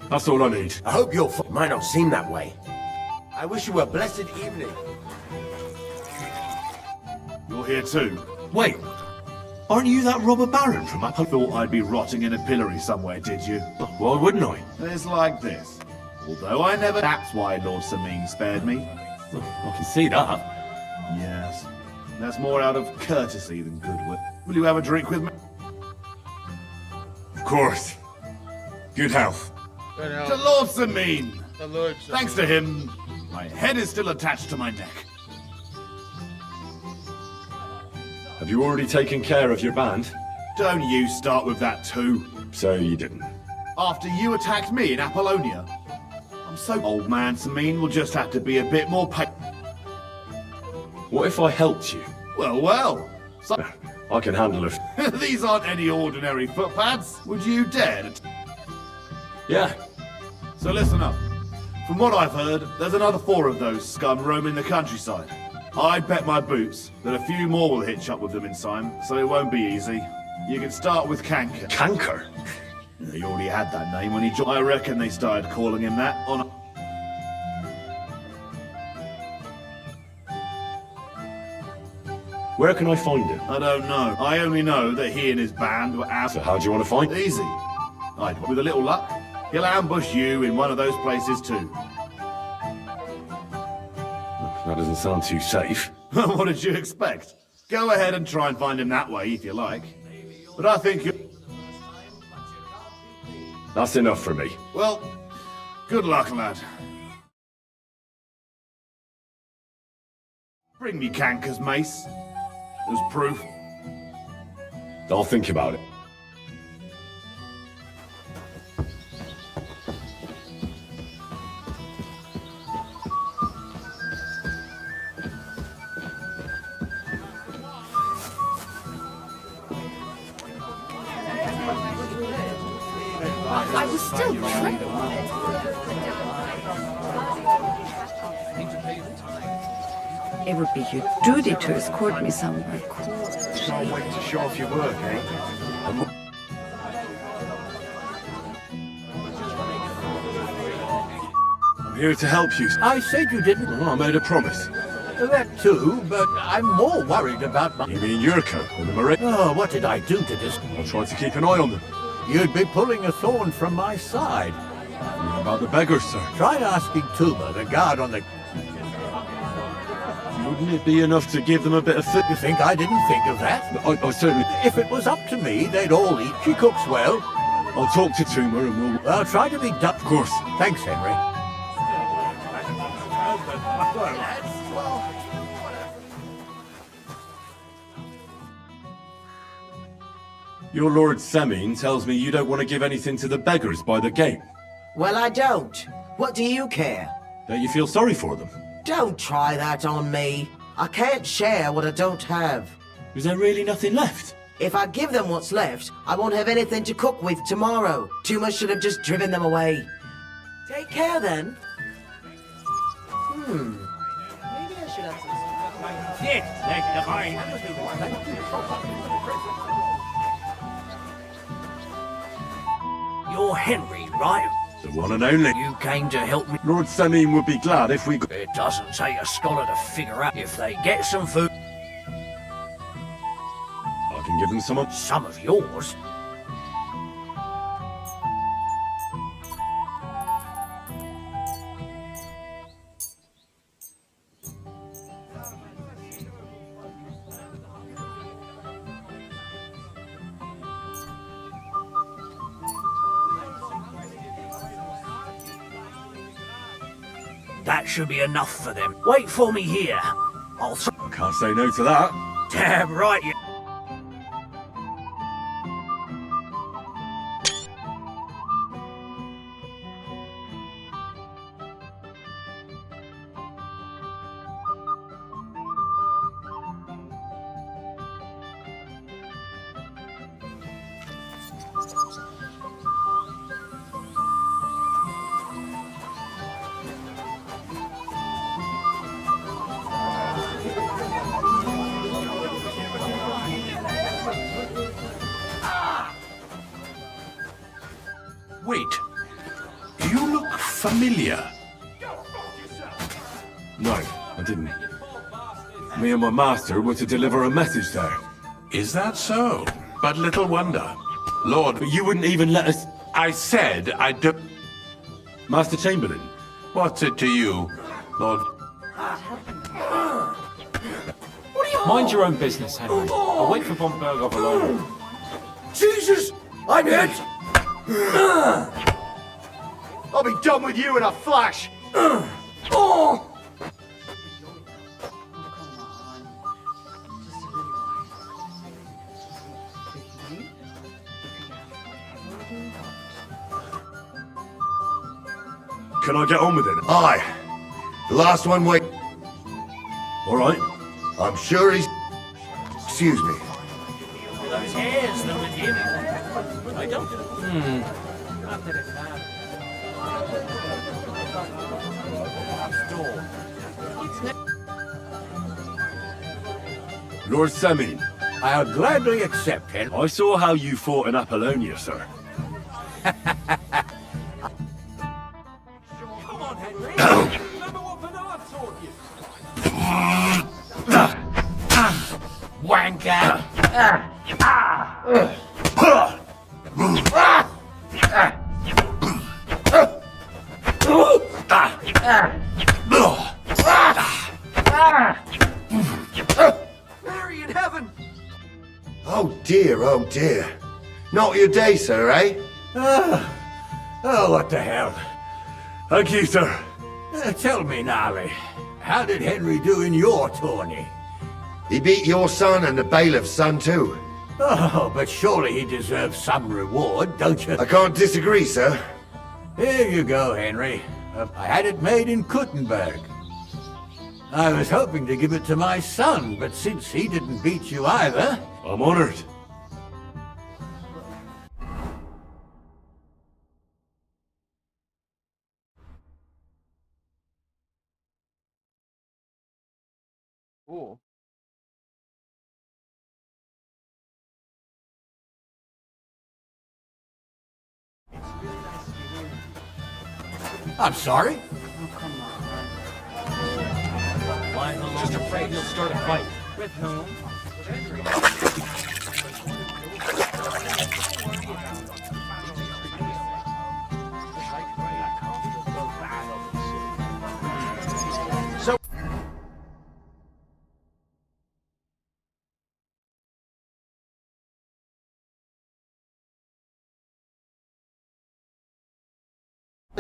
That's all I need. I hope you'll... It might not seem that way. I wish you a blessed evening. You're here too? Wait. Aren't you that robber baron from up? I thought I'd be rotting in a pillory somewhere, did you? Why wouldn't I? It's like this. Although I never... That's why Lord Samine spared me. I can see that. Yes. That's more out of courtesy than goodwill. Will you have a drink with me? Of course. Good health. Good health. To Lord Samine. The Lord Thanks to him, my head is still attached to my neck. Have you already taken care of your band? Don't you start with that too. So you didn't. After you attacked me in Apollonia? I'm so... Old man Samine will just have to be a bit more What if I helped you? Well. So I can handle it. These aren't any ordinary footpads. Would you dare to... Yeah. So listen up. From what I've heard, there's another 4 of those scum roaming the countryside. I'd bet my boots that a few more will hitch up with them in time, so it won't be easy. You can start with Canker. Canker? He already had that name when he joined. I reckon they started calling him that on... Where can I find him? I don't know. I only know that he and his band were out. So how do you want to find him? Easy. With a little luck, he'll ambush you in one of those places too. That doesn't sound too safe. What did you expect? Go ahead and try and find him that way if you like. But I think you... That's enough for me. Well, good luck, lad. Bring me Kanker's mace. As proof. I'll think about it. I was still tripping. It would be your duty to escort me somewhere cool. Can't wait to show off your work, eh? I'm here to help you. I said you didn't. Oh, I made a promise. That too, but I'm more worried about my... You mean Yurko and the Marine? Oh, what did I do to this? I tried to keep an eye on them. You'd be pulling a thorn from my side. What about the beggars, sir? Try asking Tuma, the guard on the... Wouldn't it be enough to give them a bit of food? You think I didn't think of that? I certainly... If it was up to me, they'd all eat. She cooks well. I'll talk to Tuma and we'll... I'll try to be done. Of course. Thanks, Henry. Your Lord Semin tells me you don't want to give anything to the beggars by the gate. Well, I don't. What do you care? Don't you feel sorry for them? Don't try that on me. I can't share what I don't have. Is there really nothing left? If I give them what's left, I won't have anything to cook with tomorrow. Tuma should have just driven them away. Take care, then. Maybe I should have some... Next mine. You're Henry, right? The one and only. You came to help me. Lord Semin would be glad if we... It doesn't take a scholar to figure out if they get some food. I can give them some of... Some of yours? That should be enough for them. Wait for me here. I'll... Can't say no to that. Damn right you... Wait. You look familiar. No, I didn't. Me and my master were to deliver a message there. Is that so? But little wonder. Lord, But you wouldn't even let us... I said I do... Master Chamberlain? What's it to you, Lord? Mind your own business, Henry. I'll wait for Bomberg alone. Jesus! I'm hit! I'll be done with you in a flash! Can I get on with it? Aye. The last one wait. All right. I'm sure he's... Excuse me. Those hairs that with him. I don't... Lord Semin, I'll gladly accept him. I saw how you fought in Apollonia, sir. Come on, Henry. Remember what Bernard taught you. Wanker! Mary in heaven! Oh dear. Not your day, sir, eh? Oh, what the hell? Thank you, sir. Tell me, Nally, how did Henry do in your tourney? He beat your son and the bailiff's son too. Oh, but surely he deserves some reward, don't you? I can't disagree, sir. Here you go, Henry. I had it made in Kuttenberg. I was hoping to give it to my son, but since he didn't beat you either... I'm honored. Cool. I'm sorry? Just afraid you'll start a fight. With whom? So...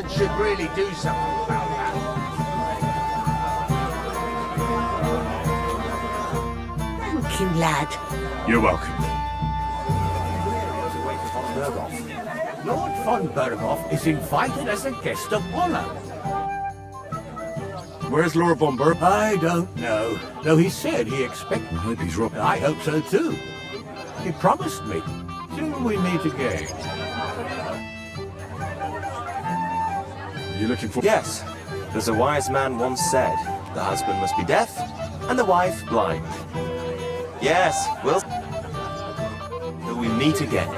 should really do something about that. Thank you, lad. You're welcome. Lord von Berghoff is invited as a guest of honor. Where's Lord von Berg? I don't know, though he said he expected. I hope he's right. I hope so too. He promised me. Till we meet again. Are you looking for... Yes. As a wise man once said, the husband must be deaf and the wife blind. Yes, we'll... till we meet again.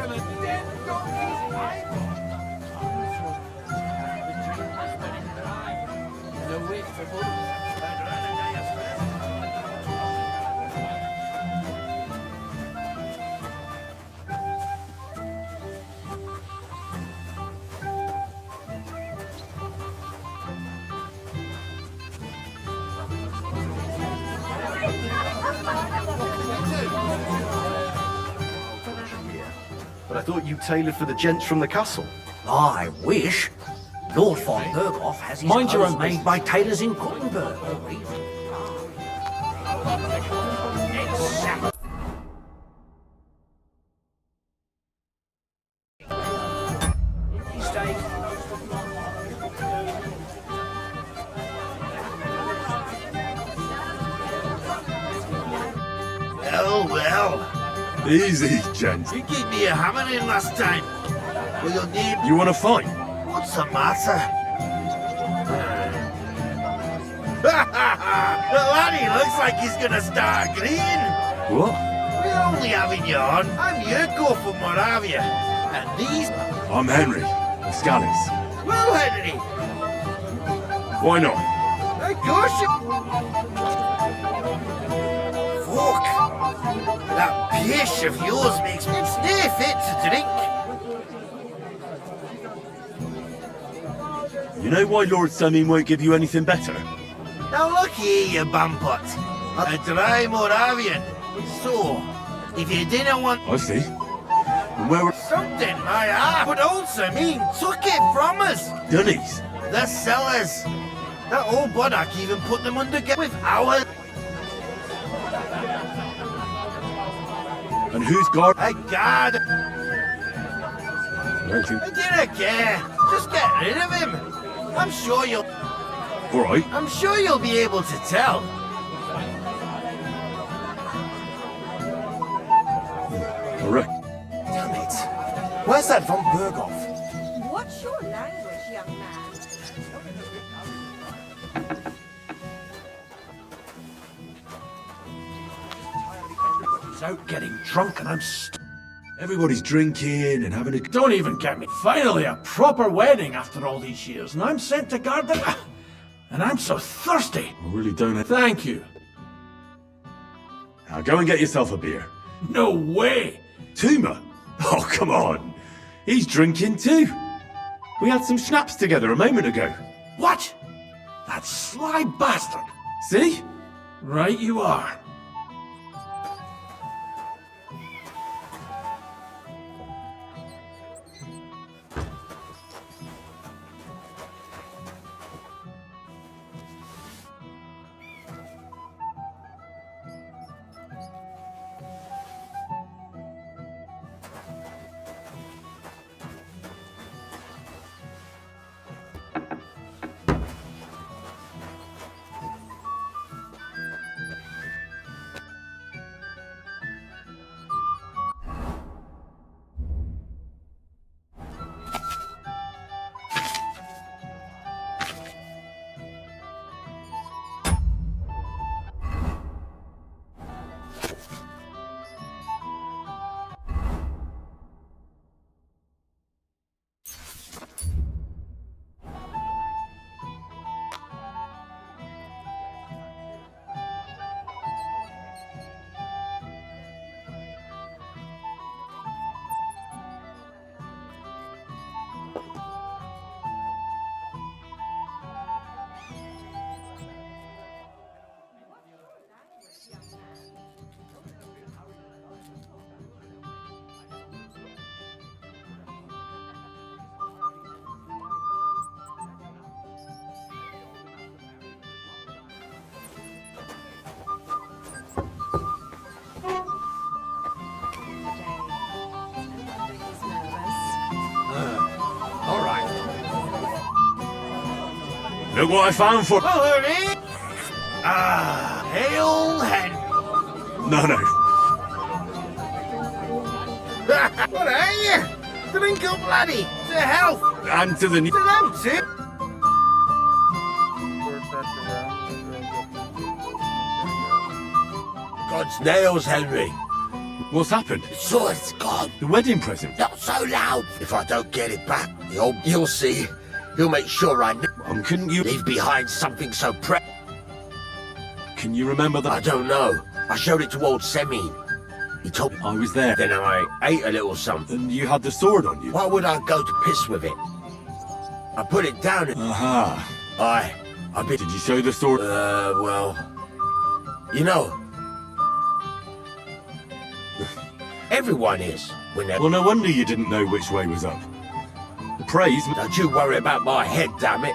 But I thought you tailored for the gents from the castle. I wish. Lord von Berghoff has his Mind your clothes own made business. by tailors in Kuttenberg. Well. Easy, gents. You gave me a hammering last time. Well, your name... You want to fight? What's the matter? The laddie looks like he's gonna start agreeing. What? We're only having you on. I'm Yurko from Moravia. And these... I'm Henry, of Scallis. Well, Henry. Why not? Of course you... Fuck. That pish of yours makes me... It's no fit to drink. You know why Lord Semin won't give you anything better? Now look here, you bumpot. A dry Moravian. So, if you didn't want... I see. And where... Something, my ass. But also mean took it from us. Dunnies? The sellers. That old Boddock even put them under with our... And who's guard? A guard. I don't think... I didn't care. Just get rid of him. I'm sure you'll... All right. I'm sure you'll be able to tell. All right. Damn it. Where's that von Berghoff? What's your language, young man? He's out getting drunk and I'm Everybody's drinking and having a... Don't even get me. Finally, a proper wedding after all these years, and I'm sent to guard them. And I'm so thirsty. I really don't... Thank you. Now go and get yourself a beer. No way. Tuma? Oh, come on. He's drinking too. We had some schnapps together a moment ago. What? That sly bastard. See? Right you are. Look what I found for... Hail Hen. No. What are you? Drink up, laddie. To health. And to the... To them too. God's nails, Henry. What's happened? The sword's gone. The wedding present? Not so loud. If I don't get it back, you'll see. He'll make sure I couldn't you leave behind something so Can you remember that? I don't know. I showed it to old Semine. He told me I was there. Then I ate a little something. And you had the sword on you? Why would I go to piss with it? I put it down and... Aha. Did you show the sword? Well... You know... Everyone is, when they're... Well, no wonder you didn't know which way was up. The praise... Don't you worry about my head, damn it.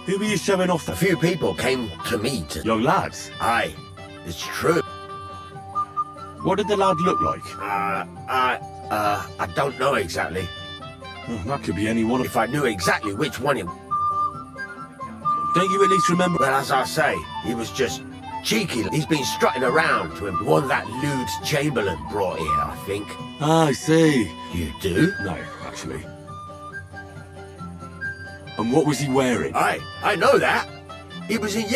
Who were you showing off to? A few people came to me to... Young lads? Aye, it's true. What did the lad look like? I don't know exactly. Oh, that could be any one of... If I knew exactly which one it... Don't you at least remember... Well, as I say, he was just cheeky. He's been strutting around to him. One that lewd Chamberlain brought here, I think. Ah, I see. You do? No, actually. And what was he wearing? I know that. He was in...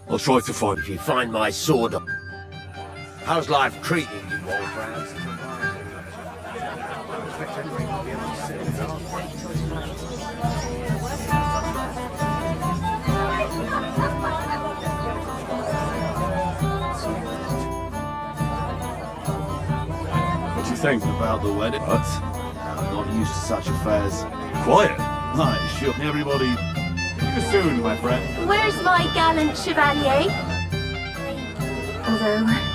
I'll try to find... If you find my sword... How's life treating you, old friends? What do you think? About the wedding? What? I'm not used to such affairs. Quiet. Right, sure. Everybody, see you soon, my friend. Where's my gallant chevalier? Although...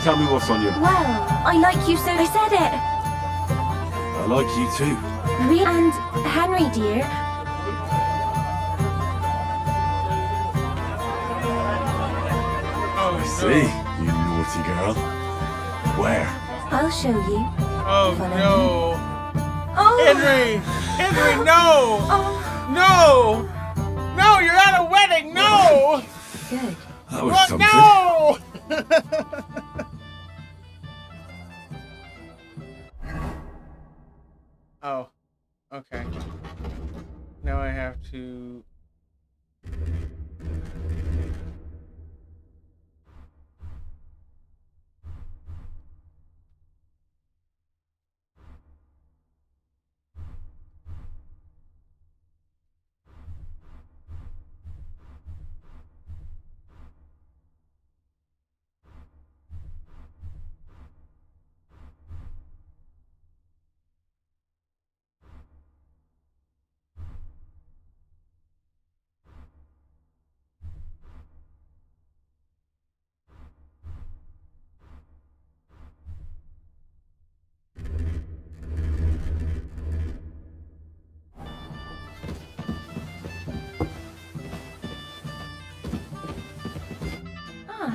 Tell me what's on you. Well, I like you, so I said it. I like you too. And Henry, dear. I see, you naughty girl. Where? I'll show you. Oh no. Oh. Henry! Henry, no! No! No, you're at a wedding! No! Good. That was something. No! Oh, okay. Now I have to...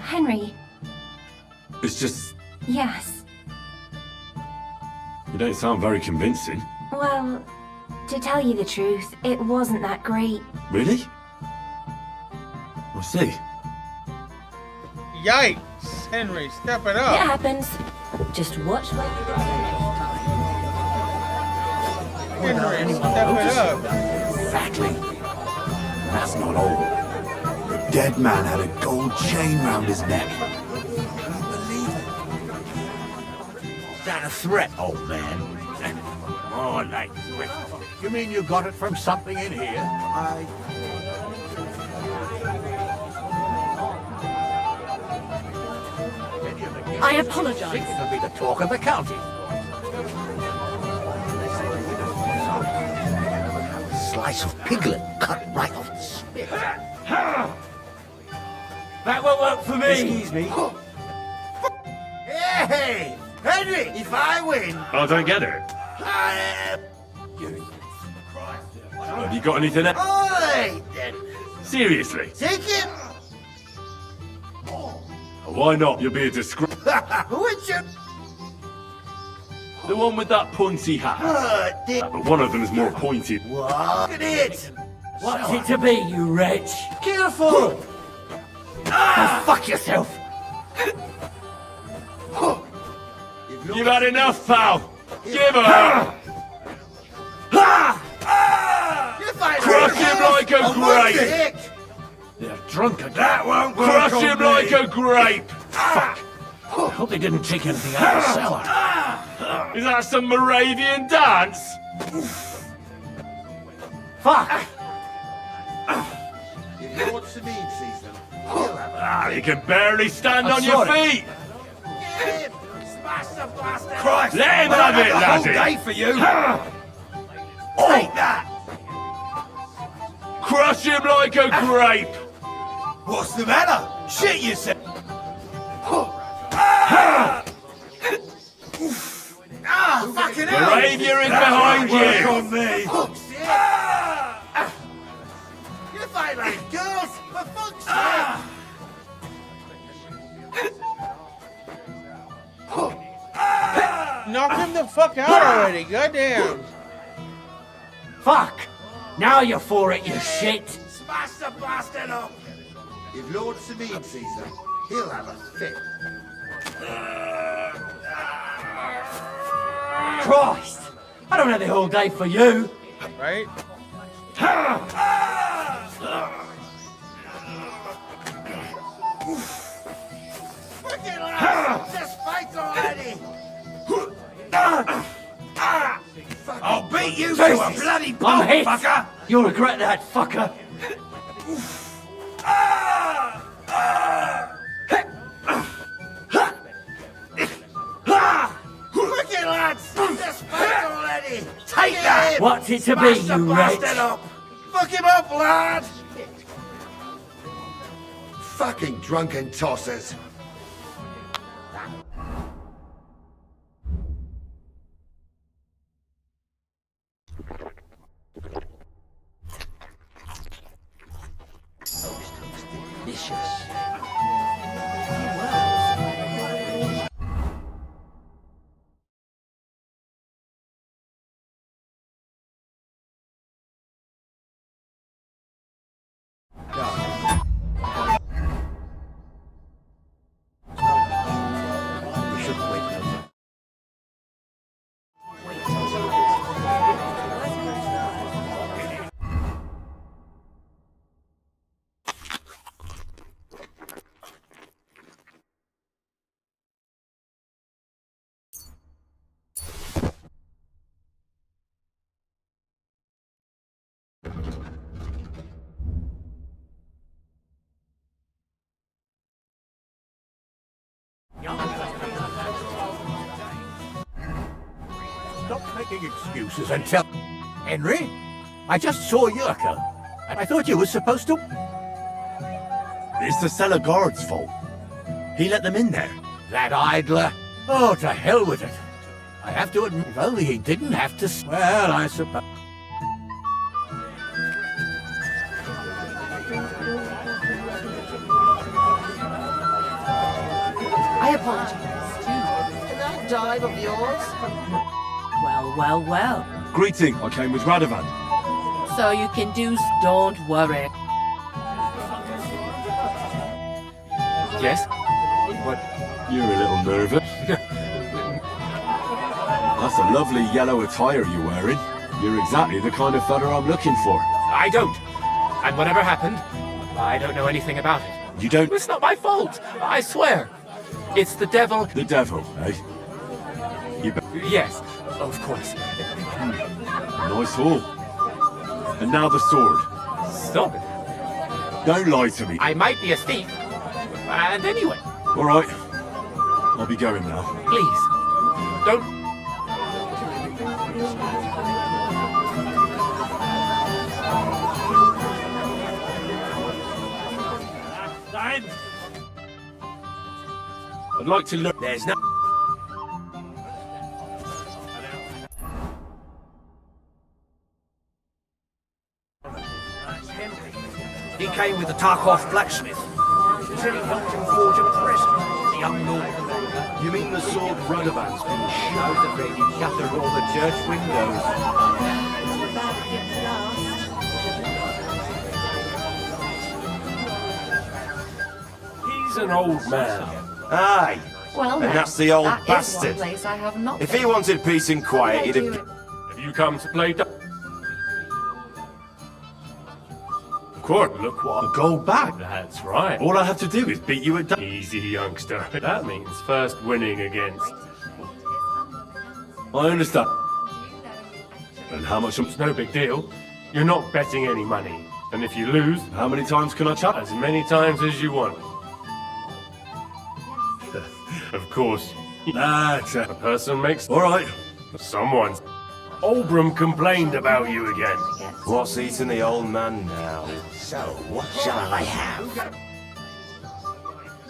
Henry. It's just, Yes. you don't sound very convincing. Well, to tell you the truth, it wasn't that great. Really? I see. Yikes! Henry, step it It up. happens. Just watch what you do. Henry, step it up. Exactly. That's not all. The dead man had a gold chain round his neck. Is that a threat, old man? More like threat. You mean you got it from something in here? I apologize. It'll be the talk of the county. Slice of piglet cut right off the spit. That won't work for me. Excuse me. Hey! Henry, if I win, I don't get it. Have you got anything else? alright then. Seriously? Take it. Why not? You'll be a disgrace. Which The one with that pointy hat. But one of them is more pointy. Look at it. What's it to be, you wretch? Careful. Oh, fuck yourself. You've had enough, pal. Give her. Crush him like a grape. They're drunk again. That won't work. Crush him like a grape. Fuck. I hope they didn't take anything out of the cellar. Is that some Moravian dance? Fuck. If Lord Sabine sees them, You can barely stand on your feet. get him. Smash the bastard. Christ, let him have it, laddie. Day for you. Take that. Crush him like a grape. What's the matter? Shit, you said. Fucking hell. Moravia is behind you. On me. You fight like girls, for fuck's sake. Knock him the fuck out already. Goddamn. Fuck. Now you're for it, you shit. Smash the bastard up. If Lord Sabine sees them, he'll have a fit. Christ. I don't have the whole day for you. Right? Fucking lads, just fight already. I'll beat you to a bloody pulp, I'm hit. fucker. You'll regret that, fucker. Fucking lads, just fight already. Take that. What's it to be, Smash the you wretch? bastard up. Fuck him up, lad. Fucking drunken tossers. Delicious. We should wait now. Stop making excuses and tell... Henry? I just saw Yurko, and I thought you were supposed to... It's the cellar guard's fault. He let them in there. That idler? Oh, to hell with it. I have to admit, if only he didn't have to... Well, I suppose... apologize too. And that dive of yours? Well. Greeting, I came with Radovan. So you can do. Don't worry. Yes? What? You're a little nervous. That's a lovely yellow attire you're wearing. You're exactly the kind of fella I'm looking for. I don't. And whatever happened, I don't know anything about it. You don't? It's not my fault, I swear. It's the devil. The devil, eh? Yes, of course. Nice haul. And now the sword. Stop it. Don't lie to me. I might be a thief. And anyway. All right. I'll be going now. Please. Don't. I'd like to look. There's no... He came with the Tarkov blacksmith. He said he helped him forge a present. The young lord. You mean the sword Radovan's been I was afraid he'd shattered all the church windows. He's an old man. Aye. Well, And then, that's the old that is bastard. one place I have not If been. he wanted peace and quiet, he'd have... Have you come to play Court, look what? Go back. That's right. All I have to do is beat you at... Easy, youngster. That means first winning against. I understand. And how much? It's no big deal. You're not betting any money. And if you lose... How many times can I chat? As many times as you want. Of course. That's A person makes... all right. Someone's... Olbram complained about you again. What's eating the old man now? So, what shall I have?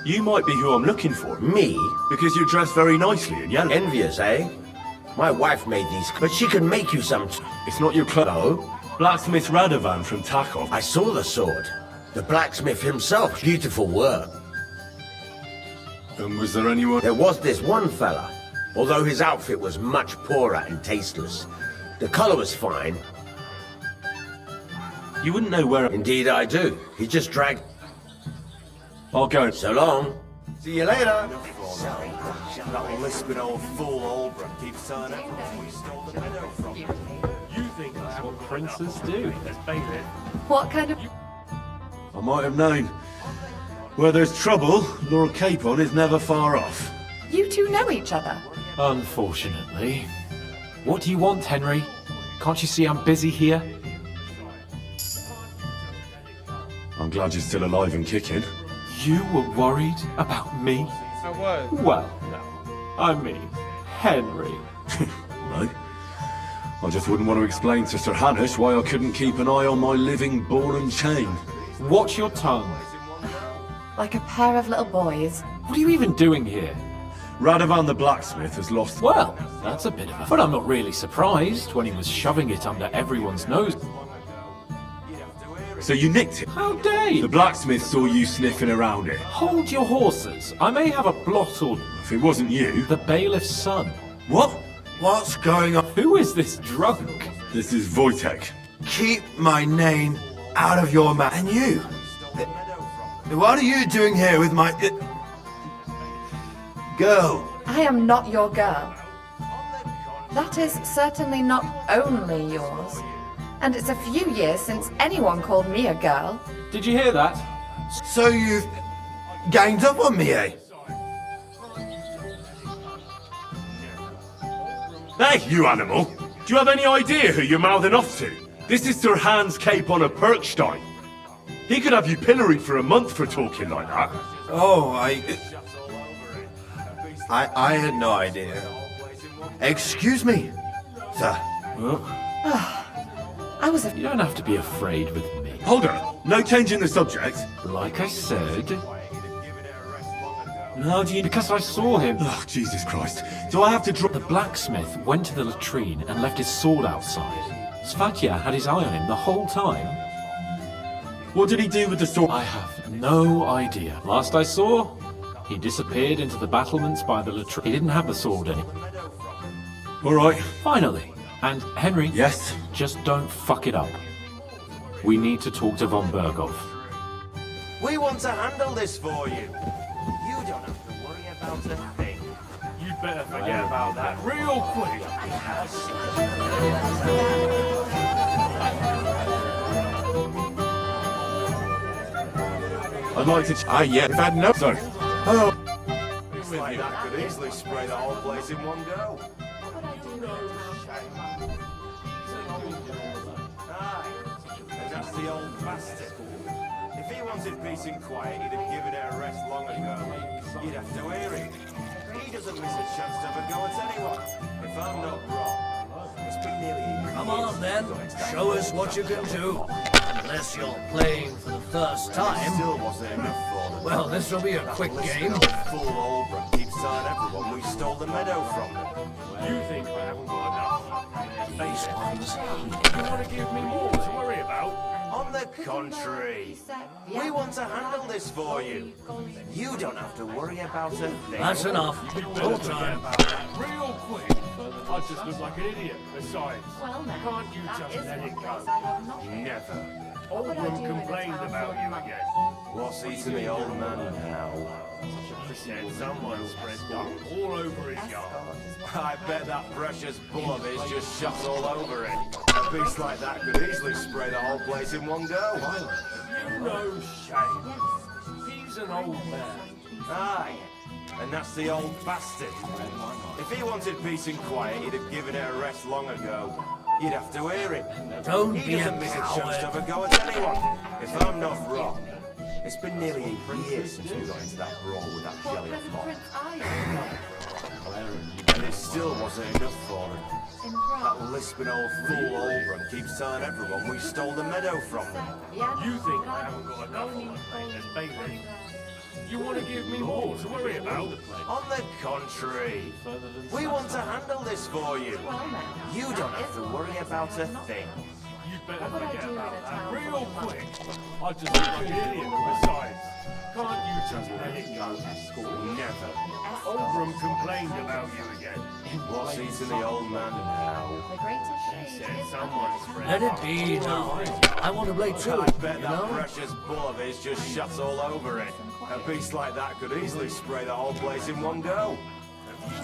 You might be who I'm looking for. Me? Because you dress very nicely in yellow. Envious, eh? My wife made these, but she can make you some... It's not your club. No? Blacksmith Radovan from Tarkov. I saw the sword. The blacksmith himself. Beautiful work. And was there anyone? There was this one fella. Although his outfit was much poorer and tasteless. The color was fine. You wouldn't know where... Indeed I do. He just dragged... I'll go. So long. See you later. That lisping old fool Olbram keeps turning up when we stole the meadow from him. You think that's what princes do? Let's bait it. What kind of... I might have known. Where there's trouble, Lord Capon is never far off. You two know each other? Unfortunately. What do you want, Henry? Can't you see I'm busy here? I'm glad you're still alive and kicking. You were worried about me? I was. Well, no. I mean, Henry. No. I just wouldn't want to explain to Sir Hanush why I couldn't keep an eye on my living ball and chain. Watch your tongue. Like a pair of little boys. What are you even doing here? Radovan the blacksmith has lost... Well, that's a bit of a... But I'm not really surprised when he was shoving it under everyone's nose. So you nicked it? How dare you? The blacksmith saw you sniffing around it. Hold your horses. I may have a blot or... If it wasn't you... The bailiff's son. What? What's going on? Who is this drunk? This is Wojtek. Keep my name out of your mouth. And you? What are you doing here with my... girl? I am not your girl. That is certainly not only yours. And it's a few years since anyone called me a girl. Did you hear that? So you've ganged up on me, eh? Hey, you animal! Do you have any idea who you're mouthing off to? This is Sir Hans Capon of Perkstein. He could have you pilloried for a month for talking like that. Oh, I had no idea. Excuse me, sir. I was You don't have to be afraid with me. Hold on. No change in the subject. Like I said... How do you... Because I saw him. Oh, Jesus Christ. Do I have to drop... The blacksmith went to the latrine and left his sword outside. Svatya had his eye on him the whole time. What did he do with the sword? I have no idea. Last I saw, He disappeared into the battlements by the latrine. He didn't have the sword anymore. All right. Finally. And Henry, yes, just don't fuck it up. We need to talk to von Berghoff. We want to handle this for you. You don't have to worry about a thing. You'd better forget about that real quick. I'd like to. Yeah, if I'd known. Sorry. Oh. It's like that could easily spray the whole place in one go. Aye, and that's the old bastard. If he wanted peace and quiet, he'd have given it a rest long ago. You'd have to hear him. He doesn't miss a chance to have a go at anyone. If I'm not wrong, it's been nearly a year. Come on then, show us what you can do. Unless you're playing for the first time. Still wasn't enough for them. Well, this will be a quick game. Full Oldbrook keeps telling everyone we stole the meadow from them. You think I haven't got enough? These ones. You want to give me more to worry about? On the contrary, we want to handle this for you. You don't have to worry about a thing. That's enough. Your time. Real quick. I just look like an idiot. Besides, can't you just let it go? Never. Oldham complained about you again. What's eating the old man now? Said someone spread dung all over his yard. I bet that precious bull of his just shot all over it. A beast like that could easily spray the whole place in one go. You know Shane. He's an old man. Aye, and that's the old bastard. If he wanted peace and quiet, he'd have given it a rest long ago. You'd have to hear it. He doesn't miss a chance to have a go at anyone. If I'm not wrong, it's been nearly a year since we got into that brawl with that jelly of pot. And it still wasn't enough for him. That lisping old fool Oldbrook keeps telling everyone we stole the meadow from them. You think I haven't got enough on my plate as Bailey? You want to give me more to worry about? On the contrary, we want to handle this for you. You don't have to worry about a thing. You'd better forget about that real quick. I just look like an idiot. Besides, can't you just let it go? Never. Oldham complained about you again. What's eating the old man now? He said someone spread. Let it be now. I want to play too, I bet you that know? precious bull of his just shot all over it. A beast like that could easily spray the whole place in one go.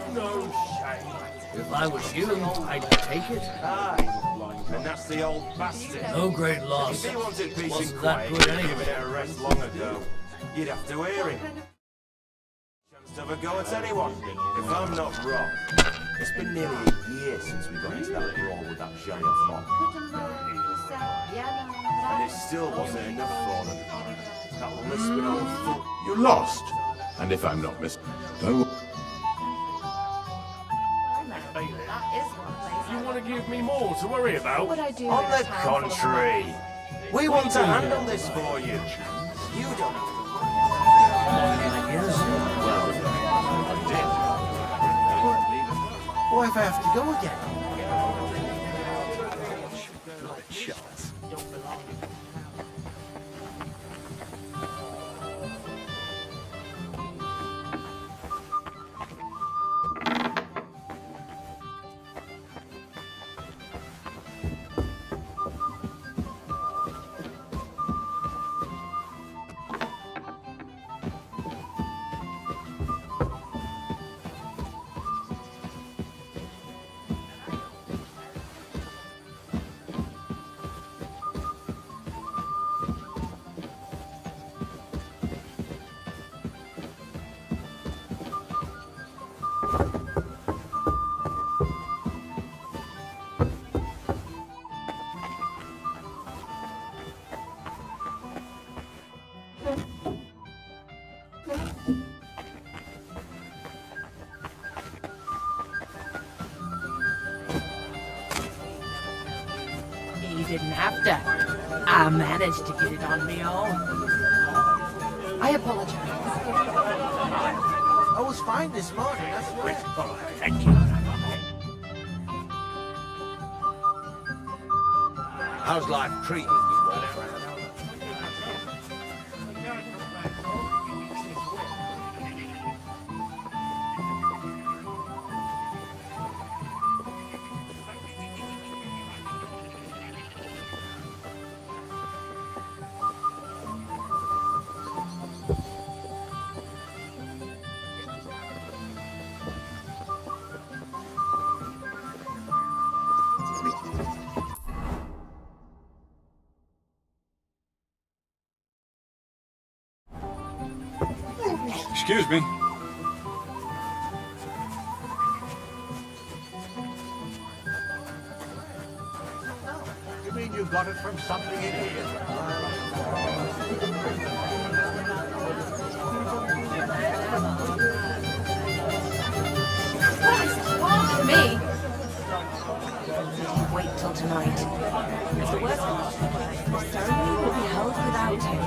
You know Shane. If I was you, I'd take it. Aye, and that's the old bastard. No great loss. If he wanted peace Wasn't and that quiet, good he'd have anyway. given it a rest long ago. You'd have to hear him. Chance to have a go at anyone. If I'm not wrong, it's been nearly a year since we got into that brawl with that jelly of mop. And it still wasn't enough for them. That lisping old fool. You lost. And if I'm not don't. You want to give me more to worry about? On the contrary, we want to handle this for you. You don't have to What if I have to go again? You didn't have to. I managed to get it on me own. I apologize. I was fine this morning, I swear. Thank you. How's life treating you, old friend? Excuse me. You mean you got it from something in here? Me? You wait till tonight. If the worst comes to the worst, the ceremony will be held without him.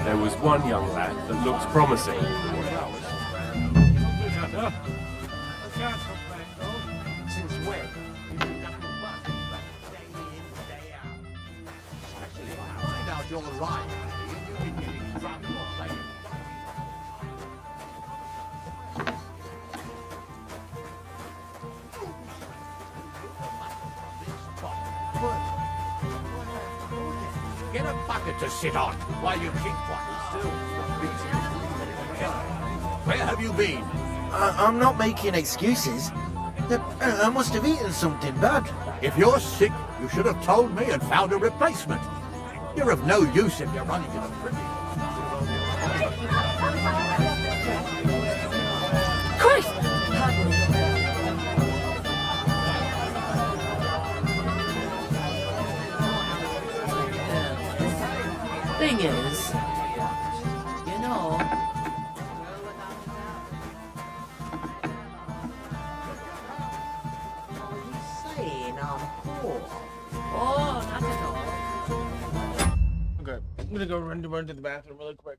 There was one young lad that looked promising. Since when? Find out you're right. You'll be getting drunk or playing. Get a bucket to sit on while you keep one. Where have you been? I'm not making excuses. I must have eaten something bad. If you're sick, you should have told me and found a replacement. You're of no use if you're running to the privy. Christ! Thing is, you know, Saying I'm poor. oh, not at all. Okay, I'm gonna go run to the bathroom really quick.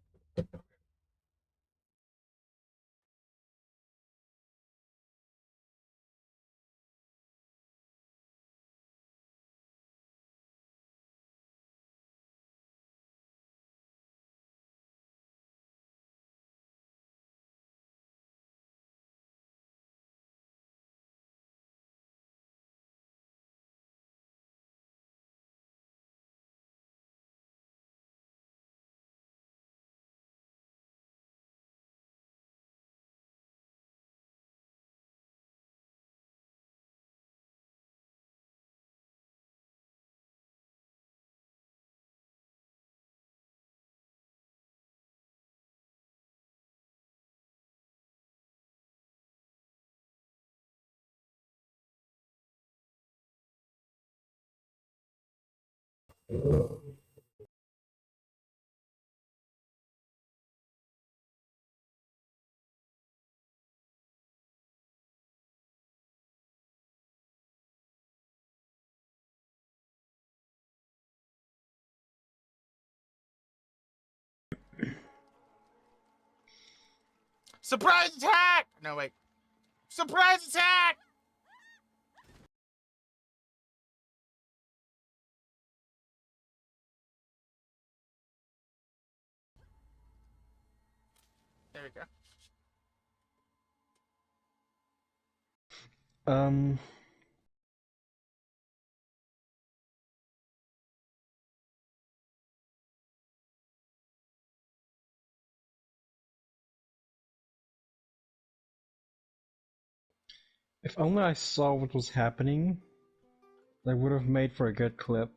Surprise attack! No, wait. Surprise attack! There we go. If only I saw what was happening, that would have made for a good clip.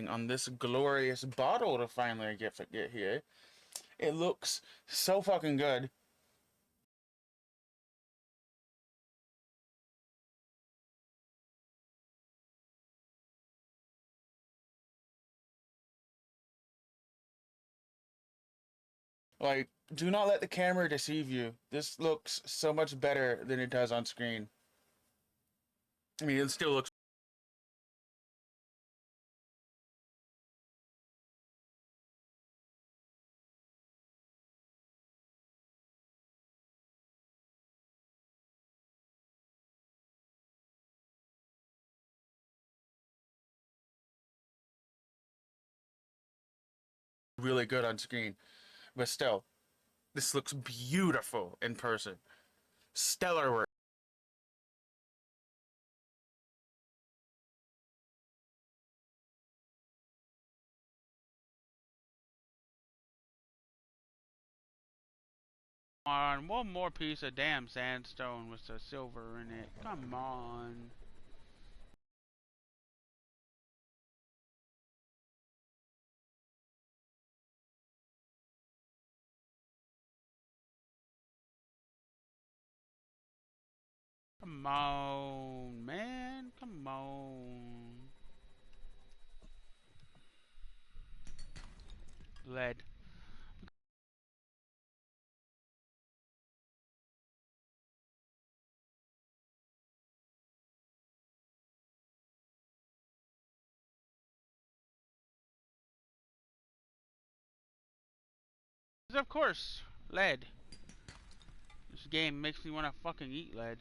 On this glorious bottle to finally get here. It looks so fucking good. Like, do not let the camera deceive you. This looks so much better than it does on screen. I mean, it still looks really good on screen. But still, this looks beautiful in person. Stellar work. On one more piece of damn sandstone with the silver in it. Come on. Come on, man. Come on. Lead. Of course, lead. This game makes me want to fucking eat lead.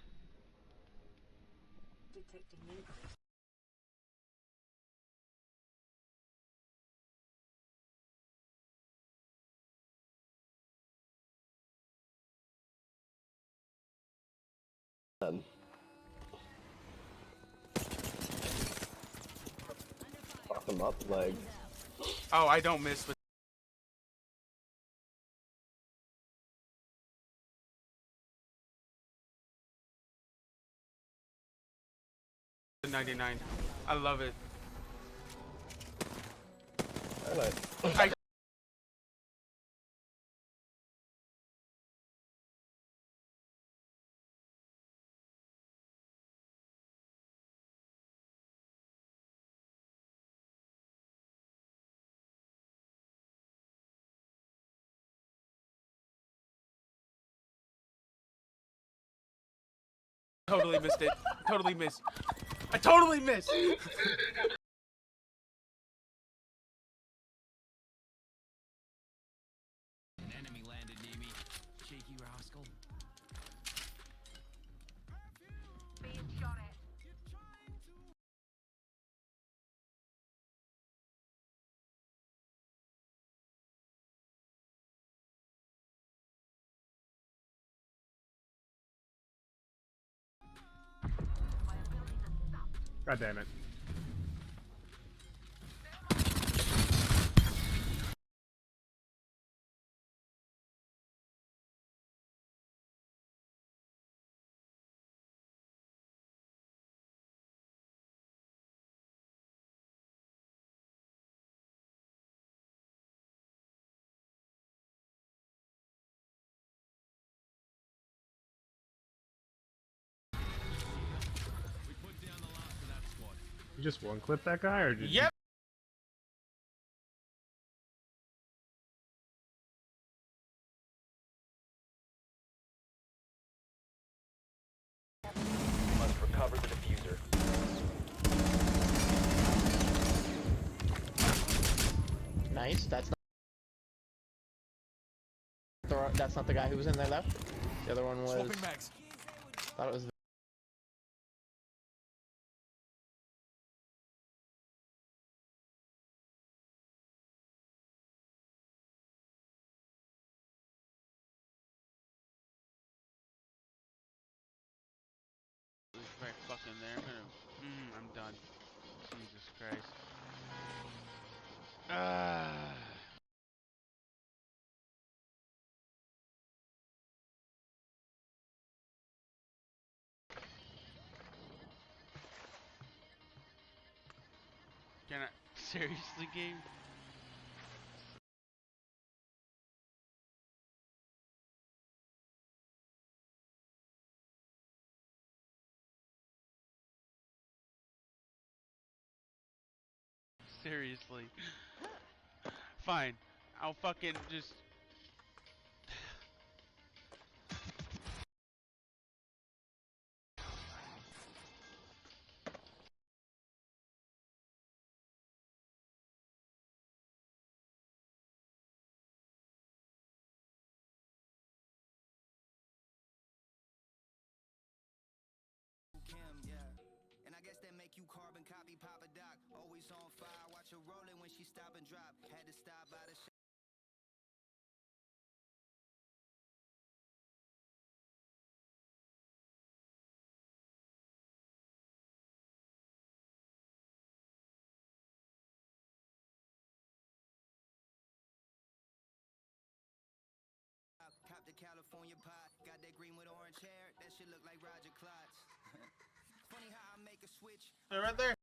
Fuck them up, legs. Oh, I don't miss with. 99. I love it. I totally missed it. Totally missed. I totally missed. An enemy landed near me. Cheeky rascal. Being shot at. God damn it. You just one clip that guy, or did you? Yep. Must recover the diffuser. Nice. That's not the guy who was in there though. The other one was. Swapping mags. Thought it was. Right fucking there. I'm gonna. I'm done. Jesus Christ. Can I seriously, game? Seriously. Fine. I'll fucking just. And I guess that make you carbon copy Papa Doc. Always on fire, watch her rolling when she stop and drop. Had to stop by the cop to California. California pot. Got that green with orange hair. That shit look like Roger Klotz. Funny how I make a switch. They're right there.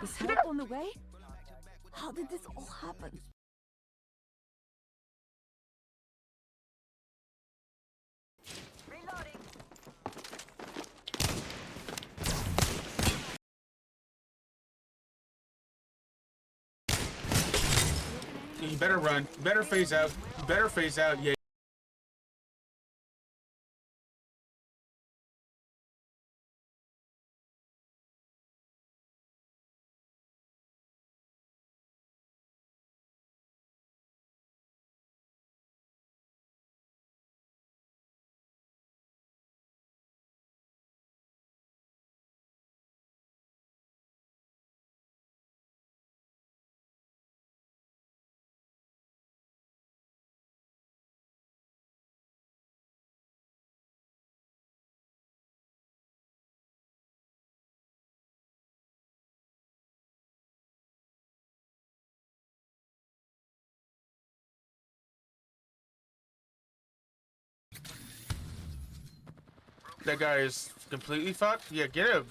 Is help on the way? How did this all happen? You better run. You better phase out. You better phase out. Yeah. That guy is completely fucked. Yeah, get him.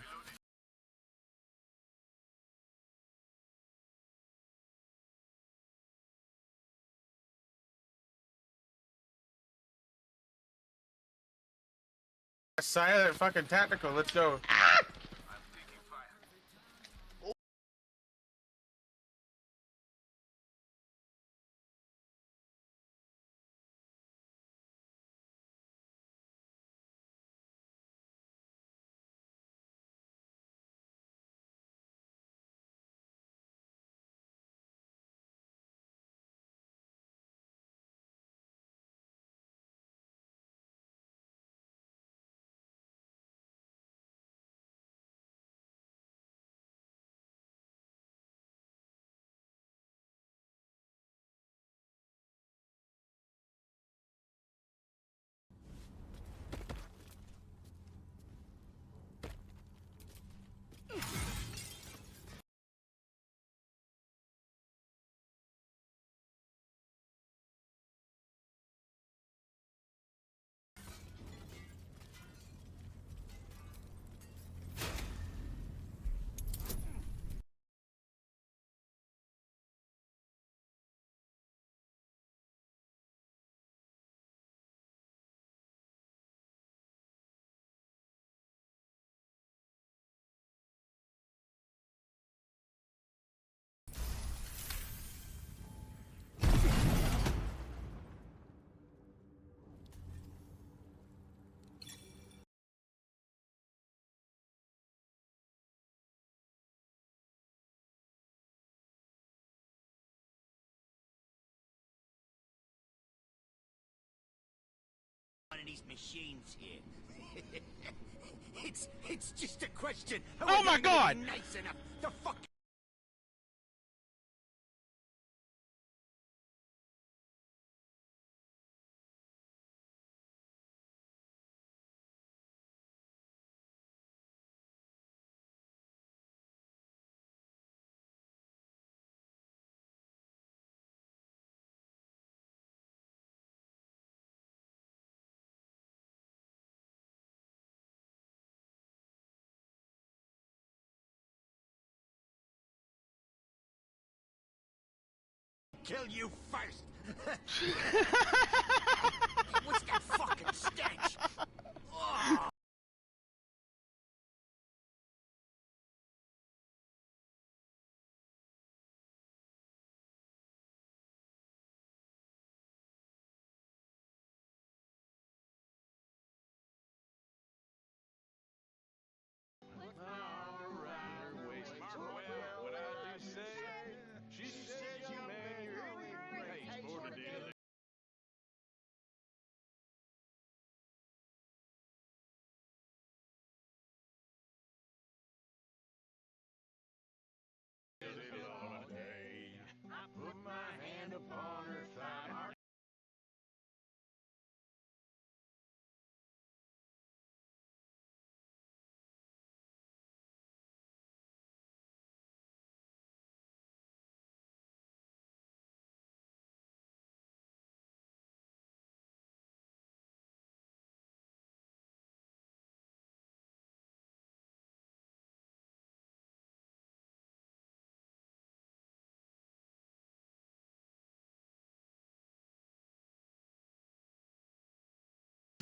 Silent fucking tactical. Let's go. One of these machines here. it's just a question. Oh my God! Nice enough to fuck. Kill you first. What's that fucking stench? Oh.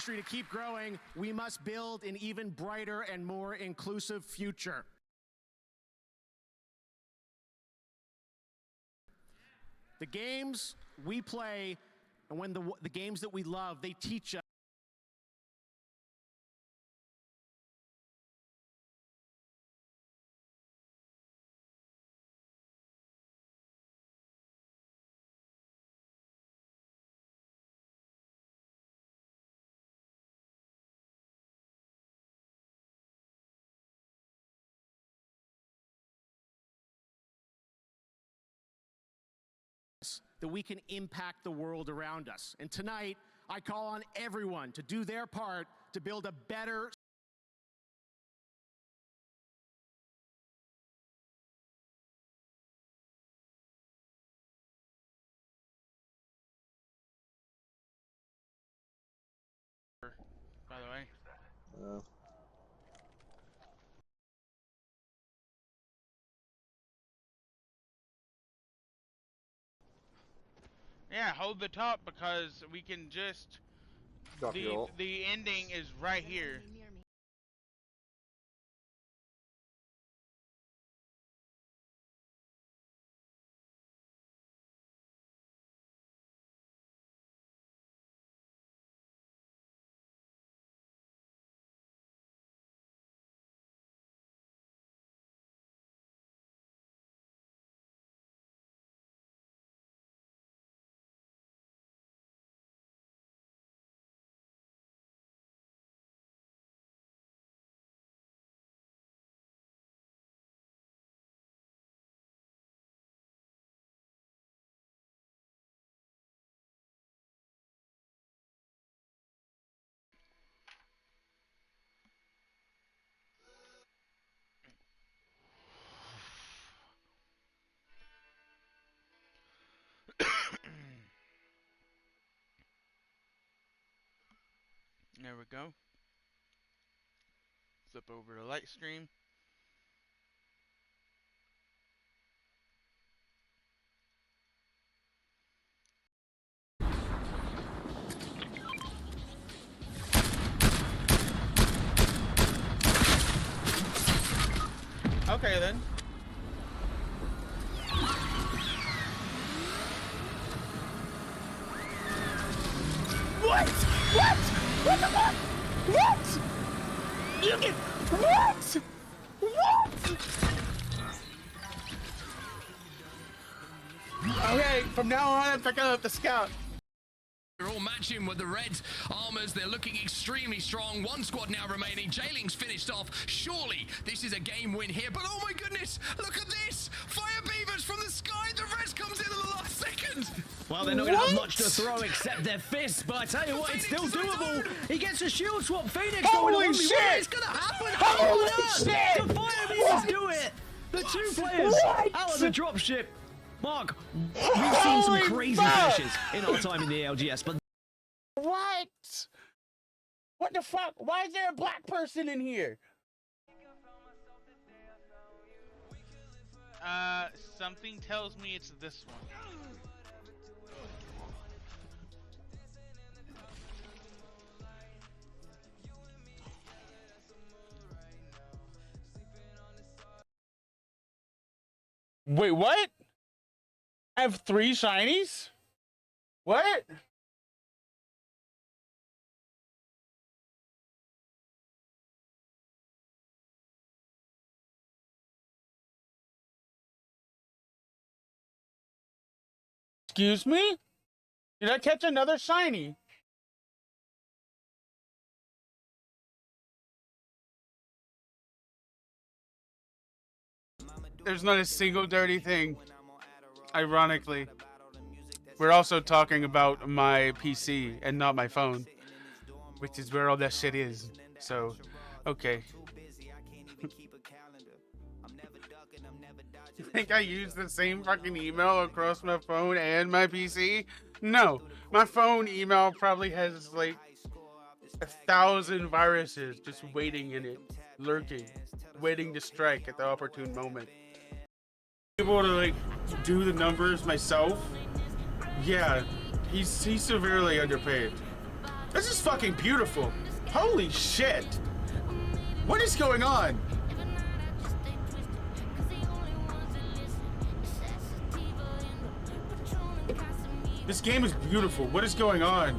To keep growing, we must build an even brighter and more inclusive future. The games we play, and when the games that we love, they teach us. That we can impact the world around us. And tonight, I call on everyone to do their part to build a better by the way. Yeah, hold the top because we can just the ending is right here. There we go. Flip over to light stream. Okay then. What? What? What the fuck? What? You can... What? What? Okay, from now on I'm picking up the scout. They're all matching with the red armors. They're looking extremely strong. One squad now remaining. Jailing's finished off. Surely this is a game win here. But oh my goodness, look at this! Fire beavers from the sky. The res comes in at the last second. Well, they're not going to have much to throw except their fists, but I tell you what, it's still doable. He gets a shield swap. Phoenix going on. Shit! What is going to happen? Holy shit! The fire beavers do it. The two players out of the dropship. Mark, we've seen some crazy finishes in our time in the LGS, but what? What the fuck? Why is there a black person in here? Something tells me it's this one. Wait, what? I have 3 shinies? What? Excuse me? Did I catch another shiny? There's not a single dirty thing. Ironically. We're also talking about my PC and not my phone, which is where all that shit is. So, okay. You think I use the same fucking email across my phone and my PC? No. My phone email probably has like 1,000 viruses just waiting in it, lurking, waiting to strike at the opportune moment. Able to like do the numbers myself? Yeah, he's severely underpaid. This is fucking beautiful. Holy shit. What is going on? This game is beautiful. What is going on?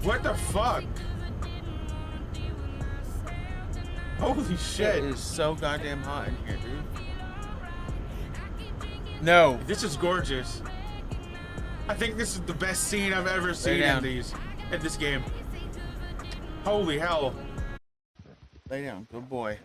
What the fuck? Holy shit. It is so goddamn hot in here, dude. No. This is gorgeous. I think this is the best scene I've ever seen in this game. Holy hell. Lay down, good boy.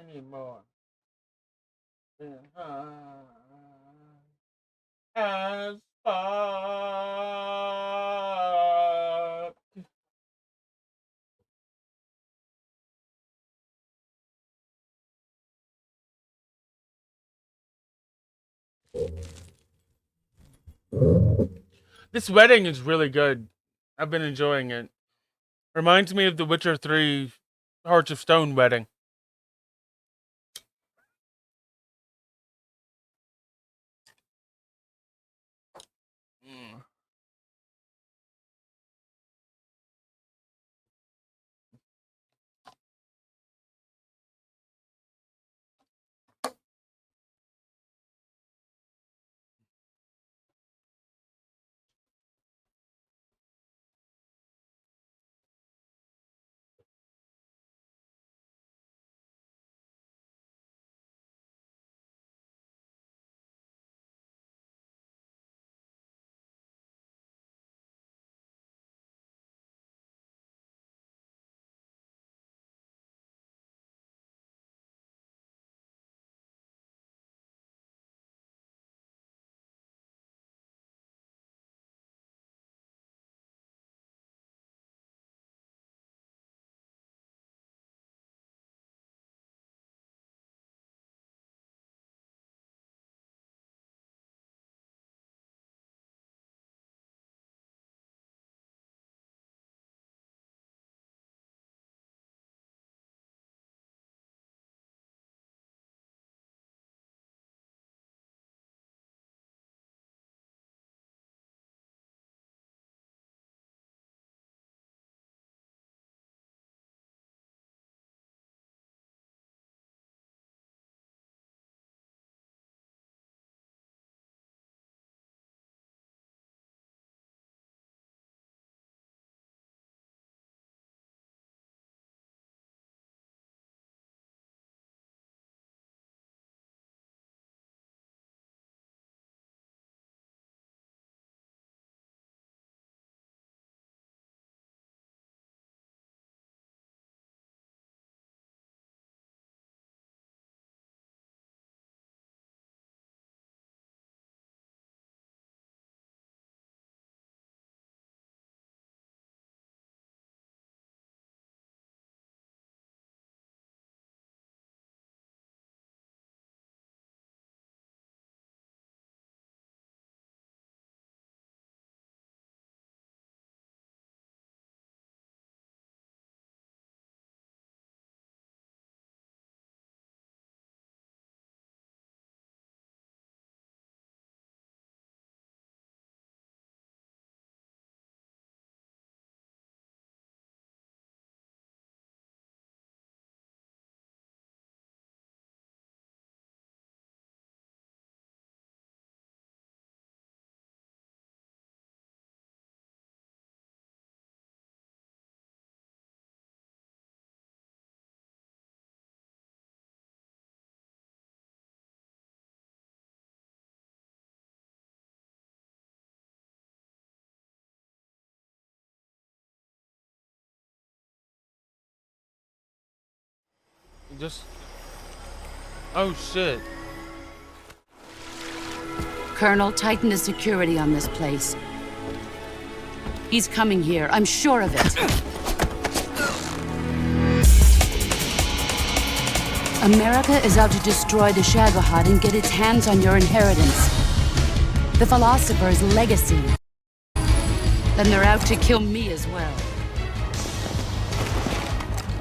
anymore. As fuck. This wedding is really good. I've been enjoying it. Reminds me of the Witcher 3 Hearts of Stone wedding. Just... Oh shit. Colonel, tighten the security on this place. He's coming here, I'm sure of it. America is out to destroy the Shagohod and get its hands on your inheritance. The philosopher's legacy. Then they're out to kill me as well.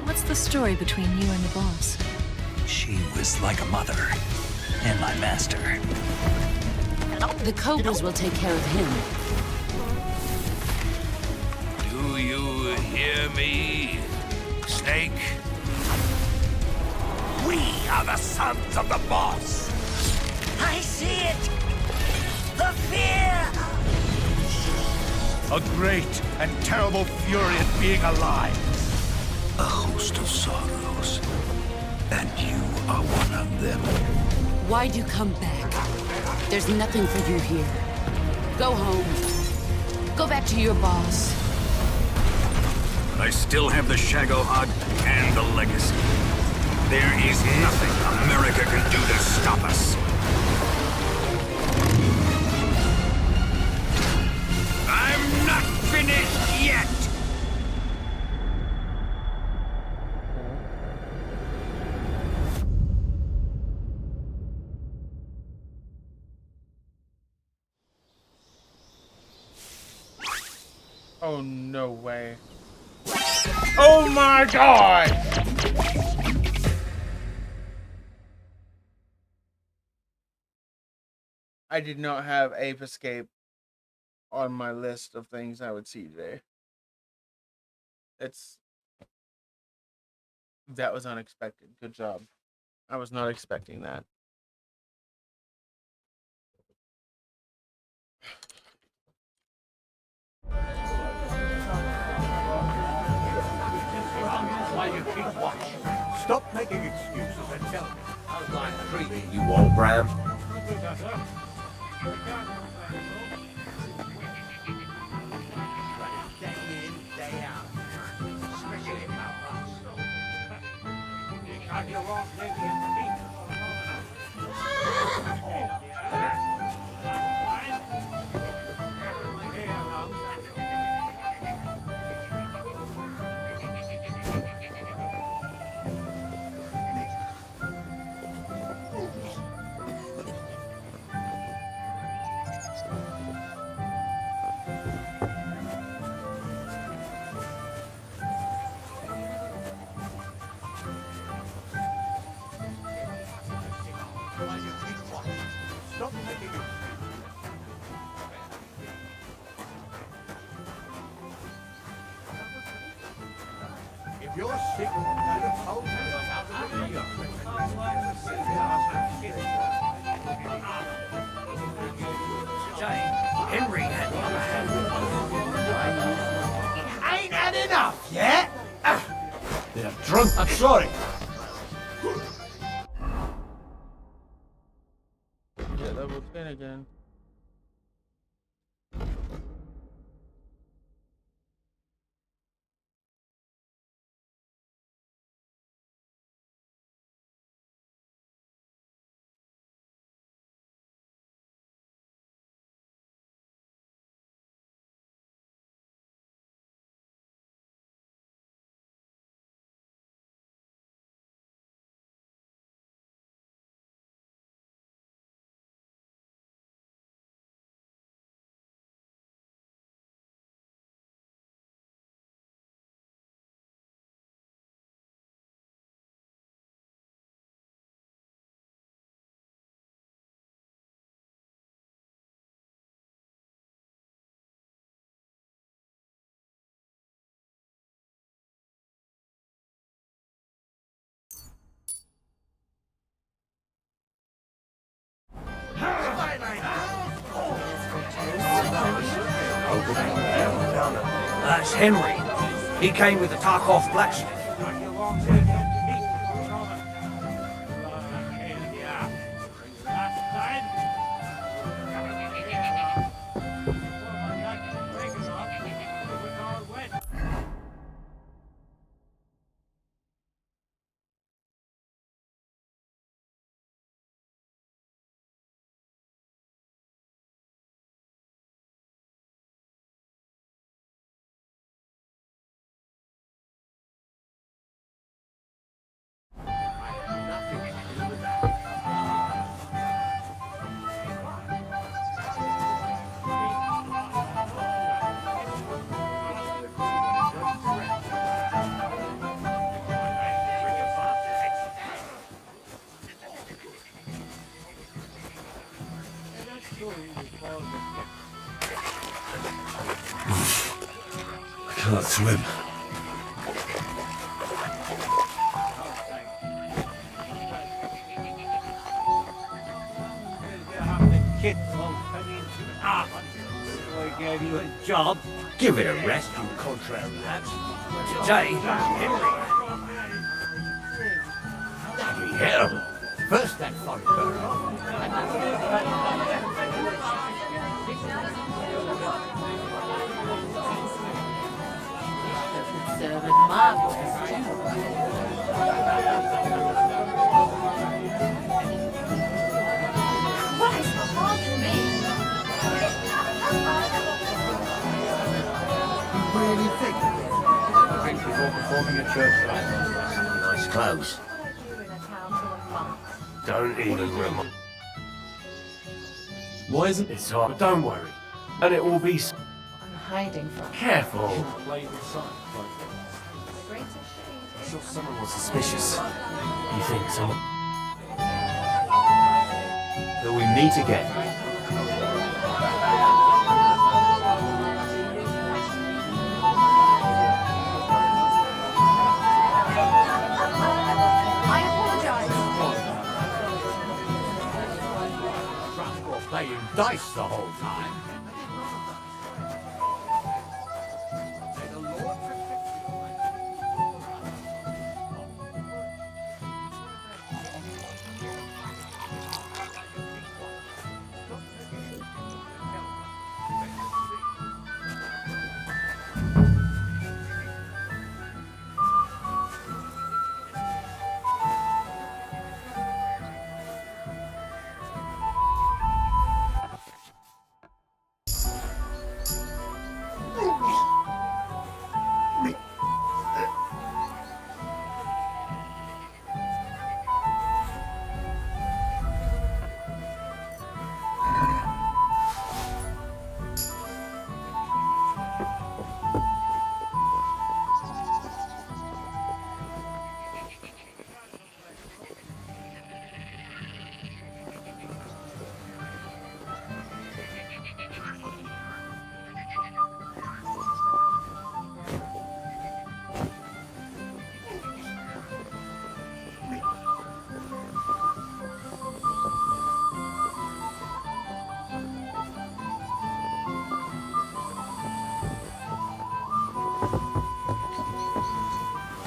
What's the story between you and the boss? She was like a mother, and my master. The Cobras will take care of him. Do you hear me, Snake? We are the sons of the boss. I see it! The fear! A great and terrible fury at being alive. A host of sorrows, and you are one of them. Why'd you come back? There's nothing for you here. Go home. Go back to your boss. I still have the Shagohod and the legacy. There is nothing America can do to stop us. I'm not finished yet! Oh, no way. Oh my god! I did not have Ape Escape on my list of things I would see today. That was unexpected. Good job. I was not expecting that. Stop making excuses and tell me. How's life treating you, old Bram? Day in, day out. Especially about us. Stop making excuses. If you're sick, you have told me about Henry had the upper hand. Ain't had enough yet? They're drunk. I'm sorry. Yeah, level 10 again. That's Henry. He came with the Tarkov blacksmith. I can't swim. I gave you a job. Give it a rest, you contrary lads. Today, Henry. Bloody hell. First that fun burner. Serving marvelous too. Drink before performing a church rite. Nice clothes. Don't even remind. Why isn't it? It's hard, don't worry. And it will be. I'm hiding from. Careful. Play the song. I'm sure someone was suspicious. You think someone. That we meet again. Playing dice the whole time.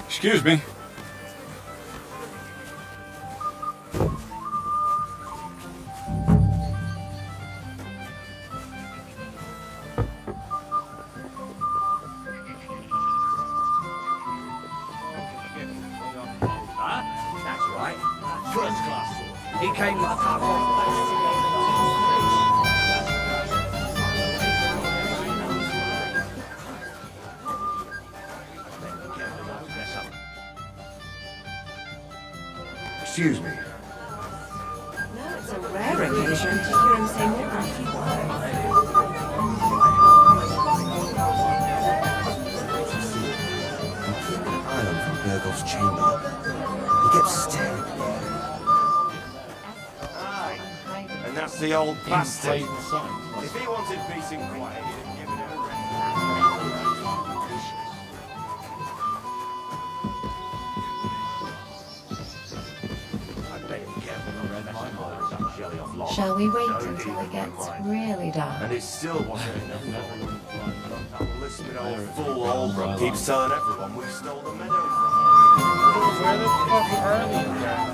Excuse me. That's right. First class. He came like Excuse me. No, it's a rare occasion to hear him say more than a few words. Island from Gurgle's chamber. He kept staring at me. And that's the old bastard. If he wanted peace and quiet, he'd have given it a rest. Shall we wait until it gets really dark? And it still wasn't enough. That listed old fool Albrook keeps telling everyone we stole the meadow from. Where the fuck are these guys?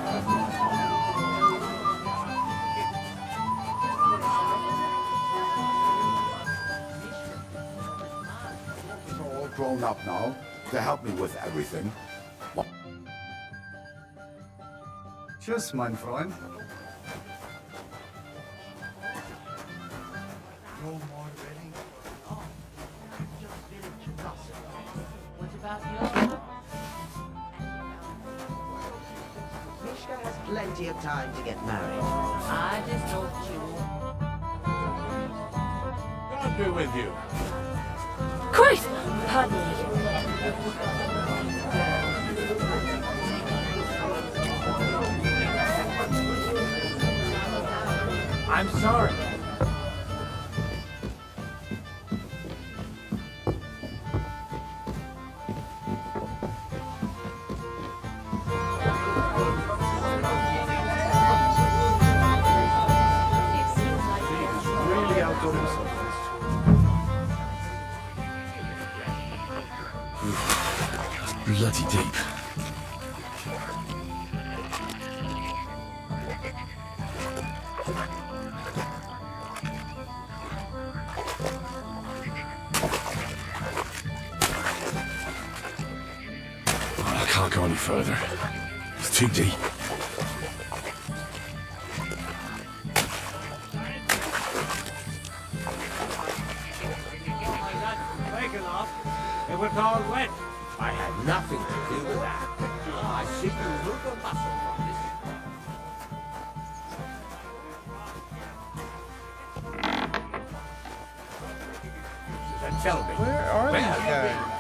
All grown up now to help me with everything. Tschüss, mein Freund. What about you? Mishka has plenty of time to get married. I just hoped you. God be with you. Christ! Pardon me. I'm sorry. Really outdone himself. Bloody deep. I can't go any further. It's too deep. Big enough. It would all wet. I had nothing to do with that. I see you move a muscle from this. Then tell me, Where are these have you guys? been?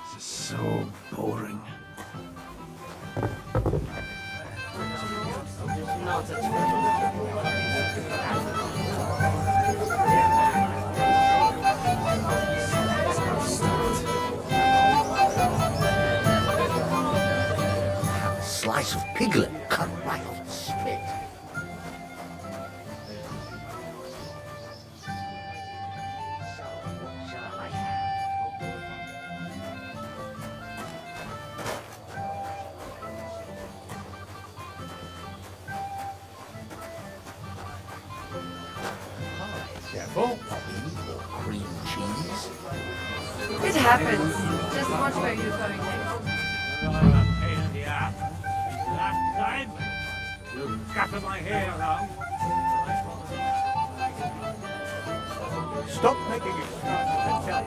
This is so boring. Have a slice of piglet cut right off the spit. Careful, puppy or cream cheese. It happens. Just watch where you're going next. Pain in the ass. Last time, you scattered my hair around. Stop making excuses and tell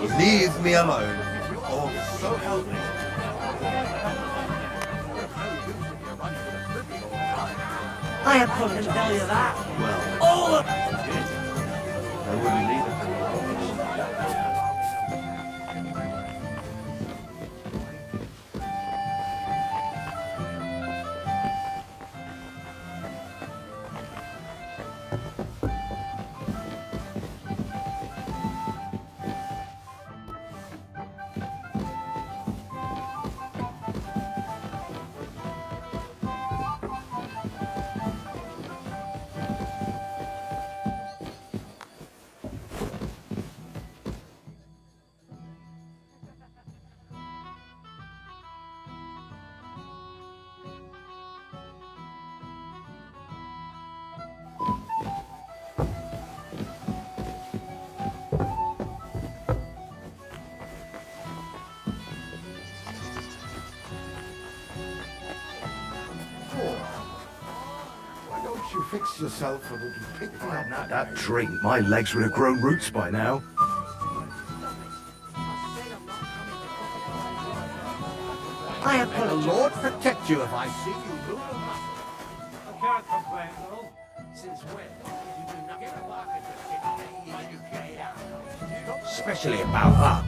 me. Leave me alone, or so help me. I couldn't tell you that. Well, All of I wouldn't leave it. Why don't you fix yourself a little picnic? If I hadn't had that drink, my legs would have grown roots by now. I have May the Lord protect you if I see you move a muscle. I can't complain, though. Since when? You do nothing but work at the city, you get out. Especially about her.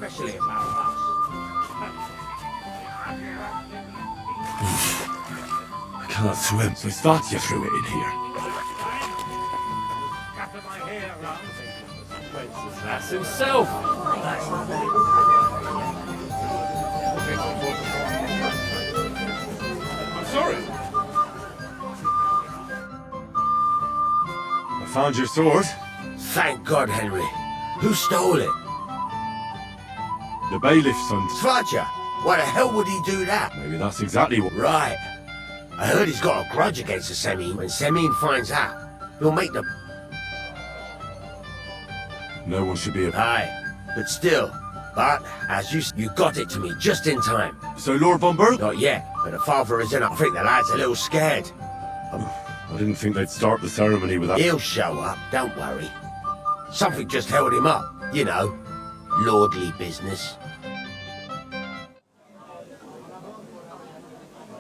especially about us. I can't swim, so I thought you threw it in here. That's himself. I'm sorry. I found your sword. Thank God, Henry. Who stole it? The bailiff's son. Roger. Why the hell would he do that? Maybe that's exactly what. Right. I heard he's got a grudge against the Semine. When Semine finds out, he'll make the... No one should be a... Aye, but still. But, as you got it to me just in time. So Lord Von Berg? Not yet, but the father is in. I think the lad's a little scared. I didn't think they'd start the ceremony without... He'll show up, don't worry. Something just held him up, you know. Lordly business.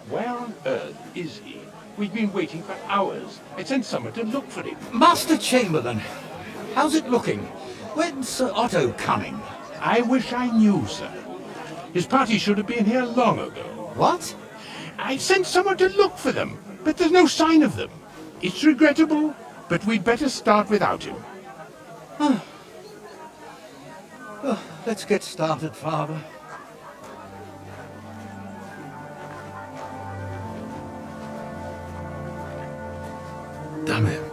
Where on earth is he? We've been waiting for hours. I sent someone to look for him. Master Chamberlain, how's it looking? When's Sir Otto coming? I wish I knew, sir. His party should have been here long ago. What? I sent someone to look for them, but there's no sign of them. It's regrettable, but we'd better start without him. Let's get started, Father. Damn it.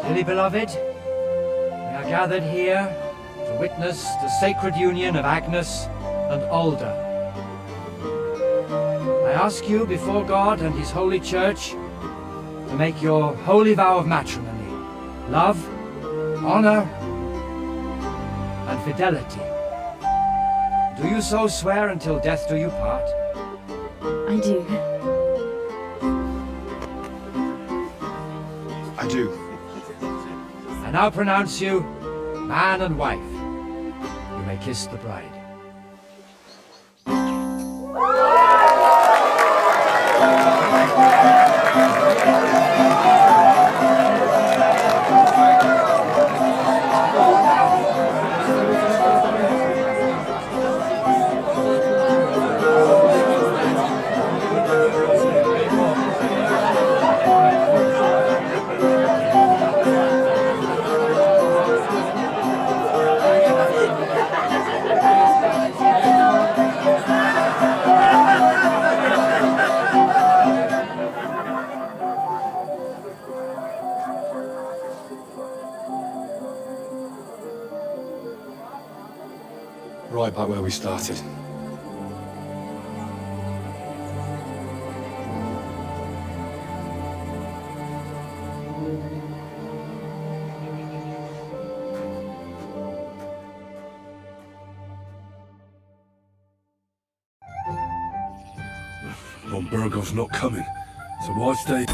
Dearly beloved, we are gathered here to witness the sacred union of Agnes and Alda. I ask you before God and His holy church to make your holy vow of matrimony, love, honor, and fidelity. Do you so swear until death do you part? I do. I do. I now pronounce you man and wife. You may kiss the bride. Right back where we started. Von Burgo's not coming, so why stay?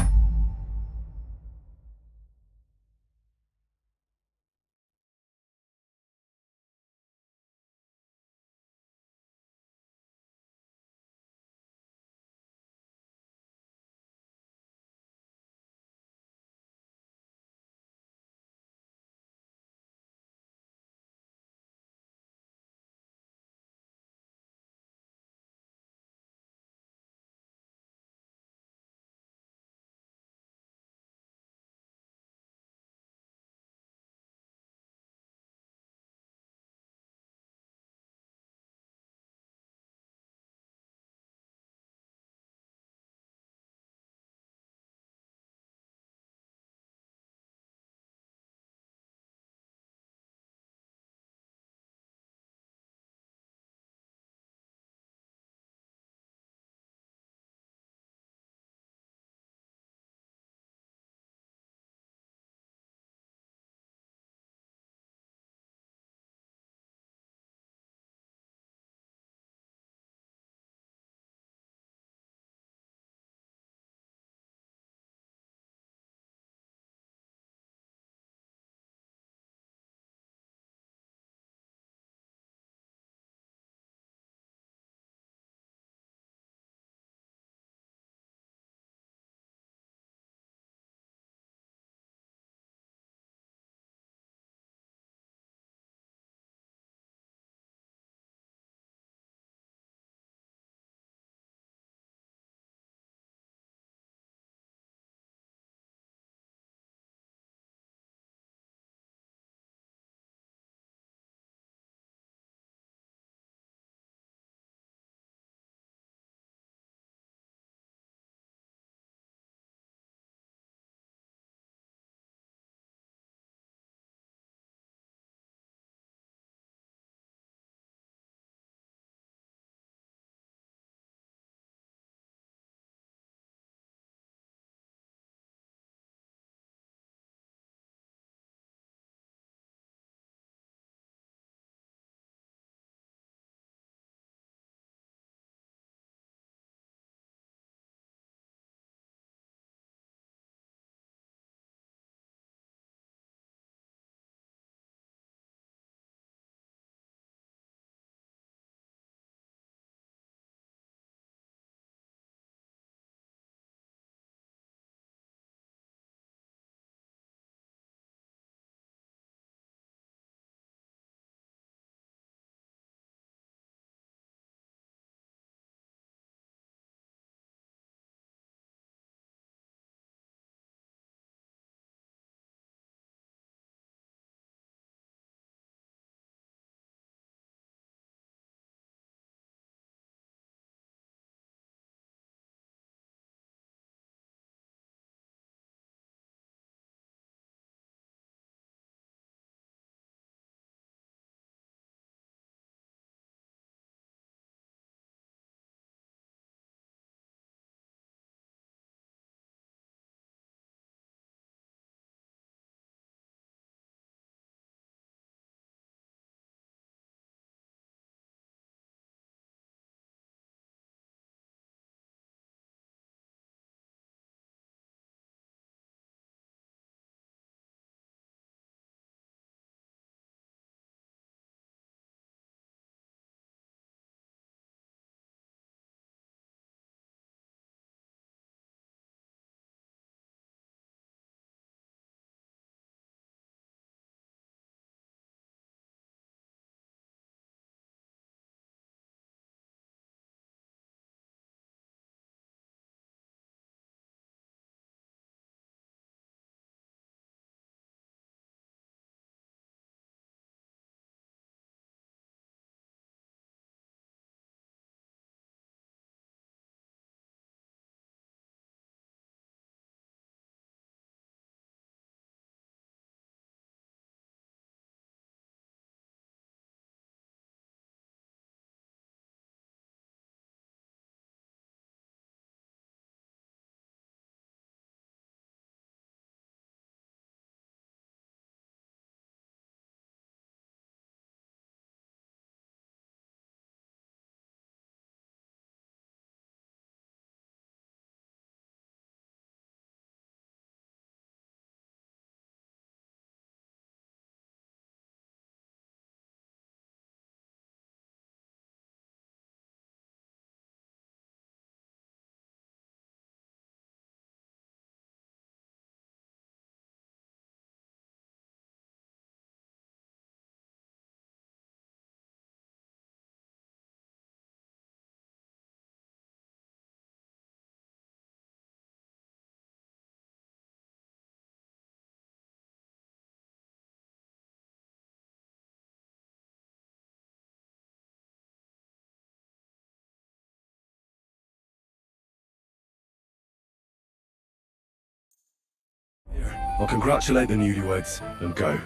I'll congratulate the newlyweds and go.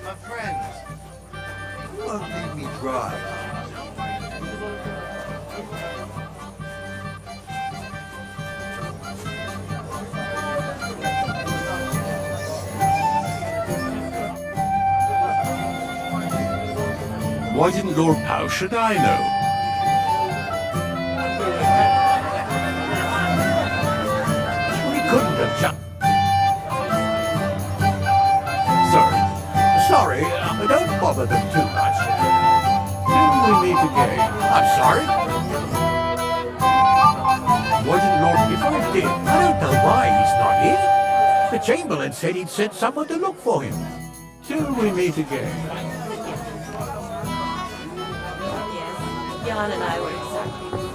My friends, you won't leave me dry. Why didn't Lord... How should I know? We couldn't have just... Sorry, don't bother them too much. Till we meet again. I'm sorry? Why didn't Lord... If I did, I don't know why he's not here. The Chamberlain said he'd sent someone to look for him. Till we meet again. Jan and I were exactly the same.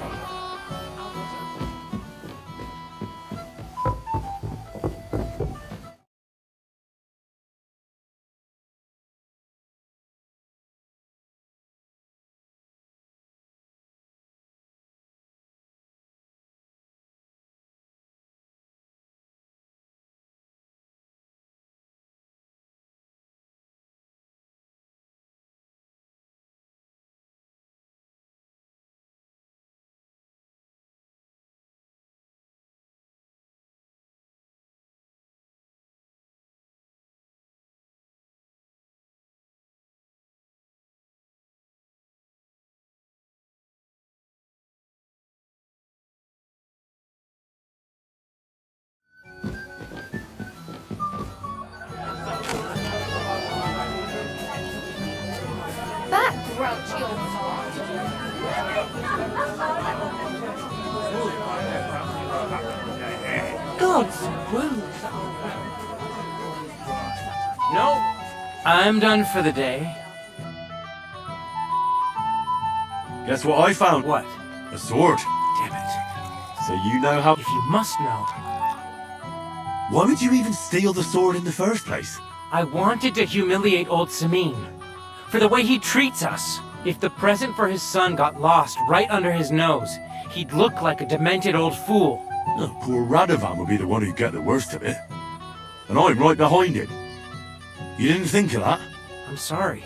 That grouchy old fart. God's rules. No, I'm done for the day. Guess what I found? What? A sword. Damn it. So you know how... If you must know. Why would you even steal the sword in the first place? I wanted to humiliate old Samin. For the way he treats us. If the present for his son got lost right under his nose, he'd look like a demented old fool. Oh, poor Radovan would be the one who'd get the worst of it. And I'm right behind him. You didn't think of that? I'm sorry.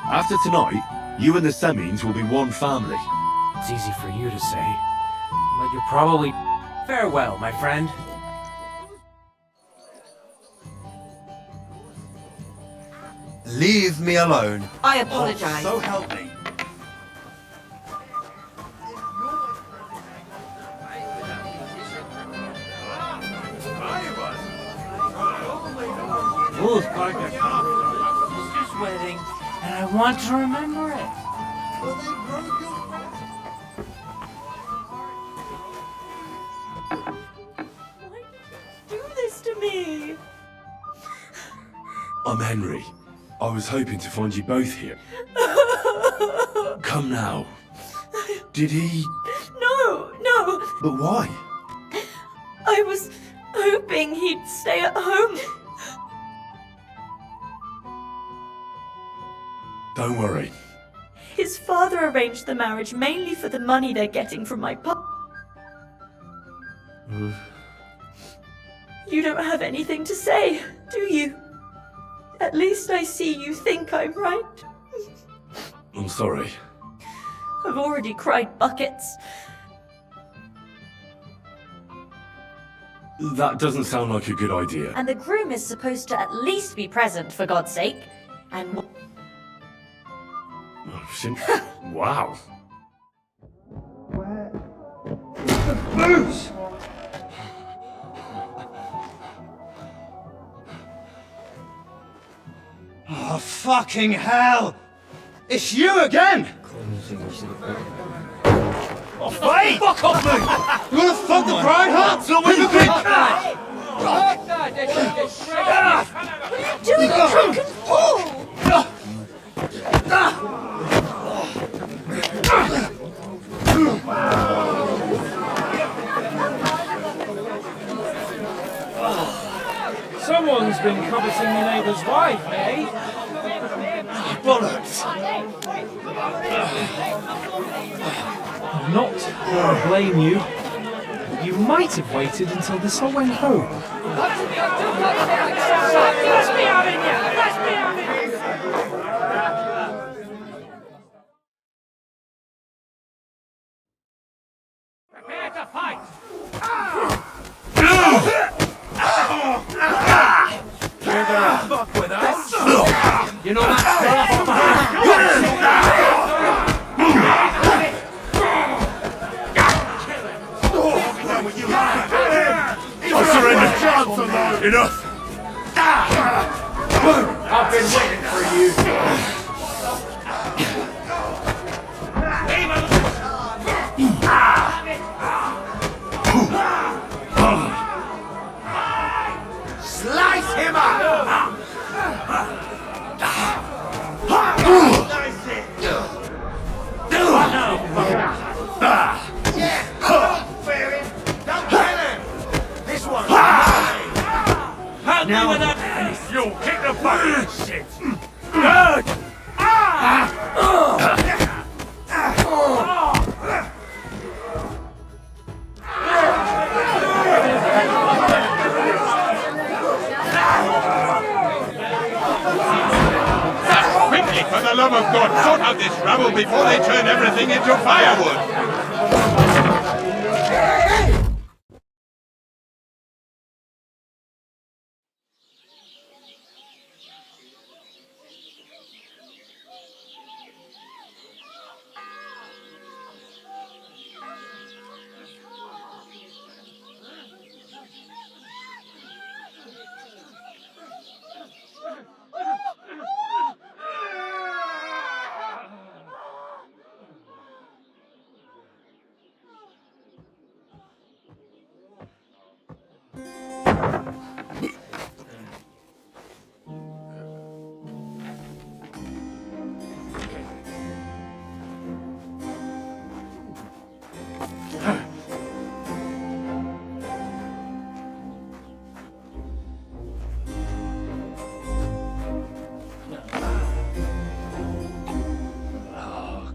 After tonight, you and the Semines will be one family. It's easy for you to say, but you're probably... Farewell, my friend. Leave me alone. I apologize. So help me. This wedding, and I want to remember it. Do this to me. I'm Henry. I was hoping to find you both here. Come now. Did he... No. But why? I was hoping he'd stay at home. Don't worry. His father arranged the marriage mainly for the money they're getting from my You don't have anything to say, do you? At least I see you think I'm right. I'm sorry. I've already cried buckets. That doesn't sound like a good idea. And the groom is supposed to at least be present, for God's sake. And... Wow. Booze! Oh, fucking hell! It's you again! Wait! Fuck off me! You wanna fuck the bride, huh? So we can be... What are you doing, you drunken fool? Someone's been coveting your neighbour's wife, eh? Bollocks! I'm not going to blame you. You might have waited until this all went home. Let me out in here! Let me out in here! Prepare to fight! You're gonna fuck with us? You know that's I surrender. Enough. I've been waiting for you. Slice him up! This one. Now, you'll kick the bucket, shit. Good. Quickly, for the love of God, sort out this rabble before they turn everything into firewood!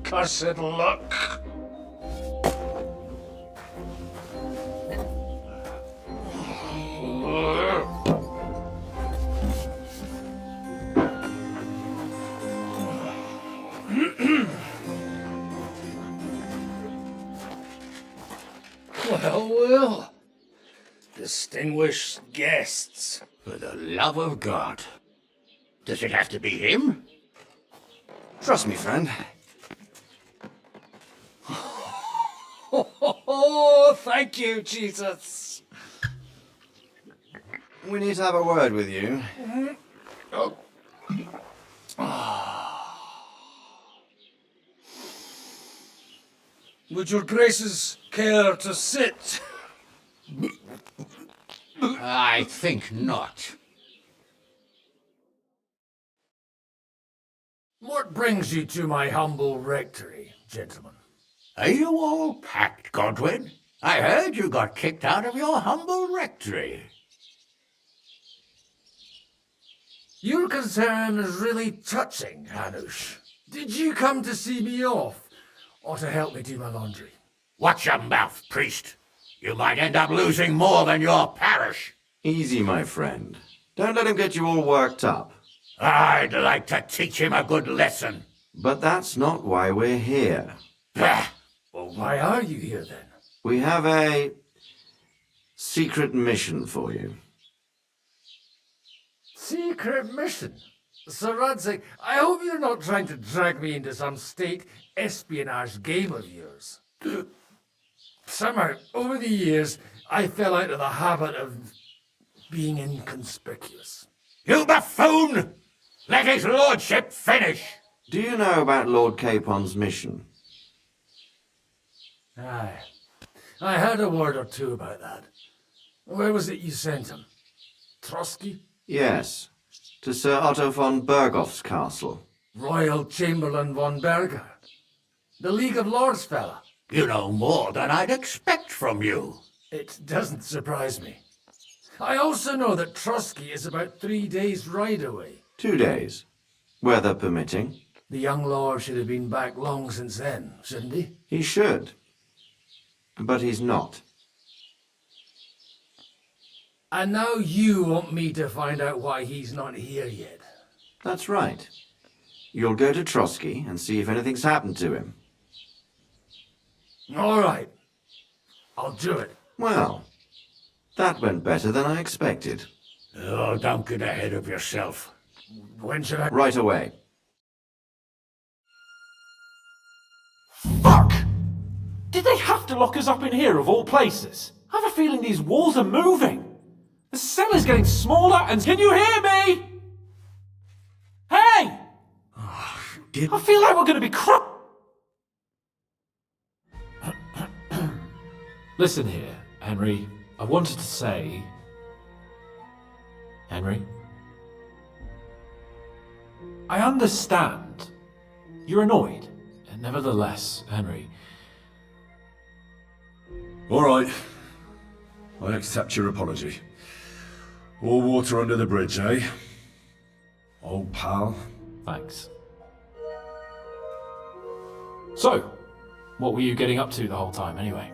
Cursed luck. Well. Distinguished guests. For the love of God. Does it have to be him? Trust me, friend. Oh, thank you, Jesus. We need to have a word with you. Oh. Would your graces care to sit? I think not. What brings you to my humble rectory, gentlemen? Are you all packed, Godwin? I heard you got kicked out of your humble rectory. Your concern is really touching, Hanush. Did you come to see me off, or to help me do my laundry? Watch your mouth, priest. You might end up losing more than your parish. Easy, my friend. Don't let him get you all worked up. I'd like to teach him a good lesson. But that's not why we're here. Well, why are you here then? We have a secret mission for you. Secret mission? Sir Radzig, I hope you're not trying to drag me into some state espionage game of yours. Somehow, over the years, I fell out of the habit of being inconspicuous. You buffoon! Let his lordship finish! Do you know about Lord Capon's mission? Aye. I heard a word or two about that. Where was it you sent him? Trotsky? Yes, to Sir Otto von Bergoff's castle. Royal Chamberlain von Berger. The League of Lords fella. You know more than I'd expect from you. It doesn't surprise me. I also know that Trotsky is about 3 days' ride away. 2 days, weather permitting. The young lord should have been back long since then, shouldn't he? He should. But he's not. And now you want me to find out why he's not here yet. That's right. You'll go to Trotsky and see if anything's happened to him. All right. I'll do it. Well, that went better than I expected. Oh, don't get ahead of yourself. When should I... Right away. Fuck! Did they have to lock us up in here of all places? I have a feeling these walls are moving. The cell is getting smaller and... Can you hear me? Hey! I feel like we're going to be Listen here, Henry. I wanted to say... Henry? I understand. You're annoyed. Nevertheless, Henry... All right. I accept your apology. All water under the bridge, eh? Old pal. Thanks. So, what were you getting up to the whole time, anyway?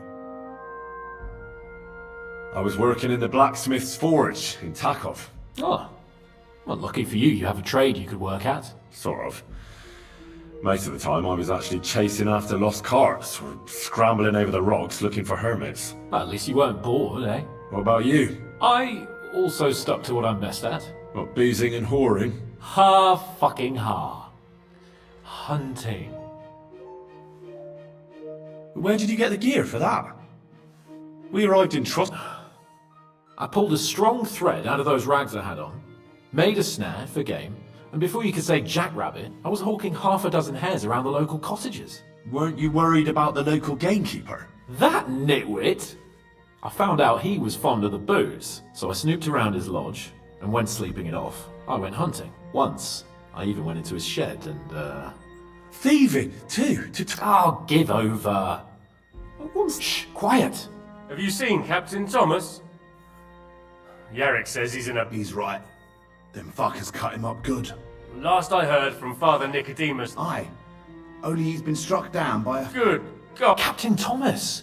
I was working in the blacksmith's forge in Takov. Oh. Well, lucky for you, you have a trade you could work at. Sort of. Most of the time I was actually chasing after lost carts, or scrambling over the rocks looking for hermits. Well, at least you weren't bored, eh? What about you? I also stuck to what I'm best at. What, boozing and whoring? Ha-fucking-ha. Hunting. Where did you get the gear for that? We arrived in Trust... I pulled a strong thread out of those rags I had on, made a snare for game, and before you could say jackrabbit, I was hawking 6 hares around the local cottages. Weren't you worried about the local gamekeeper? That nitwit! I found out he was fond of the booze, so I snooped around his lodge, and when sleeping it off, I went hunting. Once, I even went into his shed and, Thieving, too? Oh, give over. Shh, quiet. Have you seen Captain Thomas? Yarrick says he's in a... He's right. Them fuckers cut him up good. Last I heard from Father Nicodemus... Aye. Only he's been struck down by a... Good God. Captain Thomas!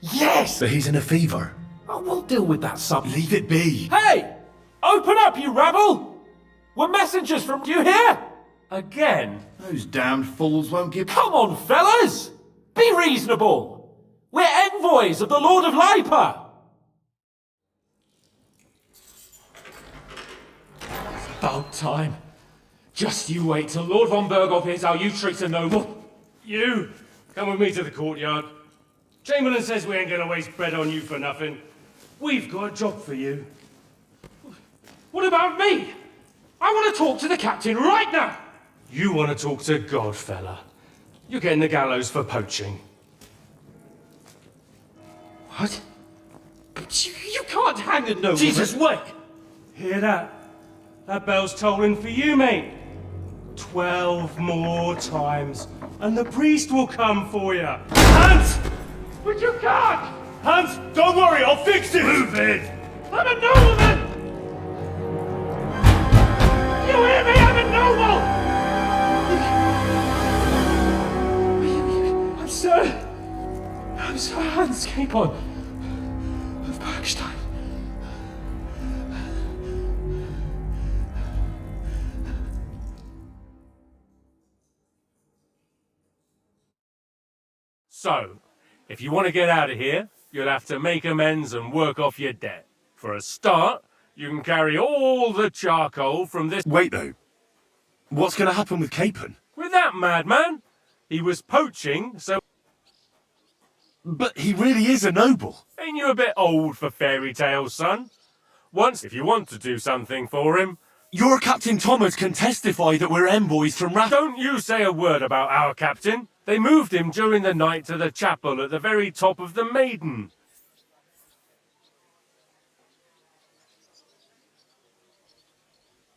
Yes! So he's in a fever. Oh, we'll deal with that sub... Leave it be. Hey! Open up, you rabble! We're messengers from... Do you hear? Again? Those damned fools won't give... Come on, fellas! Be reasonable! We're envoys of the Lord of Lipa! About time. Just you wait till Lord von Bergoff hears how you treat a noble. You, come with me to the courtyard. Chamberlain says we ain't gonna waste bread on you for nothing. We've got a job for you. What about me? I want to talk to the captain right now. You want to talk to God, fella. You're getting the gallows for poaching. What? But you can't hang a nobleman. Jesus, wait! Hear that? That bell's tolling for you, mate. 12 more times, and the priest will come for you. Hans! But you can't! Hans, don't worry, I'll fix it! Move it! I'm a nobleman! You hear me? I'm a noble! I'm Sir Hans Capon of Bergstein. So, if you want to get out of here, you'll have to make amends and work off your debt. For a start, you can carry all the charcoal from this... Wait, though. What's going to happen with Capon? With that madman? He was poaching, so... But he really is a noble. Ain't you a bit old for fairy tales, son? Once, if you want to do something for him... Your Captain Thomas can testify that we're envoys from Don't you say a word about our captain. They moved him during the night to the chapel at the very top of the Maiden.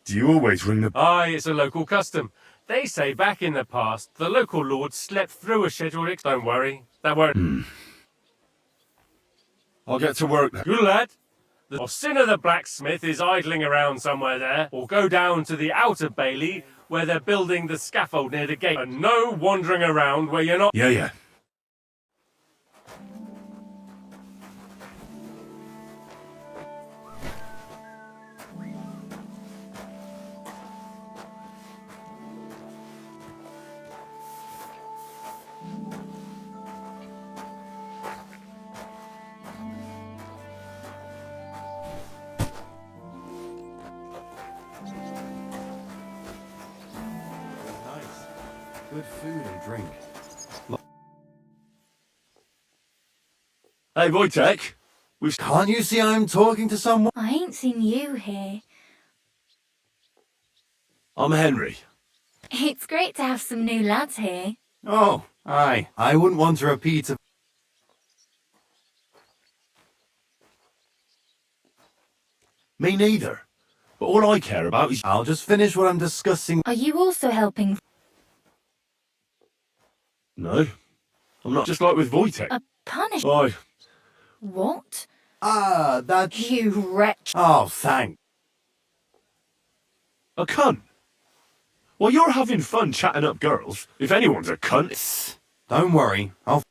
Do you always ring the... Aye, it's a local custom. They say back in the past, the local lord slept through a scheduled... Don't worry, that won't... I'll get to work now. Good lad. The sinner the blacksmith is idling around somewhere there, or go down to the outer bailey where they're building the scaffold near the gate. And no wandering around where you're not... Yeah. Good food and drink. Hey, Wojtek. Can't you see I'm talking to someone? I ain't seen you here. I'm Henry. It's great to have some new lads here. Oh, aye. I wouldn't want to repeat a... Me neither. But all I care about is... I'll just finish what I'm discussing. Are you also helping? No. I'm not just like with Wojtek. A punish? Aye. What? Ah, that's... You wretch. Oh, thank... A cunt? Well, you're having fun chatting up girls. If anyone's a cunt... Don't worry. I'll...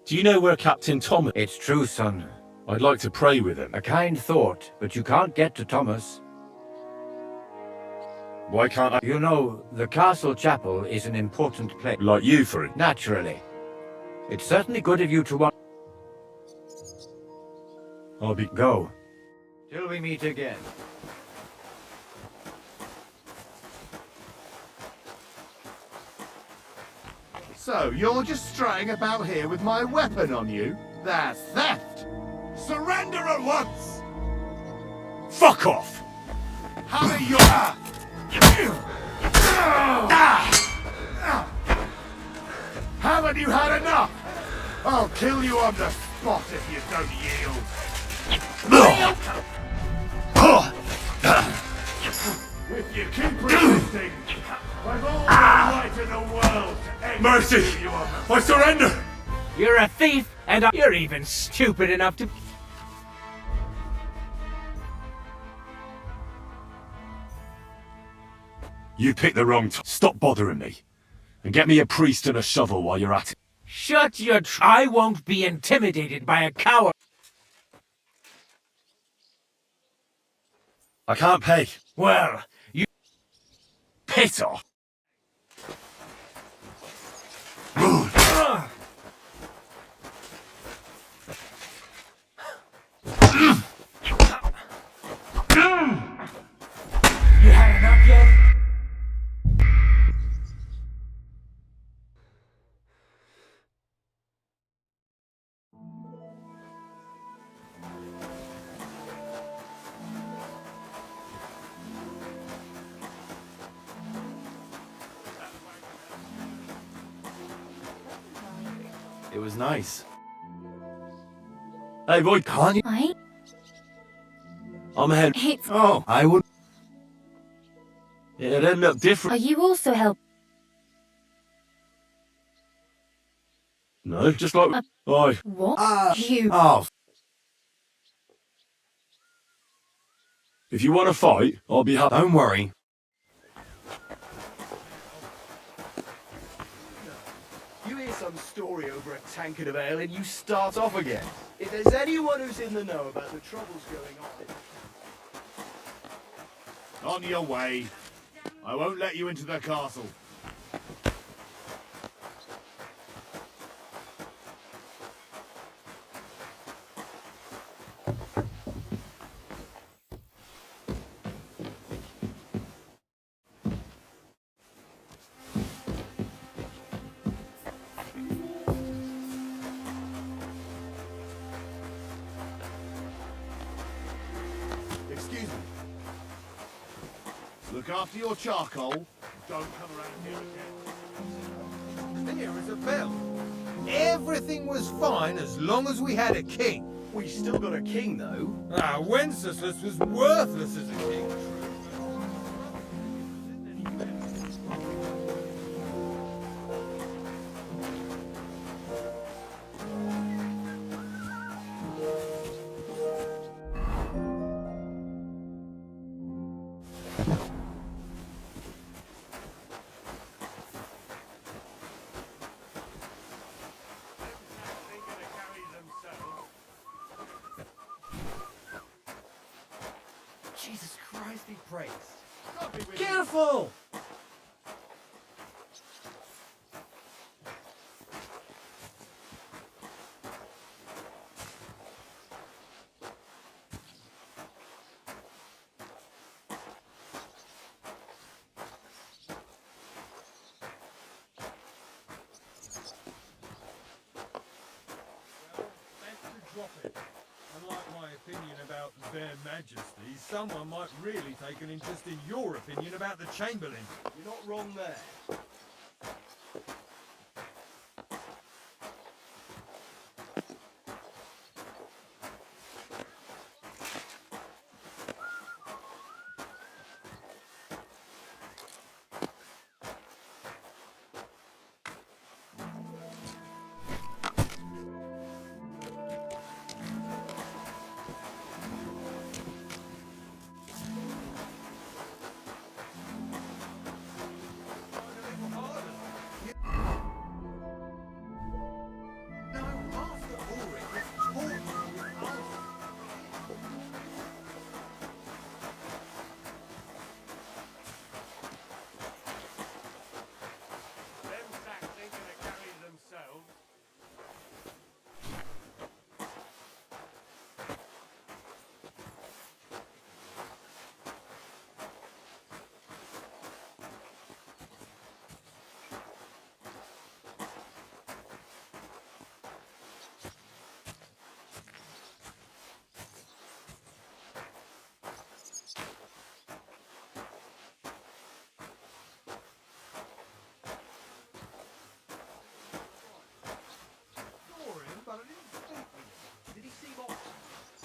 Do you know where Captain Thomas... It's true, son. I'd like to pray with him. A kind thought, but you can't get to Thomas. Why can't I... You know, the castle chapel is an important place. Like you, for it. Naturally. It's certainly good of you to want... I'll be... Go. Till we meet again. So, you're just strutting about here with my weapon on you? That's theft! Surrender at once! Fuck off! Have it your... Haven't you had enough? I'll kill you on the spot if you don't yield. If you keep resisting, I've all the right in the world to execute Mercy! you on I surrender! You're a thief, and you're even stupid enough to... You picked the wrong time. Stop bothering me. And get me a priest and a shovel while you're at it. Shut your I won't be intimidated by a coward. I can't pay. Well, you... Piss off! You had enough yet? It was nice. Hey, boy, can't you? I'm ahead. Oh, I would. It'd end up different. Are you also help? No, just like. Oh. What? You. Oh. If you want to fight, I'll be happy. Don't worry. You hear some story over a tankard of ale and you start off again. If there's anyone who's in the know about the troubles going on... On your way. I won't let you into the castle. Excuse me. Look after your charcoal. Don't come around here again. Here is a bell. Everything was fine as long as we had a king. We still got a king, though. Wenceslas was worthless as a king. Jesus Christ be praised. Careful! Unlike my opinion about their majesty, someone might really take an interest in your opinion about the Chamberlain. You're not wrong there.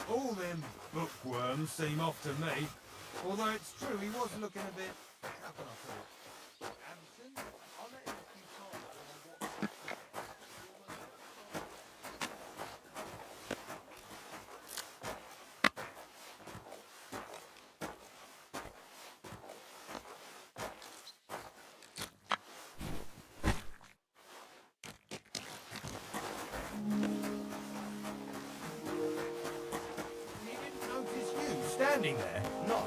All them bookworms seem off to me. Although it's true, he was looking a bit... How can I put it? Absent? I met him a few times. Standing there? No.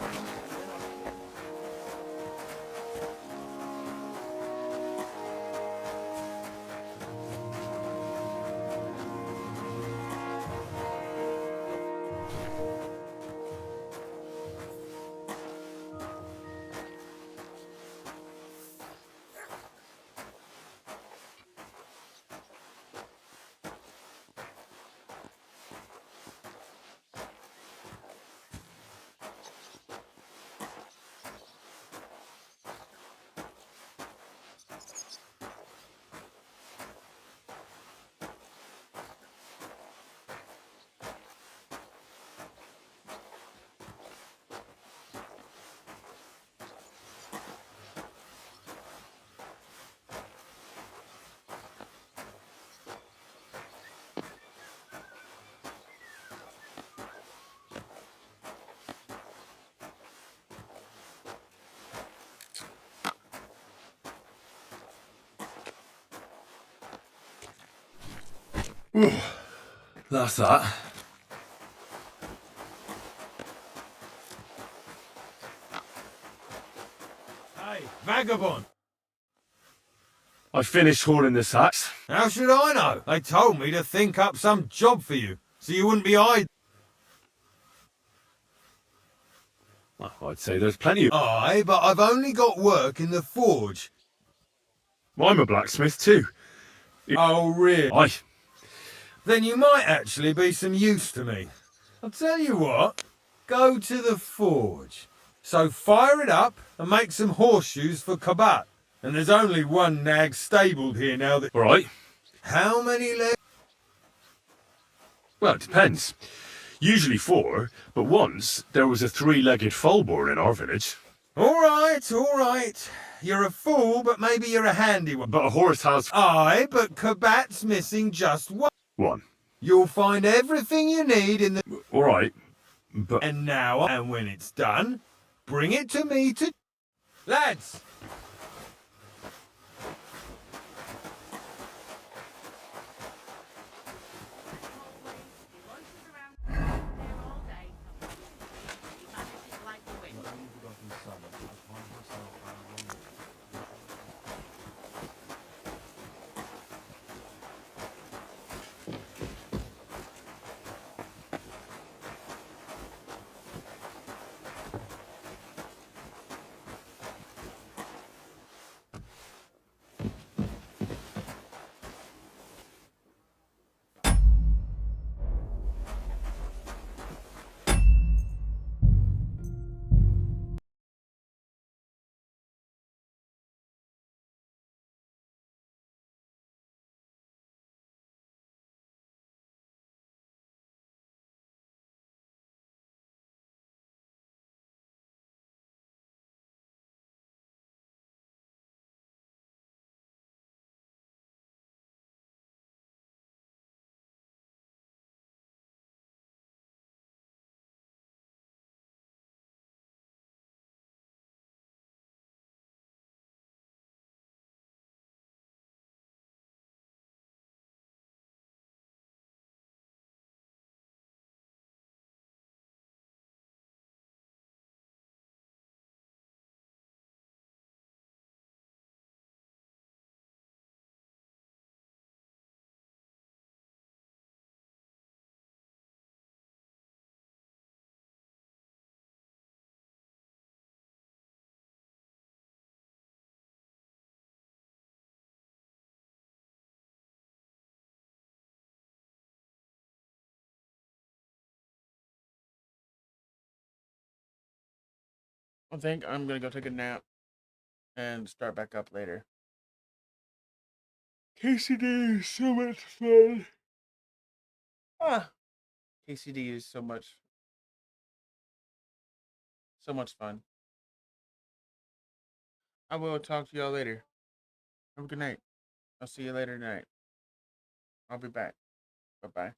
That's that. Hey, vagabond! I finished hauling the sacks. How should I know? They told me to think up some job for you, so you wouldn't be idle. Well, I'd say there's plenty of... Aye, but I've only got work in the forge. I'm a blacksmith too. Oh, really? Aye. Then you might actually be some use to me. I'll tell you what, go to the forge. So fire it up and make some horseshoes for Kabat. And there's only one nag stabled here now that... All right. How many legs? Well, it depends. Usually 4, but once there was a 3-legged foal born in our village. All right. You're a fool, but maybe you're a handy one. But a horse has... Aye, but Kabat's missing just one. One. You'll find everything you need in the... All right, but... And now, and when it's done, bring it to me to... Lads! I think I'm gonna go take a nap and start back up later. KCD is so much fun. KCD is so much fun. I will talk to y'all later. Have a good night. I'll see you later tonight. I'll be back. Bye-bye.